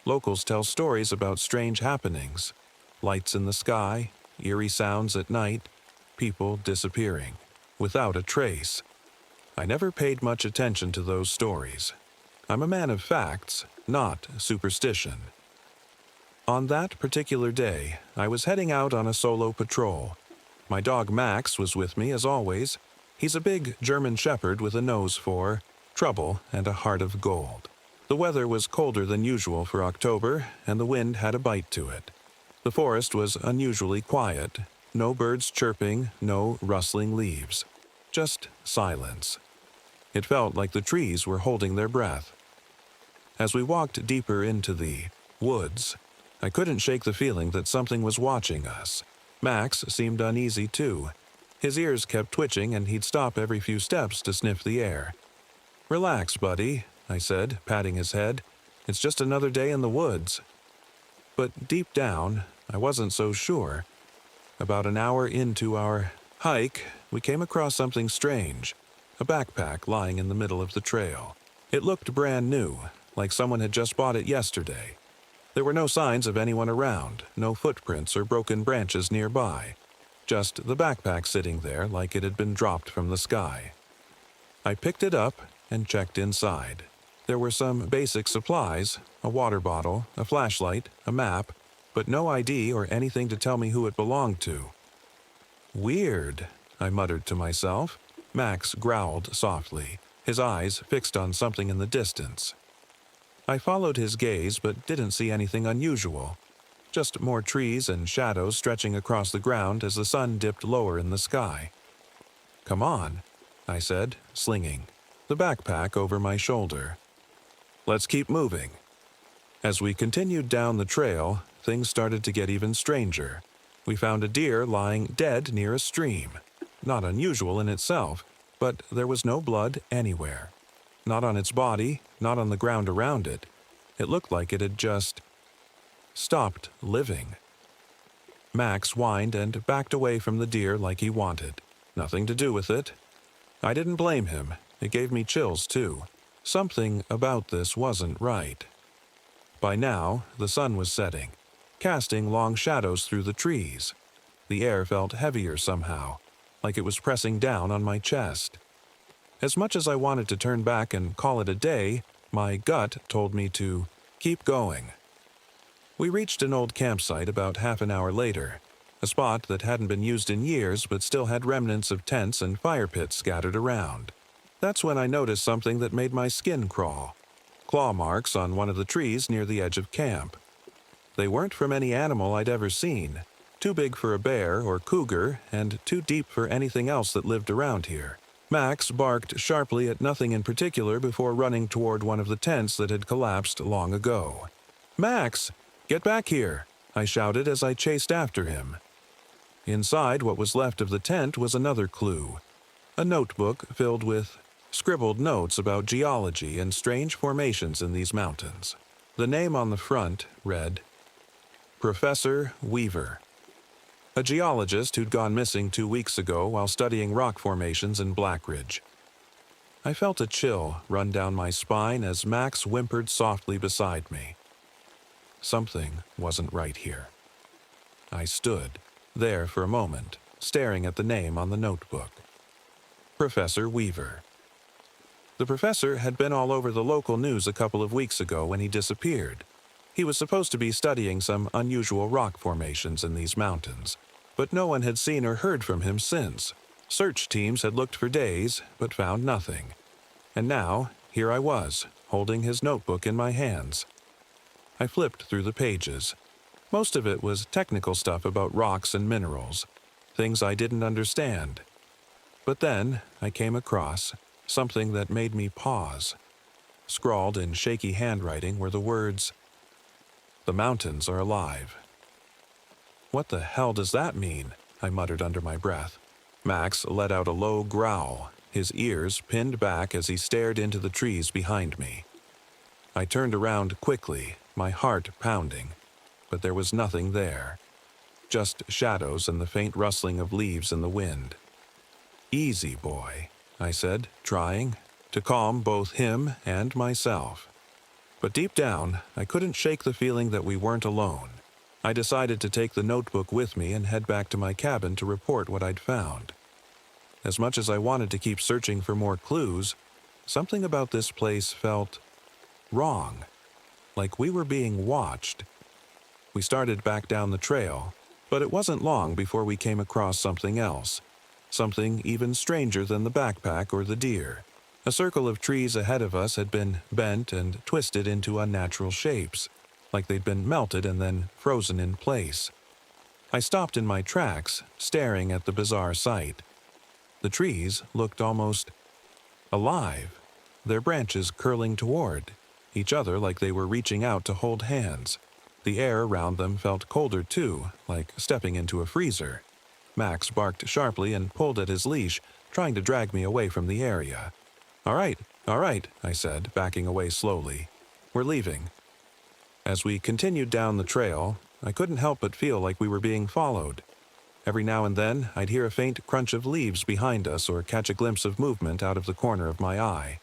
Speaker 1: Locals tell stories about strange happenings, lights in the sky, eerie sounds at night, people disappearing, without a trace. I never paid much attention to those stories. I'm a man of facts, not superstition. On that particular day, I was heading out on a solo patrol. My dog Max was with me as always. He's a big German shepherd with a nose for trouble and a heart of gold. The weather was colder than usual for October, and the wind had a bite to it. The forest was unusually quiet. No birds chirping, no rustling leaves. Just silence. It felt like the trees were holding their breath. As we walked deeper into the woods, I couldn't shake the feeling that something was watching us. Max seemed uneasy too. His ears kept twitching and he'd stop every few steps to sniff the air. "Relax, buddy," I said, patting his head. "It's just another day in the woods." But deep down, I wasn't so sure. About an hour into our hike, we came across something strange. A backpack lying in the middle of the trail. It looked brand new, like someone had just bought it yesterday. There were no signs of anyone around, no footprints or broken branches nearby. Just the backpack sitting there like it had been dropped from the sky. I picked it up and checked inside. There were some basic supplies, a water bottle, a flashlight, a map, but no ID or anything to tell me who it belonged to. "Weird," I muttered to myself. Max growled softly, his eyes fixed on something in the distance. I followed his gaze but didn't see anything unusual. Just more trees and shadows stretching across the ground as the sun dipped lower in the sky. "Come on," I said, slinging the backpack over my shoulder. "Let's keep moving." As we continued down the trail, things started to get even stranger. We found a deer lying dead near a stream. Not unusual in itself, but there was no blood anywhere. Not on its body, not on the ground around it. It looked like it had just stopped living. Max whined and backed away from the deer like he wanted. Nothing to do with it. I didn't blame him. It gave me chills, too. Something about this wasn't right. By now, the sun was setting, casting long shadows through the trees. The air felt heavier somehow, like it was pressing down on my chest. As much as I wanted to turn back and call it a day, my gut told me to keep going. We reached an old campsite about half an hour later, a spot that hadn't been used in years but still had remnants of tents and fire pits scattered around. That's when I noticed something that made my skin crawl. Claw marks on one of the trees near the edge of camp. They weren't from any animal I'd ever seen, too big for a bear or cougar and too deep for anything else that lived around here. Max barked sharply at nothing in particular before running toward one of the tents that had collapsed long ago. "Max, get back here!" I shouted as I chased after him. Inside what was left of the tent was another clue. A notebook filled with scribbled notes about geology and strange formations in these mountains. The name on the front read, Professor Weaver. A geologist who'd gone missing 2 weeks ago while studying rock formations in Blackridge. I felt a chill run down my spine as Max whimpered softly beside me. Something wasn't right here. I stood there for a moment, staring at the name on the notebook. Professor Weaver. The professor had been all over the local news a couple of weeks ago when he disappeared. He was supposed to be studying some unusual rock formations in these mountains, but no one had seen or heard from him since. Search teams had looked for days, but found nothing. And now, here I was, holding his notebook in my hands. I flipped through the pages. Most of it was technical stuff about rocks and minerals, things I didn't understand. But then I came across something that made me pause. Scrawled in shaky handwriting were the words, "The mountains are alive." "What the hell does that mean?" I muttered under my breath. Max let out a low growl, his ears pinned back as he stared into the trees behind me. I turned around quickly, my heart pounding, but there was nothing there. Just shadows and the faint rustling of leaves in the wind. "Easy, boy," I said, trying to calm both him and myself. But deep down, I couldn't shake the feeling that we weren't alone. I decided to take the notebook with me and head back to my cabin to report what I'd found. as much as I wanted to keep searching for more clues, something about this place felt wrong, like we were being watched. We started back down the trail, but it wasn't long before we came across something else, something even stranger than the backpack or the deer. A circle of trees ahead of us had been bent and twisted into unnatural shapes, like they'd been melted and then frozen in place. I stopped in my tracks, staring at the bizarre sight. The trees looked almost alive, their branches curling toward each other like they were reaching out to hold hands. The air around them felt colder too, like stepping into a freezer. Max barked sharply and pulled at his leash, trying to drag me away from the area. All right, I said, backing away slowly. We're leaving. As we continued down the trail, I couldn't help but feel like we were being followed. Every now and then, I'd hear a faint crunch of leaves behind us or catch a glimpse of movement out of the corner of my eye.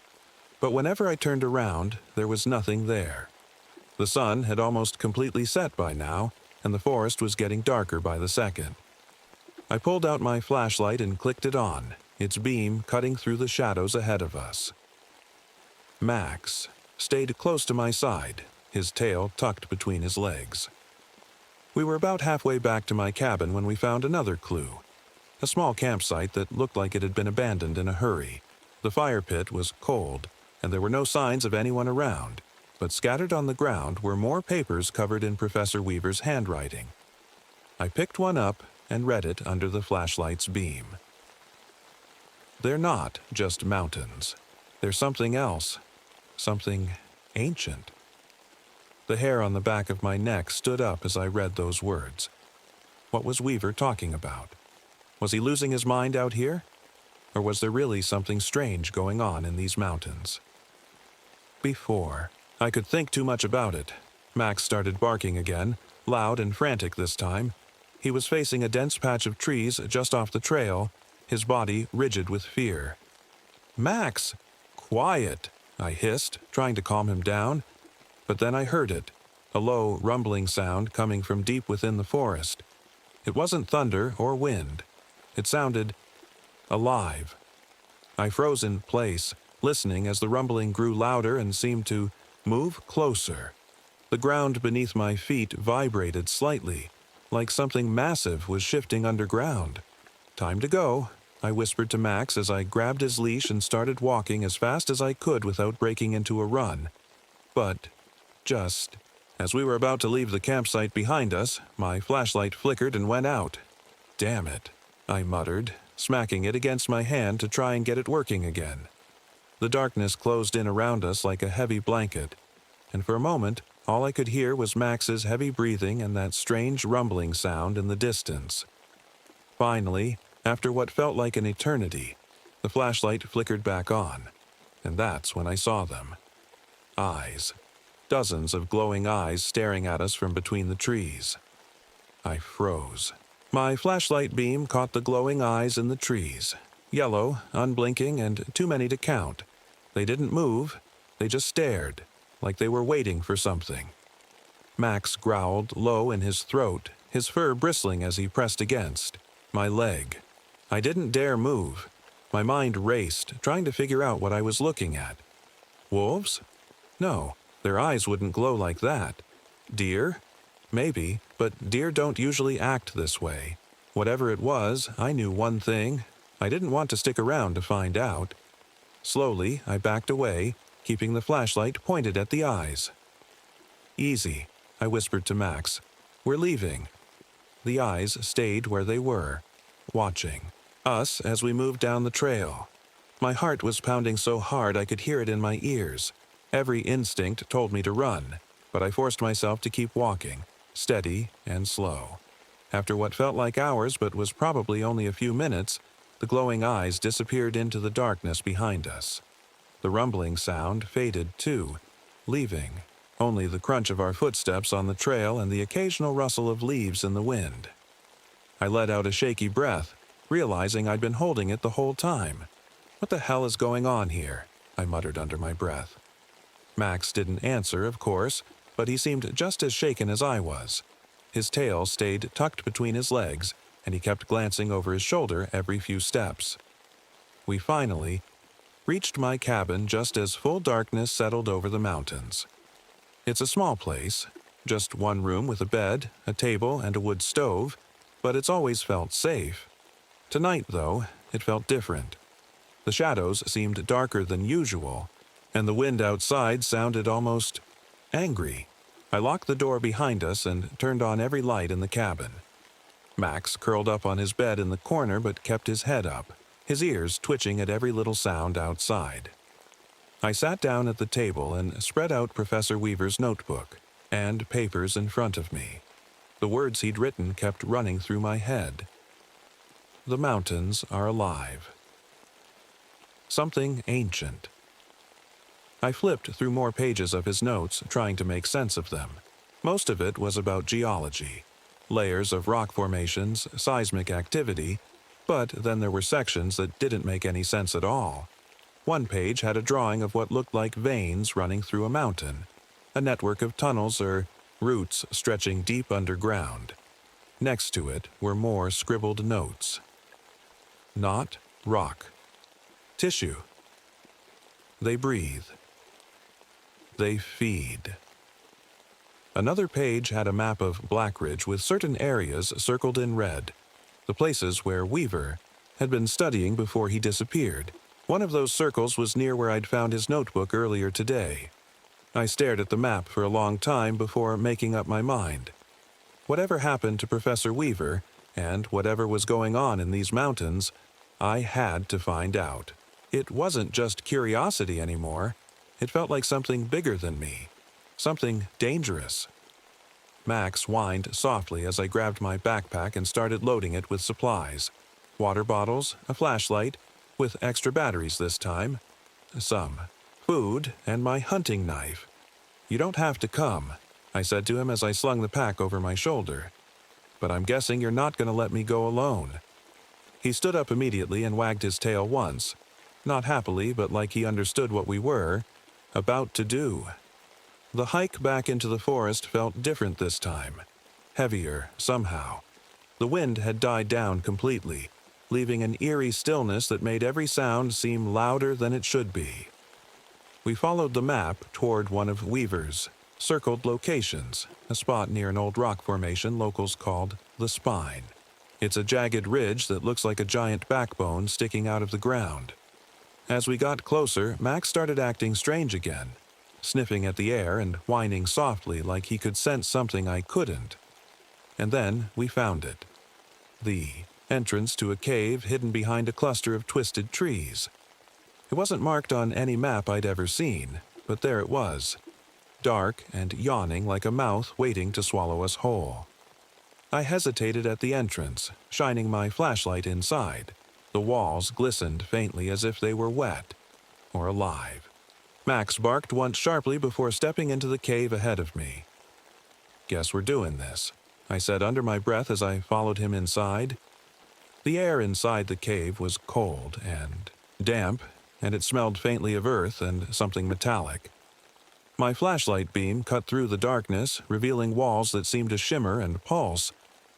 Speaker 1: But whenever I turned around, there was nothing there. The sun had almost completely set by now, and the forest was getting darker by the second. I pulled out my flashlight and clicked it on, its beam cutting through the shadows ahead of us. Max stayed close to my side, his tail tucked between his legs. We were about halfway back to my cabin when we found another clue. A small campsite that looked like it had been abandoned in a hurry. The fire pit was cold, and there were no signs of anyone around, but scattered on the ground were more papers covered in Professor Weaver's handwriting. I picked one up and read it under the flashlight's beam. They're not just mountains. They're something else. Something ancient. The hair on the back of my neck stood up as I read those words. What was Weaver talking about? Was he losing his mind out here? Or was there really something strange going on in these mountains? Before I could think too much about it, Max started barking again, loud and frantic this time. He was facing a dense patch of trees just off the trail, his body rigid with fear. "Max! Quiet!" I hissed, trying to calm him down. But then I heard it, a low, rumbling sound coming from deep within the forest. It wasn't thunder or wind. It sounded alive. I froze in place, listening as the rumbling grew louder and seemed to move closer. The ground beneath my feet vibrated slightly, like something massive was shifting underground. "Time to go," I whispered to Max as I grabbed his leash and started walking as fast as I could without breaking into a run. But just as we were about to leave the campsite behind us, my flashlight flickered and went out. "Damn it," I muttered, smacking it against my hand to try and get it working again. The darkness closed in around us like a heavy blanket, and for a moment, all I could hear was Max's heavy breathing and that strange rumbling sound in the distance. Finally, after what felt like an eternity, the flashlight flickered back on, and that's when I saw them. Eyes. Dozens of glowing eyes staring at us from between the trees. I froze. My flashlight beam caught the glowing eyes in the trees. Yellow, unblinking, and too many to count. They didn't move. They just stared, like they were waiting for something. Max growled low in his throat, his fur bristling as he pressed against my leg. I didn't dare move. My mind raced, trying to figure out what I was looking at. Wolves? No. Their eyes wouldn't glow like that. Deer? Maybe, but deer don't usually act this way. Whatever it was, I knew one thing. I didn't want to stick around to find out. Slowly, I backed away, keeping the flashlight pointed at the eyes. "Easy," I whispered to Max. "We're leaving." The eyes stayed where they were, watching us as we moved down the trail. My heart was pounding so hard I could hear it in my ears. Every instinct told me to run, but I forced myself to keep walking, steady and slow. After what felt like hours but was probably only a few minutes, the glowing eyes disappeared into the darkness behind us. The rumbling sound faded too, leaving only the crunch of our footsteps on the trail and the occasional rustle of leaves in the wind. I let out a shaky breath, realizing I'd been holding it the whole time. "What the hell is going on here?" I muttered under my breath. Max didn't answer, of course, but he seemed just as shaken as I was. His tail stayed tucked between his legs, and he kept glancing over his shoulder every few steps. We finally reached my cabin just as full darkness settled over the mountains. It's a small place, just one room with a bed, a table, and a wood stove, but it's always felt safe. Tonight, though, it felt different. The shadows seemed darker than usual, and the wind outside sounded almost angry. I locked the door behind us and turned on every light in the cabin. Max curled up on his bed in the corner but kept his head up, his ears twitching at every little sound outside. I sat down at the table and spread out Professor Weaver's notebook and papers in front of me. The words he'd written kept running through my head. The mountains are alive. Something ancient. I flipped through more pages of his notes, trying to make sense of them. Most of it was about geology, layers of rock formations, seismic activity, but then there were sections that didn't make any sense at all. One page had a drawing of what looked like veins running through a mountain, a network of tunnels or roots stretching deep underground. Next to it were more scribbled notes. Not rock. Tissue. They breathe. They feed. Another page had a map of Blackridge with certain areas circled in red, the places where Weaver had been studying before he disappeared. One of those circles was near where I'd found his notebook earlier today. I stared at the map for a long time before making up my mind. Whatever happened to Professor Weaver, and whatever was going on in these mountains, I had to find out. It wasn't just curiosity anymore. It felt like something bigger than me, something dangerous. Max whined softly as I grabbed my backpack and started loading it with supplies. Water bottles, a flashlight, with extra batteries this time, some food, and my hunting knife. "You don't have to come," I said to him as I slung the pack over my shoulder. "But I'm guessing you're not going to let me go alone." He stood up immediately and wagged his tail once, not happily, but like he understood what we were about to do. The hike back into the forest felt different this time, heavier somehow. The wind had died down completely, leaving an eerie stillness that made every sound seem louder than it should be. We followed the map toward one of Weaver's circled locations, a spot near an old rock formation locals called the Spine. It's a jagged ridge that looks like a giant backbone sticking out of the ground. As we got closer, Max started acting strange again, sniffing at the air and whining softly like he could sense something I couldn't. And then we found it. The entrance to a cave hidden behind a cluster of twisted trees. It wasn't marked on any map I'd ever seen, but there it was, dark and yawning like a mouth waiting to swallow us whole. I hesitated at the entrance, shining my flashlight inside. The walls glistened faintly as if they were wet or alive. Max barked once sharply before stepping into the cave ahead of me. "Guess we're doing this," I said under my breath as I followed him inside. The air inside the cave was cold and damp, and it smelled faintly of earth and something metallic. My flashlight beam cut through the darkness, revealing walls that seemed to shimmer and pulse,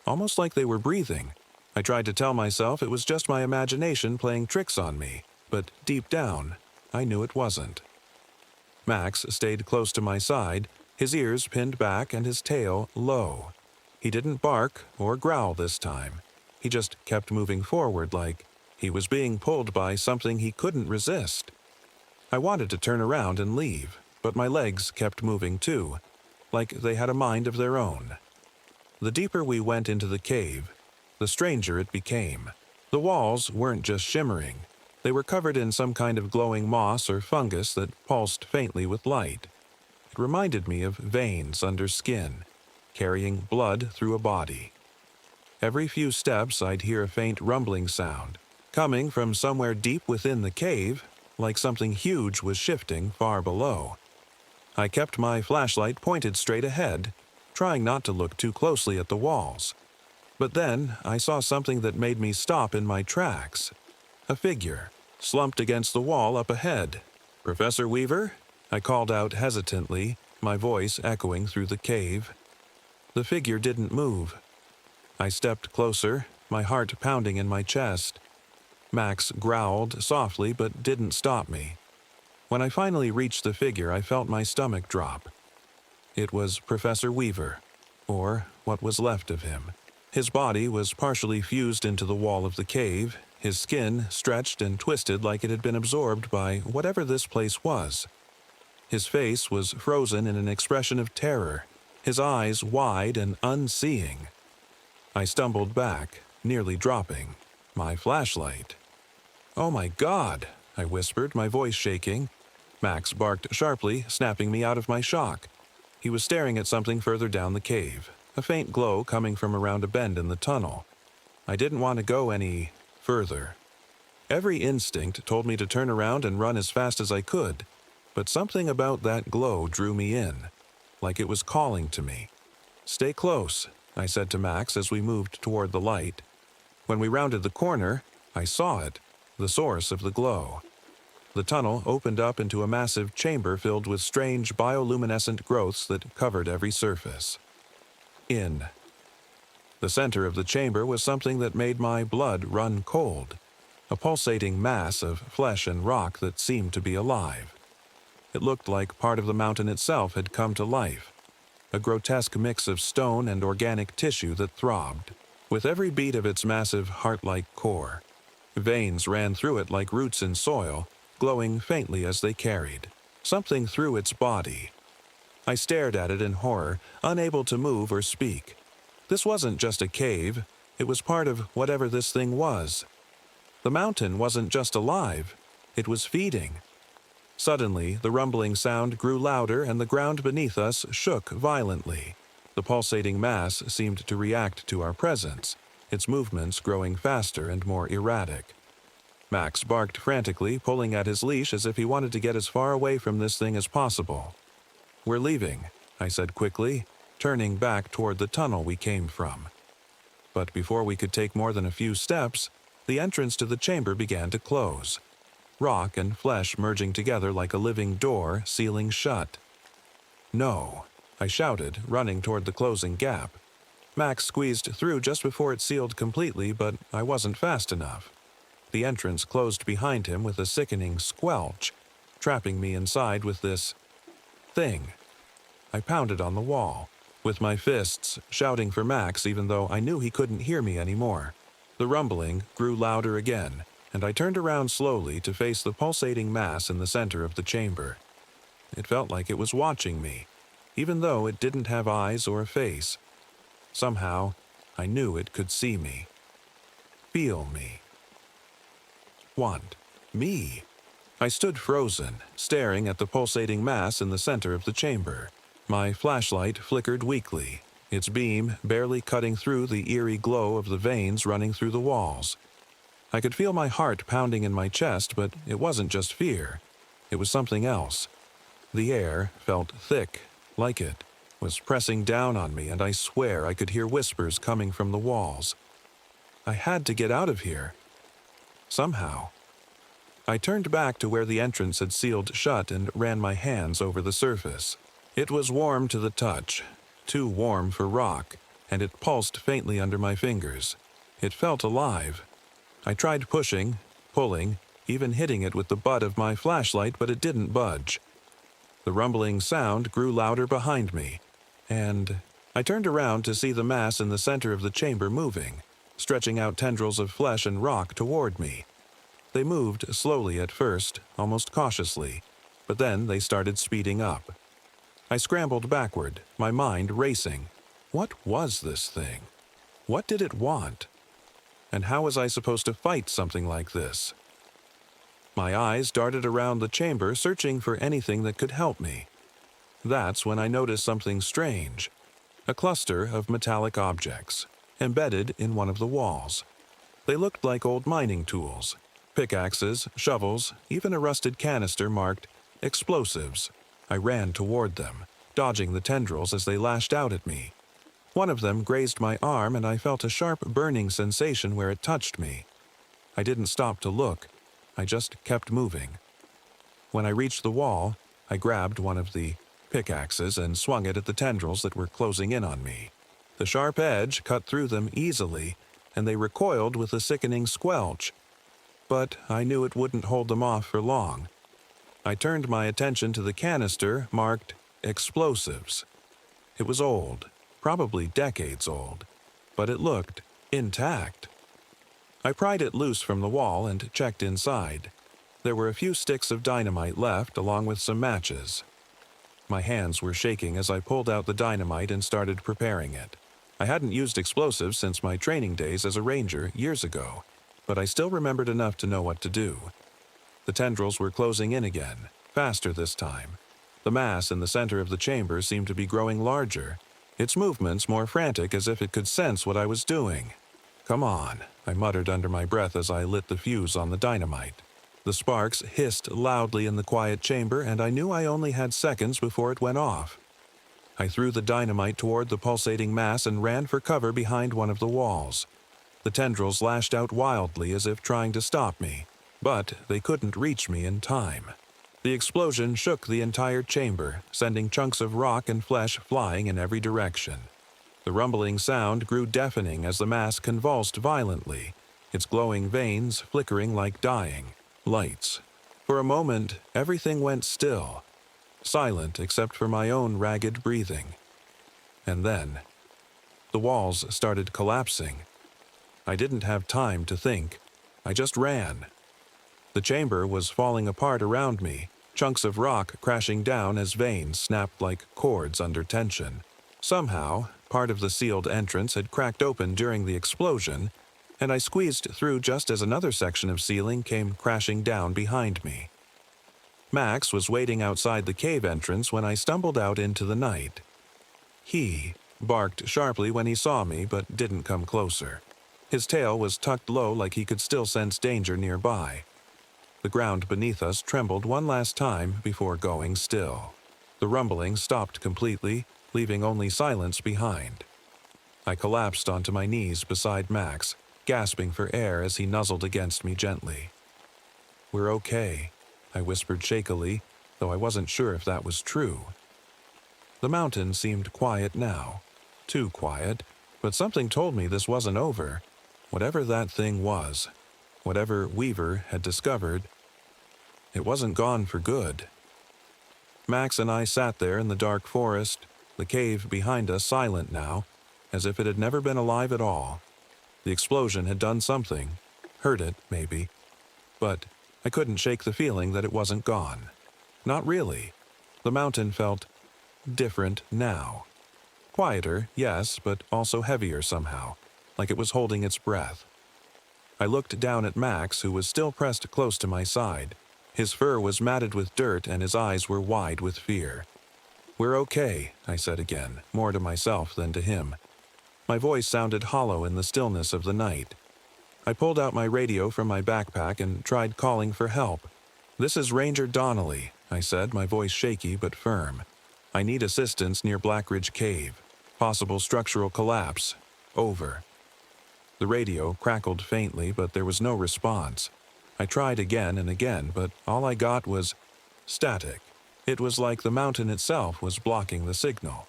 Speaker 1: almost like they were breathing. I tried to tell myself it was just my imagination playing tricks on me, but deep down, I knew it wasn't. Max stayed close to my side, his ears pinned back and his tail low. He didn't bark or growl this time. He just kept moving forward like he was being pulled by something he couldn't resist. I wanted to turn around and leave, but my legs kept moving too, like they had a mind of their own. The deeper we went into the cave, the stranger it became. The walls weren't just shimmering. They were covered in some kind of glowing moss or fungus that pulsed faintly with light. It reminded me of veins under skin, carrying blood through a body. Every few steps I'd hear a faint rumbling sound, coming from somewhere deep within the cave, like something huge was shifting far below. I kept my flashlight pointed straight ahead, trying not to look too closely at the walls. But then I saw something that made me stop in my tracks. A figure, slumped against the wall up ahead. "Professor Weaver?" I called out hesitantly, my voice echoing through the cave. The figure didn't move. I stepped closer, my heart pounding in my chest. Max growled softly but didn't stop me. When I finally reached the figure, I felt my stomach drop. It was Professor Weaver, or what was left of him. His body was partially fused into the wall of the cave, his skin stretched and twisted like it had been absorbed by whatever this place was. His face was frozen in an expression of terror, his eyes wide and unseeing. I stumbled back, nearly dropping my flashlight. "Oh my God," I whispered, my voice shaking. Max barked sharply, snapping me out of my shock. He was staring at something further down the cave, a faint glow coming from around a bend in the tunnel. I didn't want to go any further. Every instinct told me to turn around and run as fast as I could, but something about that glow drew me in, like it was calling to me. "Stay close," I said to Max as we moved toward the light. When we rounded the corner, I saw it, the source of the glow. The tunnel opened up into a massive chamber filled with strange bioluminescent growths that covered every surface. In the center of the chamber was something that made my blood run cold, a pulsating mass of flesh and rock that seemed to be alive. It looked like part of the mountain itself had come to life, a grotesque mix of stone and organic tissue that throbbed, with every beat of its massive heart-like core. Veins ran through it like roots in soil, glowing faintly as they carried something through its body. I stared at it in horror, unable to move or speak. This wasn't just a cave, it was part of whatever this thing was. The mountain wasn't just alive, it was feeding. Suddenly, the rumbling sound grew louder and the ground beneath us shook violently. The pulsating mass seemed to react to our presence, its movements growing faster and more erratic. Max barked frantically, pulling at his leash as if he wanted to get as far away from this thing as possible. "We're leaving," I said quickly, turning back toward the tunnel we came from. But before we could take more than a few steps, the entrance to the chamber began to close, rock and flesh merging together like a living door sealing shut. "No," I shouted, running toward the closing gap. Max squeezed through just before it sealed completely, but I wasn't fast enough. The entrance closed behind him with a sickening squelch, trapping me inside with this thing. I pounded on the wall, with my fists shouting for Max even though I knew he couldn't hear me anymore. The rumbling grew louder again, and I turned around slowly to face the pulsating mass in the center of the chamber. It felt like it was watching me, even though it didn't have eyes or a face. Somehow, I knew it could see me, feel me. Want me? I stood frozen, staring at the pulsating mass in the center of the chamber. My flashlight flickered weakly, its beam barely cutting through the eerie glow of the veins running through the walls. I could feel my heart pounding in my chest, but it wasn't just fear. It was something else. The air felt thick, like it was pressing down on me, and I swear I could hear whispers coming from the walls. I had to get out of here. Somehow. I turned back to where the entrance had sealed shut and ran my hands over the surface. It was warm to the touch, too warm for rock, and it pulsed faintly under my fingers. It felt alive. I tried pushing, pulling, even hitting it with the butt of my flashlight, but it didn't budge. The rumbling sound grew louder behind me, and I turned around to see the mass in the center of the chamber moving, stretching out tendrils of flesh and rock toward me. They moved slowly at first, almost cautiously, but then they started speeding up. I scrambled backward, my mind racing. What was this thing? What did it want? And how was I supposed to fight something like this? My eyes darted around the chamber, searching for anything that could help me. That's when I noticed something strange. A cluster of metallic objects, embedded in one of the walls. They looked like old mining tools. Pickaxes, shovels, even a rusted canister marked explosives. I ran toward them, dodging the tendrils as they lashed out at me. One of them grazed my arm, and I felt a sharp burning sensation where it touched me. I didn't stop to look. I just kept moving. When I reached the wall, I grabbed one of the pickaxes and swung it at the tendrils that were closing in on me. The sharp edge cut through them easily, and they recoiled with a sickening squelch. but I knew it wouldn't hold them off for long. I turned my attention to the canister marked explosives. It was old, probably decades old, but it looked intact. I pried it loose from the wall and checked inside. There were a few sticks of dynamite left, along with some matches. My hands were shaking as I pulled out the dynamite and started preparing it. I hadn't used explosives since my training days as a ranger years ago, but I still remembered enough to know what to do. The tendrils were closing in again, faster this time. The mass in the center of the chamber seemed to be growing larger, its movements more frantic as if it could sense what I was doing. "Come on," I muttered under my breath as I lit the fuse on the dynamite. The sparks hissed loudly in the quiet chamber, and I knew I only had seconds before it went off. I threw the dynamite toward the pulsating mass and ran for cover behind one of the walls. The tendrils lashed out wildly as if trying to stop me, but they couldn't reach me in time. The explosion shook the entire chamber, sending chunks of rock and flesh flying in every direction. The rumbling sound grew deafening as the mass convulsed violently, its glowing veins flickering like dying lights. For a moment, everything went still, silent except for my own ragged breathing. And then, the walls started collapsing. I didn't have time to think. I just ran. The chamber was falling apart around me, chunks of rock crashing down as veins snapped like cords under tension. Somehow, part of the sealed entrance had cracked open during the explosion, and I squeezed through just as another section of ceiling came crashing down behind me. Max was waiting outside the cave entrance when I stumbled out into the night. He barked sharply when he saw me, but didn't come closer. His tail was tucked low like he could still sense danger nearby. The ground beneath us trembled one last time before going still. The rumbling stopped completely, leaving only silence behind. I collapsed onto my knees beside Max, gasping for air as he nuzzled against me gently. "We're okay," I whispered shakily, though I wasn't sure if that was true. The mountain seemed quiet now. Too quiet, but something told me this wasn't over. Whatever that thing was, whatever Weaver had discovered, it wasn't gone for good. Max and I sat there in the dark forest, the cave behind us silent now, as if it had never been alive at all. The explosion had done something, hurt it, maybe, but I couldn't shake the feeling that it wasn't gone. Not really. The mountain felt different now. Quieter, yes, but also heavier somehow, like it was holding its breath. I looked down at Max, who was still pressed close to my side. His fur was matted with dirt and his eyes were wide with fear. "We're okay," I said again, more to myself than to him. My voice sounded hollow in the stillness of the night. I pulled out my radio from my backpack and tried calling for help. "This is Ranger Donnelly," I said, my voice shaky but firm. "I need assistance near Blackridge Cave. Possible structural collapse. Over." The radio crackled faintly, but there was no response. I tried again and again, but all I got was static. It was like the mountain itself was blocking the signal.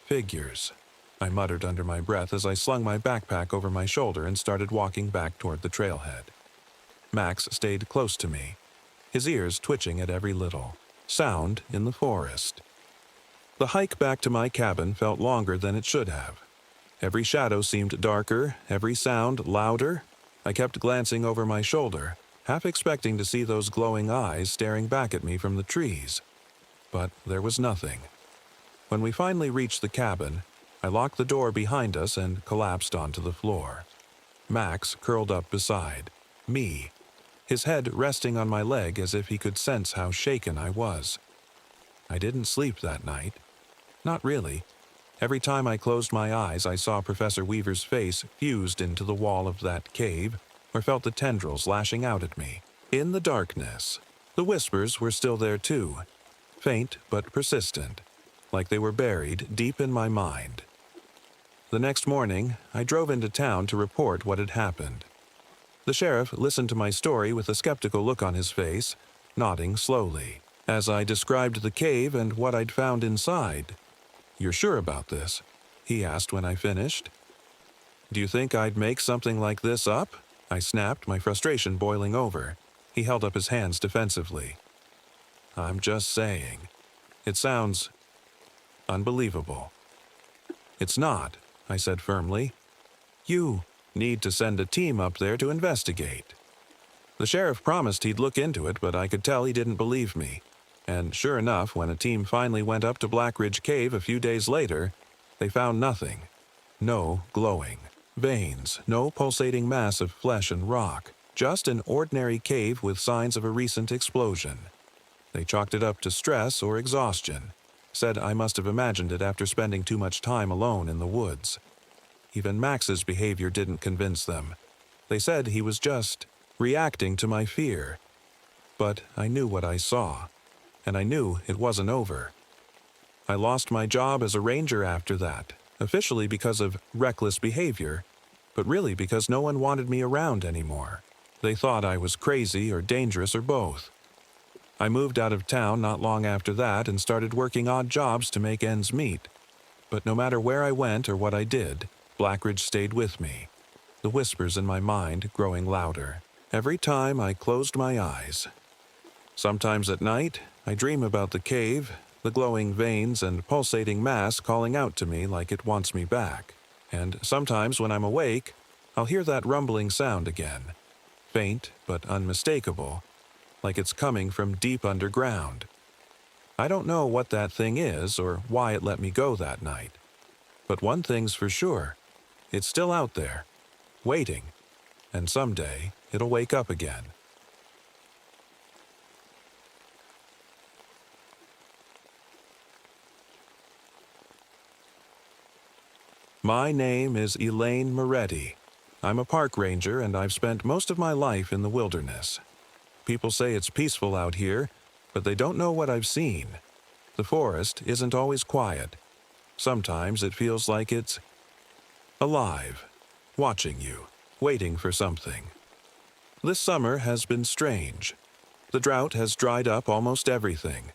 Speaker 1: "Figures," I muttered under my breath as I slung my backpack over my shoulder and started walking back toward the trailhead. Max stayed close to me, his ears twitching at every little sound in the forest. The hike back to my cabin felt longer than it should have. Every shadow seemed darker, every sound louder. I kept glancing over my shoulder, half expecting to see those glowing eyes staring back at me from the trees. But there was nothing. When we finally reached the cabin, I locked the door behind us and collapsed onto the floor. Max curled up beside me, his head resting on my leg as if he could sense how shaken I was. I didn't sleep that night. Not really. Every time I closed my eyes, I saw Professor Weaver's face fused into the wall of that cave, or felt the tendrils lashing out at me. In the darkness, the whispers were still there too, faint but persistent, like they were buried deep in my mind. The next morning, I drove into town to report what had happened. The sheriff listened to my story with a skeptical look on his face, nodding slowly, as I described the cave and what I'd found inside. "You're sure about this?" he asked when I finished. "Do you think I'd make something like this up?" I snapped, my frustration boiling over. He held up his hands defensively. I'm just saying. It sounds unbelievable. It's not, I said firmly. You need to send a team up there to investigate. The sheriff promised he'd look into it, but I could tell he didn't believe me. And sure enough, when a team finally went up to Black Ridge Cave a few days later, they found nothing. No glowing veins, no pulsating mass of flesh and rock, just an ordinary cave with signs of a recent explosion. They chalked it up to stress or exhaustion, said I must have imagined it after spending too much time alone in the woods. Even Max's behavior didn't convince them. They said he was just reacting to my fear. But I knew what I saw, and I knew it wasn't over. I lost my job as a ranger after that, officially because of reckless behavior, but really because no one wanted me around anymore. They thought I was crazy or dangerous or both. I moved out of town not long after that and started working odd jobs to make ends meet. But no matter where I went or what I did, Blackridge stayed with me, the whispers in my mind growing louder every time I closed my eyes. Sometimes at night, I dream about the cave, the glowing veins and pulsating mass calling out to me like it wants me back. And sometimes when I'm awake, I'll hear that rumbling sound again, faint but unmistakable, like it's coming from deep underground. I don't know what that thing is or why it let me go that night. But one thing's for sure, it's still out there, waiting, and someday it'll wake up again. My name is Elaine Moretti. I'm a park ranger and I've spent most of my life in the wilderness. People say it's peaceful out here, but they don't know what I've seen. The forest isn't always quiet. Sometimes it feels like it's alive, watching you, waiting for something. This summer has been strange. The drought has dried up almost everything.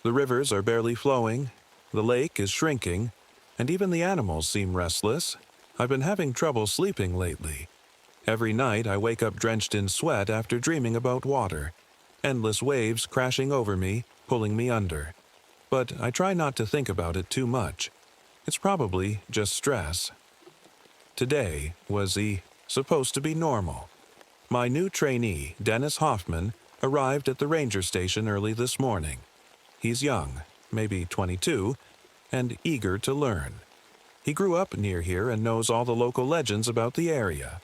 Speaker 1: The rivers are barely flowing, the lake is shrinking, and even the animals seem restless. I've been having trouble sleeping lately. Every night I wake up drenched in sweat after dreaming about water, endless waves crashing over me, pulling me under. But I try not to think about it too much. It's probably just stress. Today was supposed to be normal. My new trainee, Dennis Hoffman, arrived at the ranger station early this morning. He's young, maybe 22, and eager to learn. He grew up near here and knows all the local legends about the area.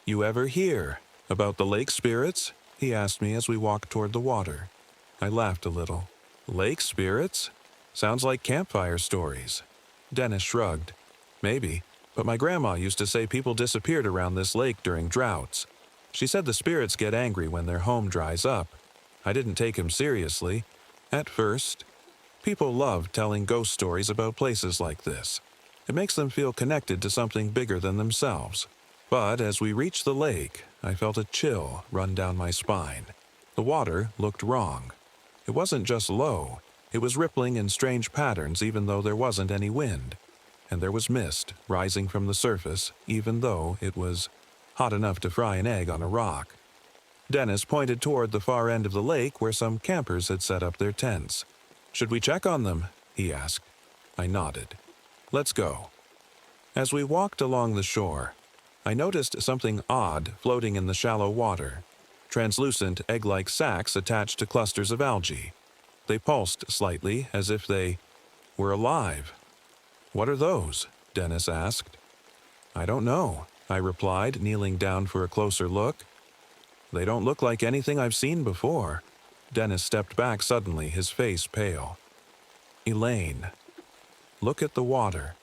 Speaker 1: You ever hear about the lake spirits? He asked me as we walked toward the water. I laughed a little. Lake spirits? Sounds like campfire stories. Dennis shrugged. Maybe, but my grandma used to say people disappeared around this lake during droughts. She said the spirits get angry when their home dries up. I didn't take him seriously. At first, people love telling ghost stories about places like this. It makes them feel connected to something bigger than themselves. But as we reached the lake, I felt a chill run down my spine. The water looked wrong. It wasn't just low. It was rippling in strange patterns even though there wasn't any wind. And there was mist rising from the surface even though it was hot enough to fry an egg on a rock. Dennis pointed toward the far end of the lake where some campers had set up their tents. Should we check on them? He asked. I nodded. Let's go. As we walked along the shore, I noticed something odd floating in the shallow water. Translucent egg-like sacs attached to clusters of algae. They pulsed slightly as if they were alive. What are those? Dennis asked. I don't know, I replied, kneeling down for a closer look. They don't look like anything I've seen before. Dennis stepped back suddenly, his face pale. Elaine, look at the water.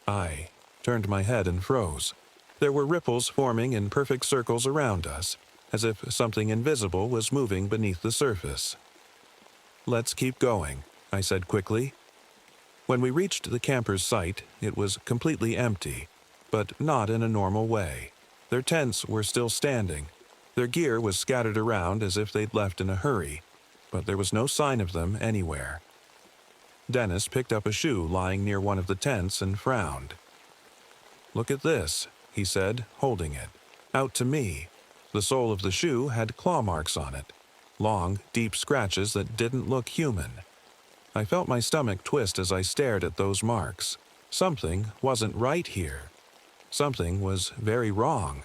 Speaker 1: I turned my head and froze. There were ripples forming in perfect circles around us, as if something invisible was moving beneath the surface. Let's keep going, I said quickly. When we reached the campers' site, it was completely empty, but not in a normal way. Their tents were still standing. Their gear was scattered around as if they'd left in a hurry, but there was no sign of them anywhere. Dennis picked up a shoe lying near one of the tents and frowned. Look at this, he said, holding it. out to me. The sole of the shoe had claw marks on it, long, deep scratches that didn't look human. I felt my stomach twist as I stared at those marks. Something wasn't right here. Something was very wrong.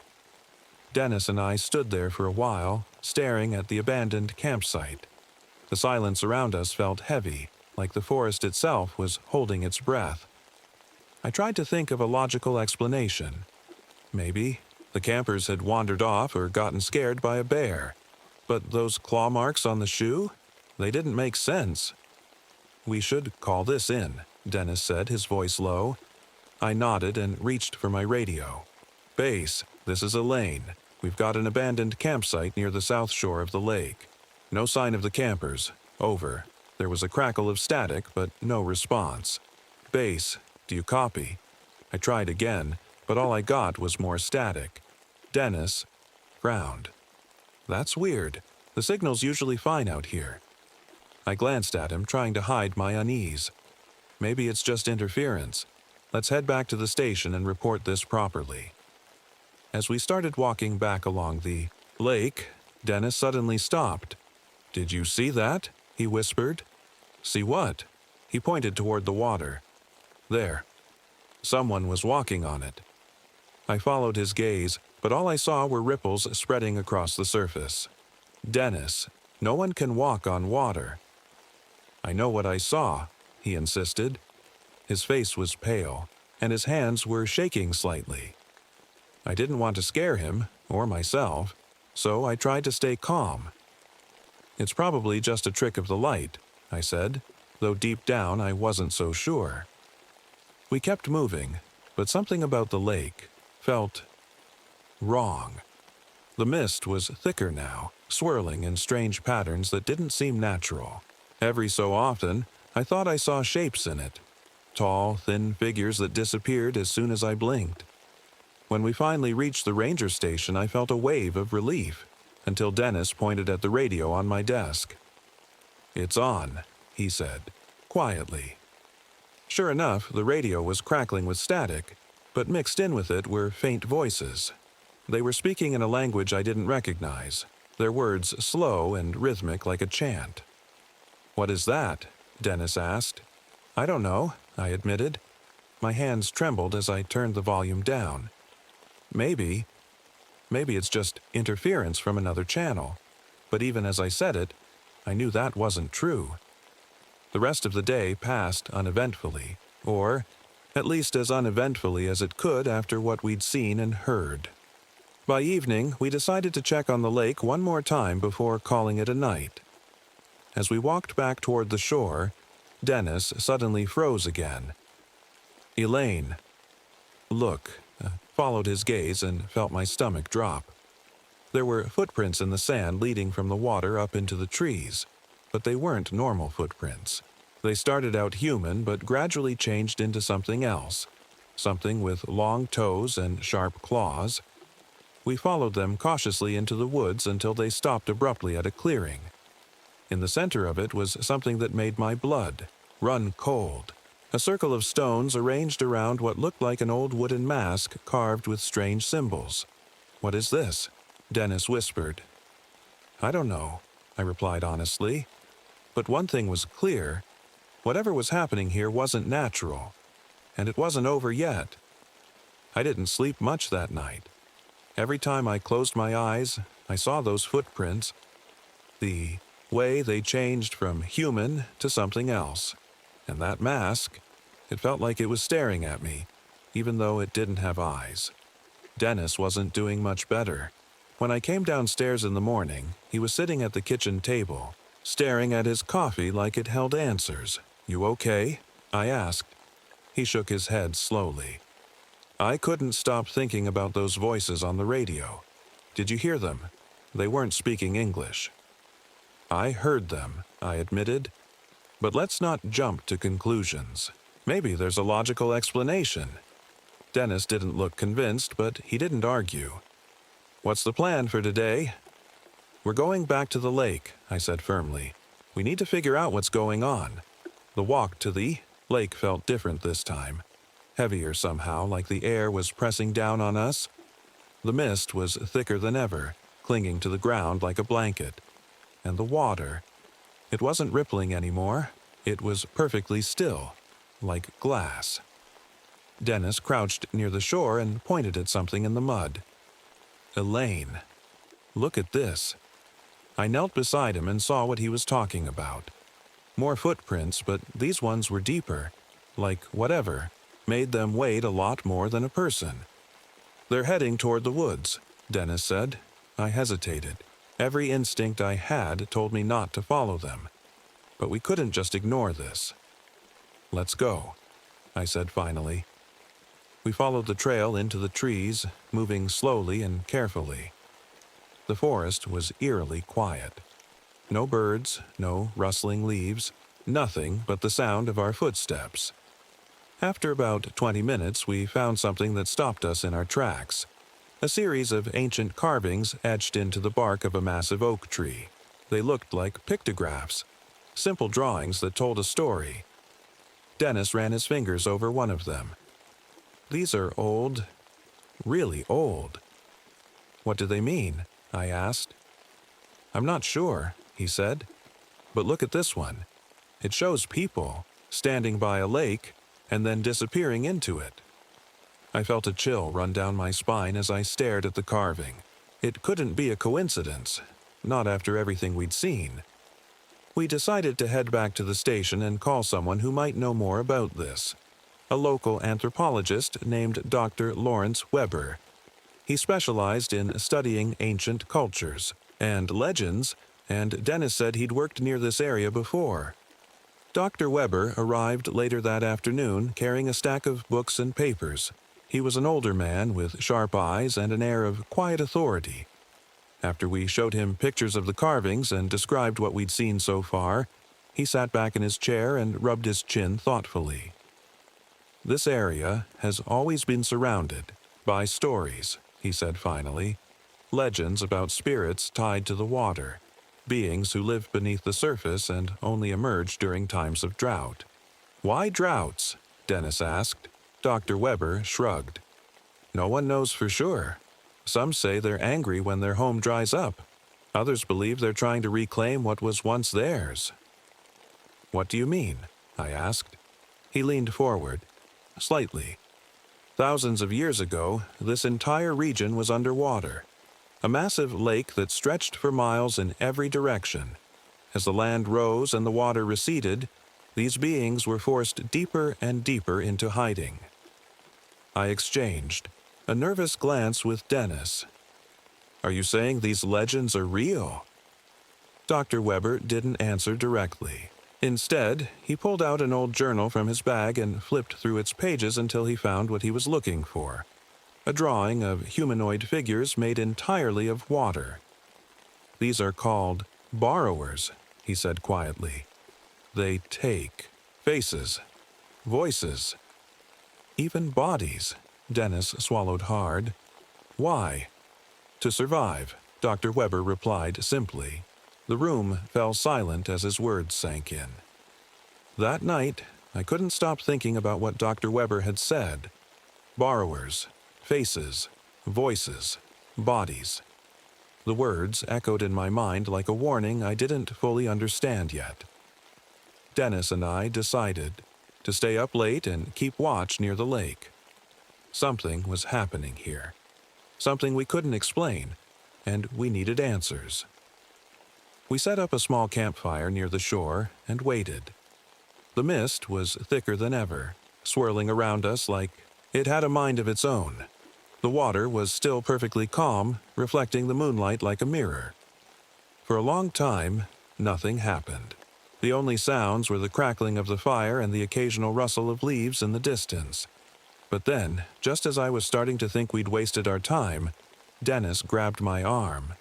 Speaker 1: Dennis and I stood there for a while, staring at the abandoned campsite. The silence around us felt heavy, like the forest itself was holding its breath. I tried to think of a logical explanation. Maybe the campers had wandered off or gotten scared by a bear. But those claw marks on the shoe? They didn't make sense. "We should call this in," Dennis said, his voice low. I nodded and reached for my radio. "Base, this is Elaine. We've got an abandoned campsite near the south shore of the lake. No sign of the campers. Over." There was a crackle of static, but no response. "Base, do you copy?" I tried again, but all I got was more static. Dennis frowned. "That's weird. The signal's usually fine out here." I glanced at him, trying to hide my unease. "Maybe it's just interference. Let's head back to the station and report this properly." As we started walking back along the lake, Dennis suddenly stopped. "Did you see that?" he whispered. "See what?" He pointed toward the water. "There. Someone was walking on it." I followed his gaze, but all I saw were ripples spreading across the surface. "Dennis, no one can walk on water." "I know what I saw," he insisted. His face was pale, and his hands were shaking slightly. I didn't want to scare him, or myself, so I tried to stay calm. "It's probably just a trick of the light," I said, though deep down I wasn't so sure. We kept moving, but something about the lake felt wrong. The mist was thicker now, swirling in strange patterns that didn't seem natural. Every so often, I thought I saw shapes in it. Tall, thin figures that disappeared as soon as I blinked. When we finally reached the ranger station, I felt a wave of relief, until Dennis pointed at the radio on my desk. "It's on," he said, quietly. Sure enough, the radio was crackling with static, but mixed in with it were faint voices. They were speaking in a language I didn't recognize, their words slow and rhythmic like a chant. "What is that?" Dennis asked. "I don't know," I admitted. My hands trembled as I turned the volume down. Maybe it's just interference from another channel. But even as I said it, I knew that wasn't true. The rest of the day passed uneventfully, or at least as uneventfully as it could after what we'd seen and heard. By evening, we decided to check on the lake one more time before calling it a night. As we walked back toward the shore, Dennis suddenly froze again. "Elaine, look," followed his gaze and felt my stomach drop. There were footprints in the sand leading from the water up into the trees, but they weren't normal footprints. They started out human but gradually changed into something else, something with long toes and sharp claws. We followed them cautiously into the woods until they stopped abruptly at a clearing. In the center of it was something that made my blood run cold. A circle of stones arranged around what looked like an old wooden mask carved with strange symbols. "What is this?" Dennis whispered. "I don't know," I replied honestly. But one thing was clear. Whatever was happening here wasn't natural. And it wasn't over yet. I didn't sleep much that night. Every time I closed my eyes, I saw those footprints. The way they changed from human to something else. And that mask, it felt like it was staring at me, even though it didn't have eyes. Dennis wasn't doing much better. When I came downstairs in the morning, he was sitting at the kitchen table, staring at his coffee like it held answers. "You okay?" I asked. He shook his head slowly. "I couldn't stop thinking about those voices on the radio. Did you hear them? They weren't speaking English." "I heard them," I admitted. "But let's not jump to conclusions. Maybe there's a logical explanation." Dennis didn't look convinced, but he didn't argue. "What's the plan for today?" "We're going back to the lake," I said firmly. "We need to figure out what's going on." The walk to the lake felt different this time. Heavier somehow, like the air was pressing down on us. The mist was thicker than ever, clinging to the ground like a blanket. And the water, it wasn't rippling anymore. It was perfectly still, like glass. Dennis crouched near the shore and pointed at something in the mud. Elaine. Look at this. I knelt beside him and saw what he was talking about. More footprints, but these ones were deeper. Like whatever made them weight a lot more than a person. They're heading toward the woods, Dennis said. I hesitated. Every instinct I had told me not to follow them. But we couldn't just ignore this. Let's go, I said finally. We followed the trail into the trees, moving slowly and carefully. The forest was eerily quiet. No birds, no rustling leaves, nothing but the sound of our footsteps. After about 20 minutes, we found something that stopped us in our tracks. A series of ancient carvings etched into the bark of a massive oak tree. They looked like pictographs, simple drawings that told a story. Dennis ran his fingers over one of them. These are old, really old. What do they mean? I asked. I'm not sure, he said. But look at this one. It shows people standing by a lake and then disappearing into it. I felt a chill run down my spine as I stared at the carving. It couldn't be a coincidence, not after everything we'd seen. We decided to head back to the station and call someone who might know more about this. A local anthropologist named Dr. Lawrence Weber. He specialized in studying ancient cultures and legends, and Dennis said he'd worked near this area before. Dr. Weber arrived later that afternoon carrying a stack of books and papers. He was an older man with sharp eyes and an air of quiet authority. After we showed him pictures of the carvings and described what we'd seen so far, he sat back in his chair and rubbed his chin thoughtfully. This area has always been surrounded by stories, he said finally. Legends about spirits tied to the water, beings who live beneath the surface and only emerge during times of drought. Why droughts? Dennis asked. Dr. Weber shrugged. No one knows for sure. Some say they're angry when their home dries up. Others believe they're trying to reclaim what was once theirs. What do you mean? I asked. He leaned forward, slightly. Thousands of years ago, this entire region was underwater. A massive lake that stretched for miles in every direction. As the land rose and the water receded, these beings were forced deeper and deeper into hiding. I exchanged a nervous glance with Dennis. Are you saying these legends are real? Dr. Weber didn't answer directly. Instead, he pulled out an old journal from his bag and flipped through its pages until he found what he was looking for. A drawing of humanoid figures made entirely of water. These are called borrowers, he said quietly. They take faces, voices, even bodies. Dennis swallowed hard. Why? To survive, Dr. Weber replied simply. The room fell silent as his words sank in. That night, I couldn't stop thinking about what Dr. Weber had said. Borrowers, faces, voices, bodies. The words echoed in my mind like a warning I didn't fully understand yet. Dennis and I decided to stay up late and keep watch near the lake. Something was happening here. Something we couldn't explain, and we needed answers. We set up a small campfire near the shore and waited. The mist was thicker than ever, swirling around us like it had a mind of its own. The water was still perfectly calm, reflecting the moonlight like a mirror. For a long time, nothing happened. The only sounds were the crackling of the fire and the occasional rustle of leaves in the distance. But then, just as I was starting to think we'd wasted our time, Dennis grabbed my arm.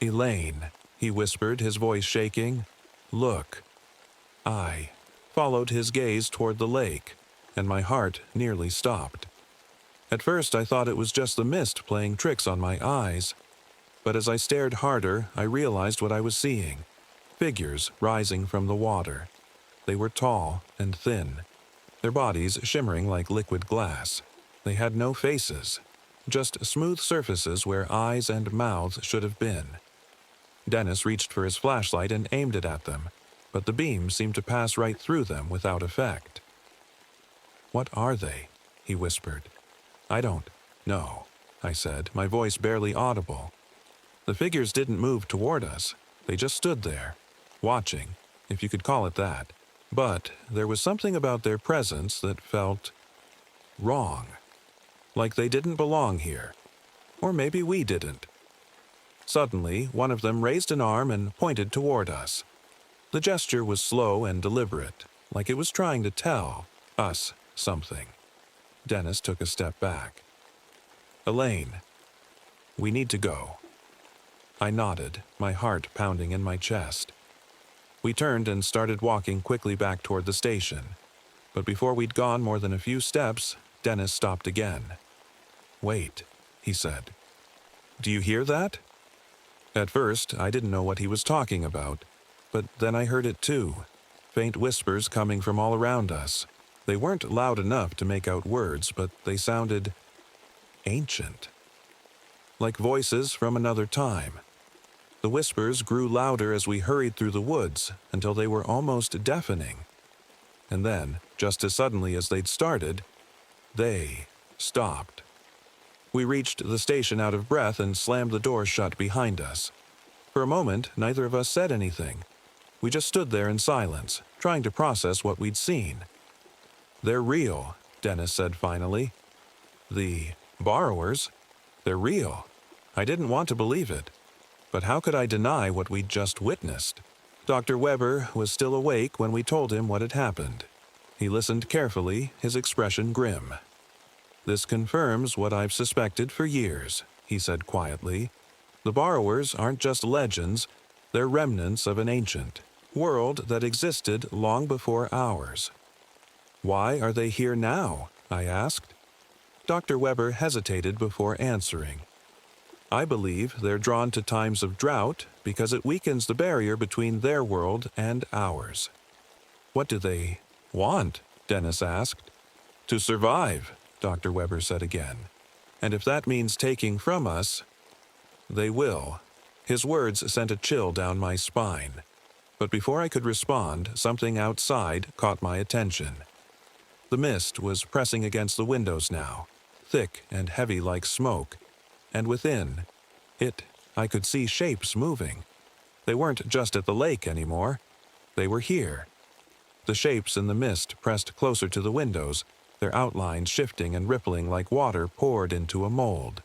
Speaker 1: "Elaine," he whispered, his voice shaking. "Look." I followed his gaze toward the lake, and my heart nearly stopped. At first I thought it was just the mist playing tricks on my eyes. But as I stared harder, I realized what I was seeing. Figures rising from the water. They were tall and thin, their bodies shimmering like liquid glass. They had no faces, just smooth surfaces where eyes and mouths should have been. Dennis reached for his flashlight and aimed it at them, but the beam seemed to pass right through them without effect. "What are they?" he whispered. "I don't know," I said, my voice barely audible. The figures didn't move toward us. They just stood there, watching, if you could call it that. But there was something about their presence that felt wrong. Like they didn't belong here. Or maybe we didn't. Suddenly, one of them raised an arm and pointed toward us. The gesture was slow and deliberate, like it was trying to tell us something. Dennis took a step back. "Elaine, we need to go." I nodded, my heart pounding in my chest. We turned and started walking quickly back toward the station. But before we'd gone more than a few steps, Dennis stopped again. "Wait," he said. "Do you hear that?" At first, I didn't know what he was talking about, but then I heard it too. Faint whispers coming from all around us. They weren't loud enough to make out words, but they sounded ancient. Like voices from another time. The whispers grew louder as we hurried through the woods until they were almost deafening. And then, just as suddenly as they'd started, they stopped. We reached the station out of breath and slammed the door shut behind us. For a moment, neither of us said anything. We just stood there in silence, trying to process what we'd seen. "They're real," Dennis said finally. "The borrowers? They're real." I didn't want to believe it. But how could I deny what we'd just witnessed? Dr. Weber was still awake when we told him what had happened. He listened carefully, his expression grim. "This confirms what I've suspected for years," he said quietly. "The borrowers aren't just legends, they're remnants of an ancient world that existed long before ours." "Why are they here now?" I asked. Dr. Weber hesitated before answering. "I believe they're drawn to times of drought because it weakens the barrier between their world and ours." "What do they want?" Dennis asked. "To survive," Dr. Weber said again. "And if that means taking from us, they will." His words sent a chill down my spine. But before I could respond, something outside caught my attention. The mist was pressing against the windows now, thick and heavy like smoke. And within it, I could see shapes moving. They weren't just at the lake anymore. They were here. The shapes in the mist pressed closer to the windows, their outlines shifting and rippling like water poured into a mold.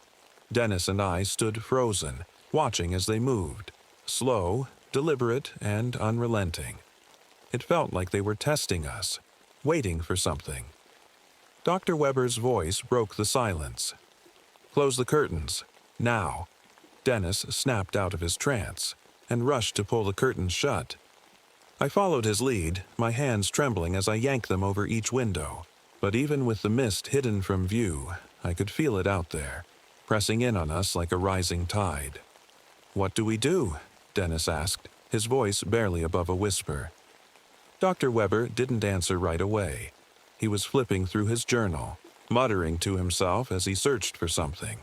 Speaker 1: Dennis and I stood frozen, watching as they moved, slow, deliberate, and unrelenting. It felt like they were testing us, waiting for something. Dr. Weber's voice broke the silence. "Close the curtains, now." Dennis snapped out of his trance and rushed to pull the curtains shut. I followed his lead, my hands trembling as I yanked them over each window. But even with the mist hidden from view, I could feel it out there, pressing in on us like a rising tide. "What do we do?" Dennis asked, his voice barely above a whisper. Dr. Weber didn't answer right away. He was flipping through his journal, muttering to himself as he searched for something.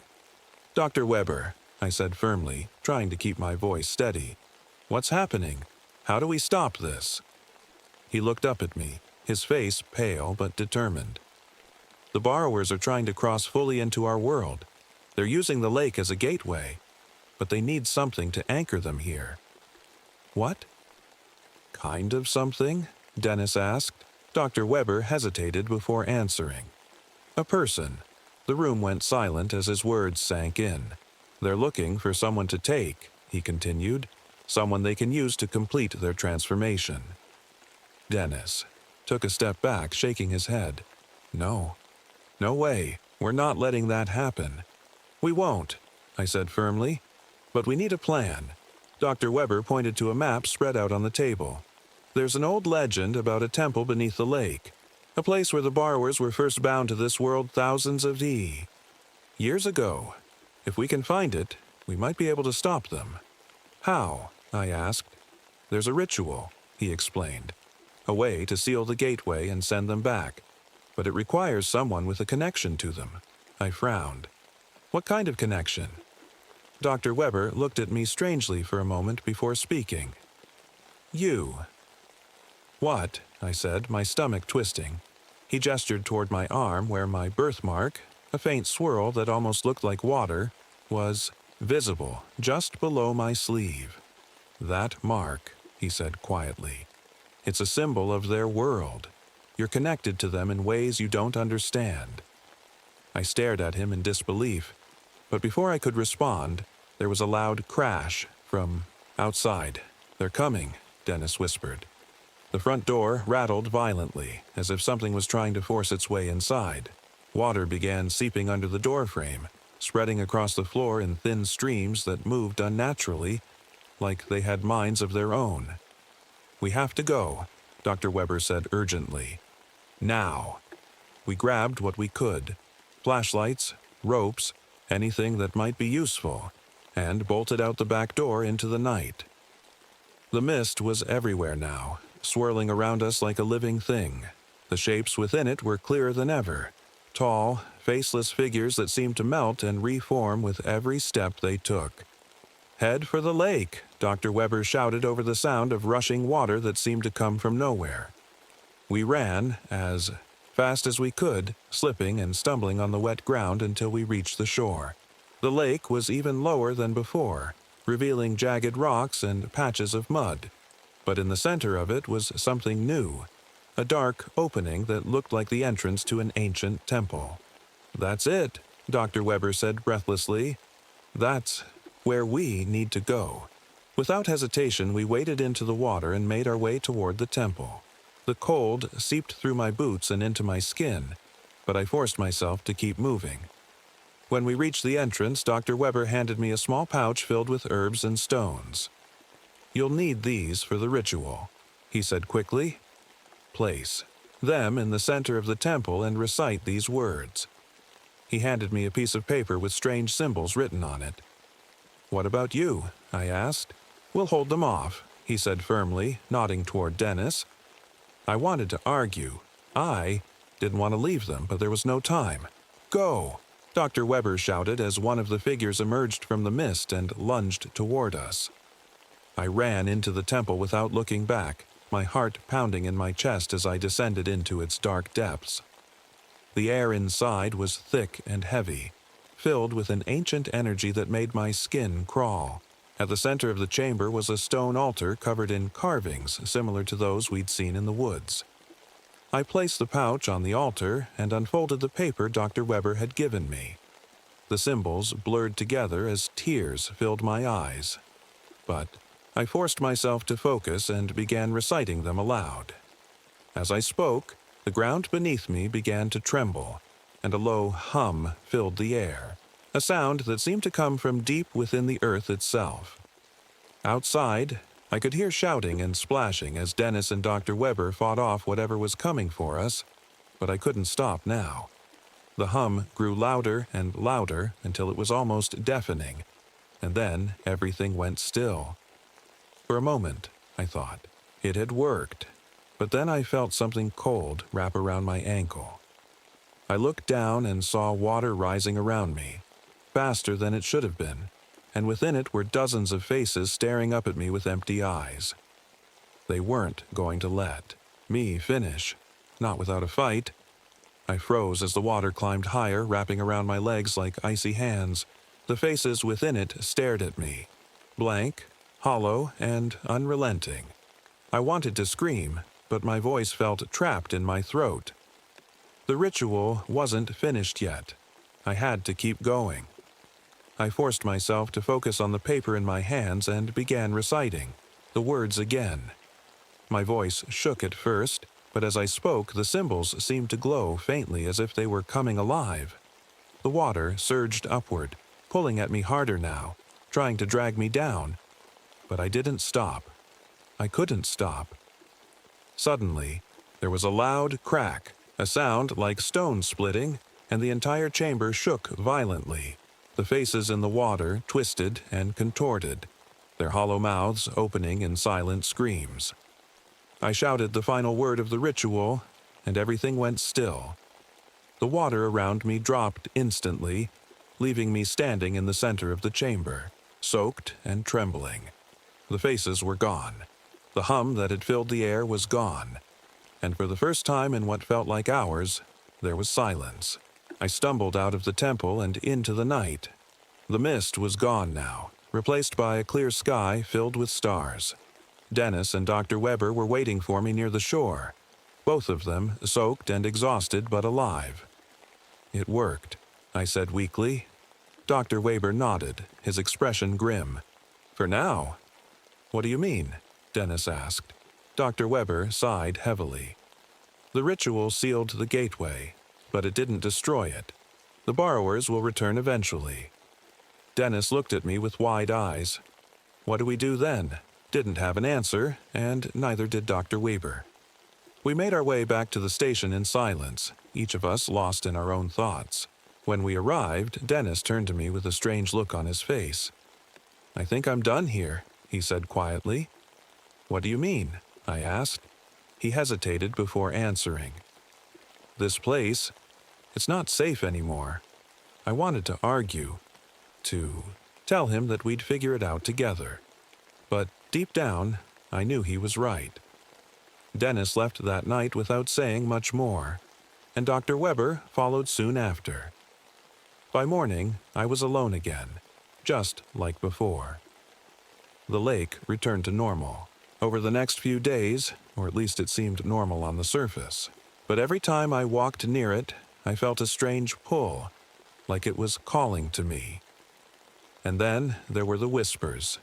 Speaker 1: "Dr. Weber," I said firmly, trying to keep my voice steady. "What's happening? How do we stop this?" He looked up at me, his face pale but determined. "The borrowers are trying to cross fully into our world. They're using the lake as a gateway, but they need something to anchor them here." "What kind of something?" Dennis asked. Dr. Weber hesitated before answering. "A person." The room went silent as his words sank in. "They're looking for someone to take," he continued, "someone they can use to complete their transformation." Dennis took a step back, shaking his head. "No. No way. We're not letting that happen." "We won't," I said firmly. "But we need a plan." Dr. Weber pointed to a map spread out on the table. "There's an old legend about a temple beneath the lake, a place where the borrowers were first bound to this world thousands of years ago. If we can find it, we might be able to stop them." "How?" I asked. "There's a ritual," he explained. "A way to seal the gateway and send them back. But it requires someone with a connection to them." I frowned. What kind of connection? Dr. Weber looked at me strangely for a moment before speaking. You. What? I said, my stomach twisting. He gestured toward my arm where my birthmark, a faint swirl that almost looked like water, was visible just below my sleeve. That mark, he said quietly. It's a symbol of their world. You're connected to them in ways you don't understand. I stared at him in disbelief, but before I could respond, there was a loud crash from outside. They're coming, Dennis whispered. The front door rattled violently, as if something was trying to force its way inside. Water began seeping under the doorframe, spreading across the floor in thin streams that moved unnaturally, like they had minds of their own. We have to go, Dr. Weber said urgently. Now. We grabbed what we could, flashlights, ropes, anything that might be useful, and bolted out the back door into the night. The mist was everywhere now, swirling around us like a living thing. The shapes within it were clearer than ever, tall, faceless figures that seemed to melt and reform with every step they took. Head for the lake, Dr. Weber shouted over the sound of rushing water that seemed to come from nowhere. We ran as fast as we could, slipping and stumbling on the wet ground until we reached the shore. The lake was even lower than before, revealing jagged rocks and patches of mud. But in the center of it was something new, a dark opening that looked like the entrance to an ancient temple. That's it, Dr. Weber said breathlessly. That's where we need to go. Without hesitation, we waded into the water and made our way toward the temple. The cold seeped through my boots and into my skin, but I forced myself to keep moving. When we reached the entrance, Dr. Weber handed me a small pouch filled with herbs and stones. You'll need these for the ritual, he said quickly. Place them in the center of the temple and recite these words. He handed me a piece of paper with strange symbols written on it. What about you? I asked. We'll hold them off, he said firmly, nodding toward Dennis. I wanted to argue. I didn't want to leave them, but there was no time. Go! Dr. Weber shouted as one of the figures emerged from the mist and lunged toward us. I ran into the temple without looking back, my heart pounding in my chest as I descended into its dark depths. The air inside was thick and heavy, filled with an ancient energy that made my skin crawl. At the center of the chamber was a stone altar covered in carvings similar to those we'd seen in the woods. I placed the pouch on the altar and unfolded the paper Dr. Weber had given me. The symbols blurred together as tears filled my eyes. But I forced myself to focus and began reciting them aloud. As I spoke, the ground beneath me began to tremble, and a low hum filled the air, a sound that seemed to come from deep within the earth itself. Outside, I could hear shouting and splashing as Dennis and Dr. Weber fought off whatever was coming for us, but I couldn't stop now. The hum grew louder and louder until it was almost deafening, and then everything went still. For a moment, I thought, it had worked, but then I felt something cold wrap around my ankle. I looked down and saw water rising around me, faster than it should have been, and within it were dozens of faces staring up at me with empty eyes. They weren't going to let me finish, not without a fight. I froze as the water climbed higher, wrapping around my legs like icy hands. The faces within it stared at me, blank, hollow, and unrelenting. I wanted to scream, but my voice felt trapped in my throat. The ritual wasn't finished yet. I had to keep going. I forced myself to focus on the paper in my hands and began reciting the words again. My voice shook at first, but as I spoke, the symbols seemed to glow faintly as if they were coming alive. The water surged upward, pulling at me harder now, trying to drag me down. But I didn't stop. I couldn't stop. Suddenly, there was a loud crack, a sound like stone splitting, and the entire chamber shook violently. The faces in the water twisted and contorted, their hollow mouths opening in silent screams. I shouted the final word of the ritual, and everything went still. The water around me dropped instantly, leaving me standing in the center of the chamber, soaked and trembling. The faces were gone. The hum that had filled the air was gone. And for the first time in what felt like hours, there was silence. I stumbled out of the temple and into the night. The mist was gone now, replaced by a clear sky filled with stars. Dennis and Dr. Weber were waiting for me near the shore, both of them soaked and exhausted but alive. "It worked," I said weakly. Dr. Weber nodded, his expression grim. "For now." "What do you mean?" Dennis asked. Dr. Weber sighed heavily. "The ritual sealed the gateway, but it didn't destroy it. The borrowers will return eventually." Dennis looked at me with wide eyes. "What do we do then?" Didn't have an answer, and neither did Dr. Weber. We made our way back to the station in silence, each of us lost in our own thoughts. When we arrived, Dennis turned to me with a strange look on his face. "I think I'm done here," he said quietly. "What do you mean?" I asked. He hesitated before answering. "This place, it's not safe anymore." I wanted to argue, to tell him that we'd figure it out together. But deep down, I knew he was right. Dennis left that night without saying much more, and Dr. Weber followed soon after. By morning, I was alone again, just like before. The lake returned to normal. Over the next few days, or at least it seemed normal on the surface, but every time I walked near it, I felt a strange pull, like it was calling to me. And then there were the whispers.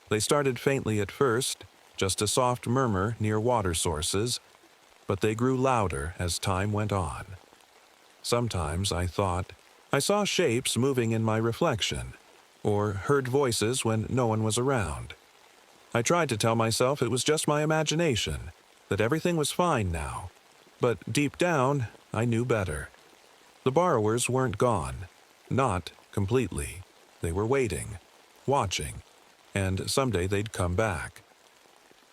Speaker 1: They started faintly at first, just a soft murmur near water sources, but they grew louder as time went on. Sometimes I thought I saw shapes moving in my reflection, or heard voices when no one was around. I tried to tell myself it was just my imagination, that everything was fine now, but deep down, I knew better. The borrowers weren't gone, not completely. They were waiting, watching, and someday they'd come back.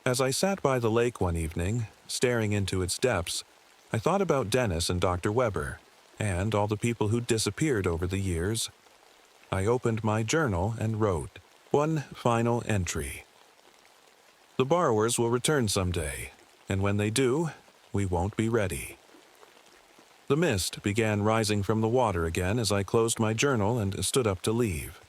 Speaker 1: As I sat by the lake one evening, staring into its depths, I thought about Dennis and Dr. Weber, and all the people who'd disappeared over the years. I opened my journal and wrote one final entry. "The borrowers will return someday, and when they do, we won't be ready." The mist began rising from the water again as I closed my journal and stood up to leave.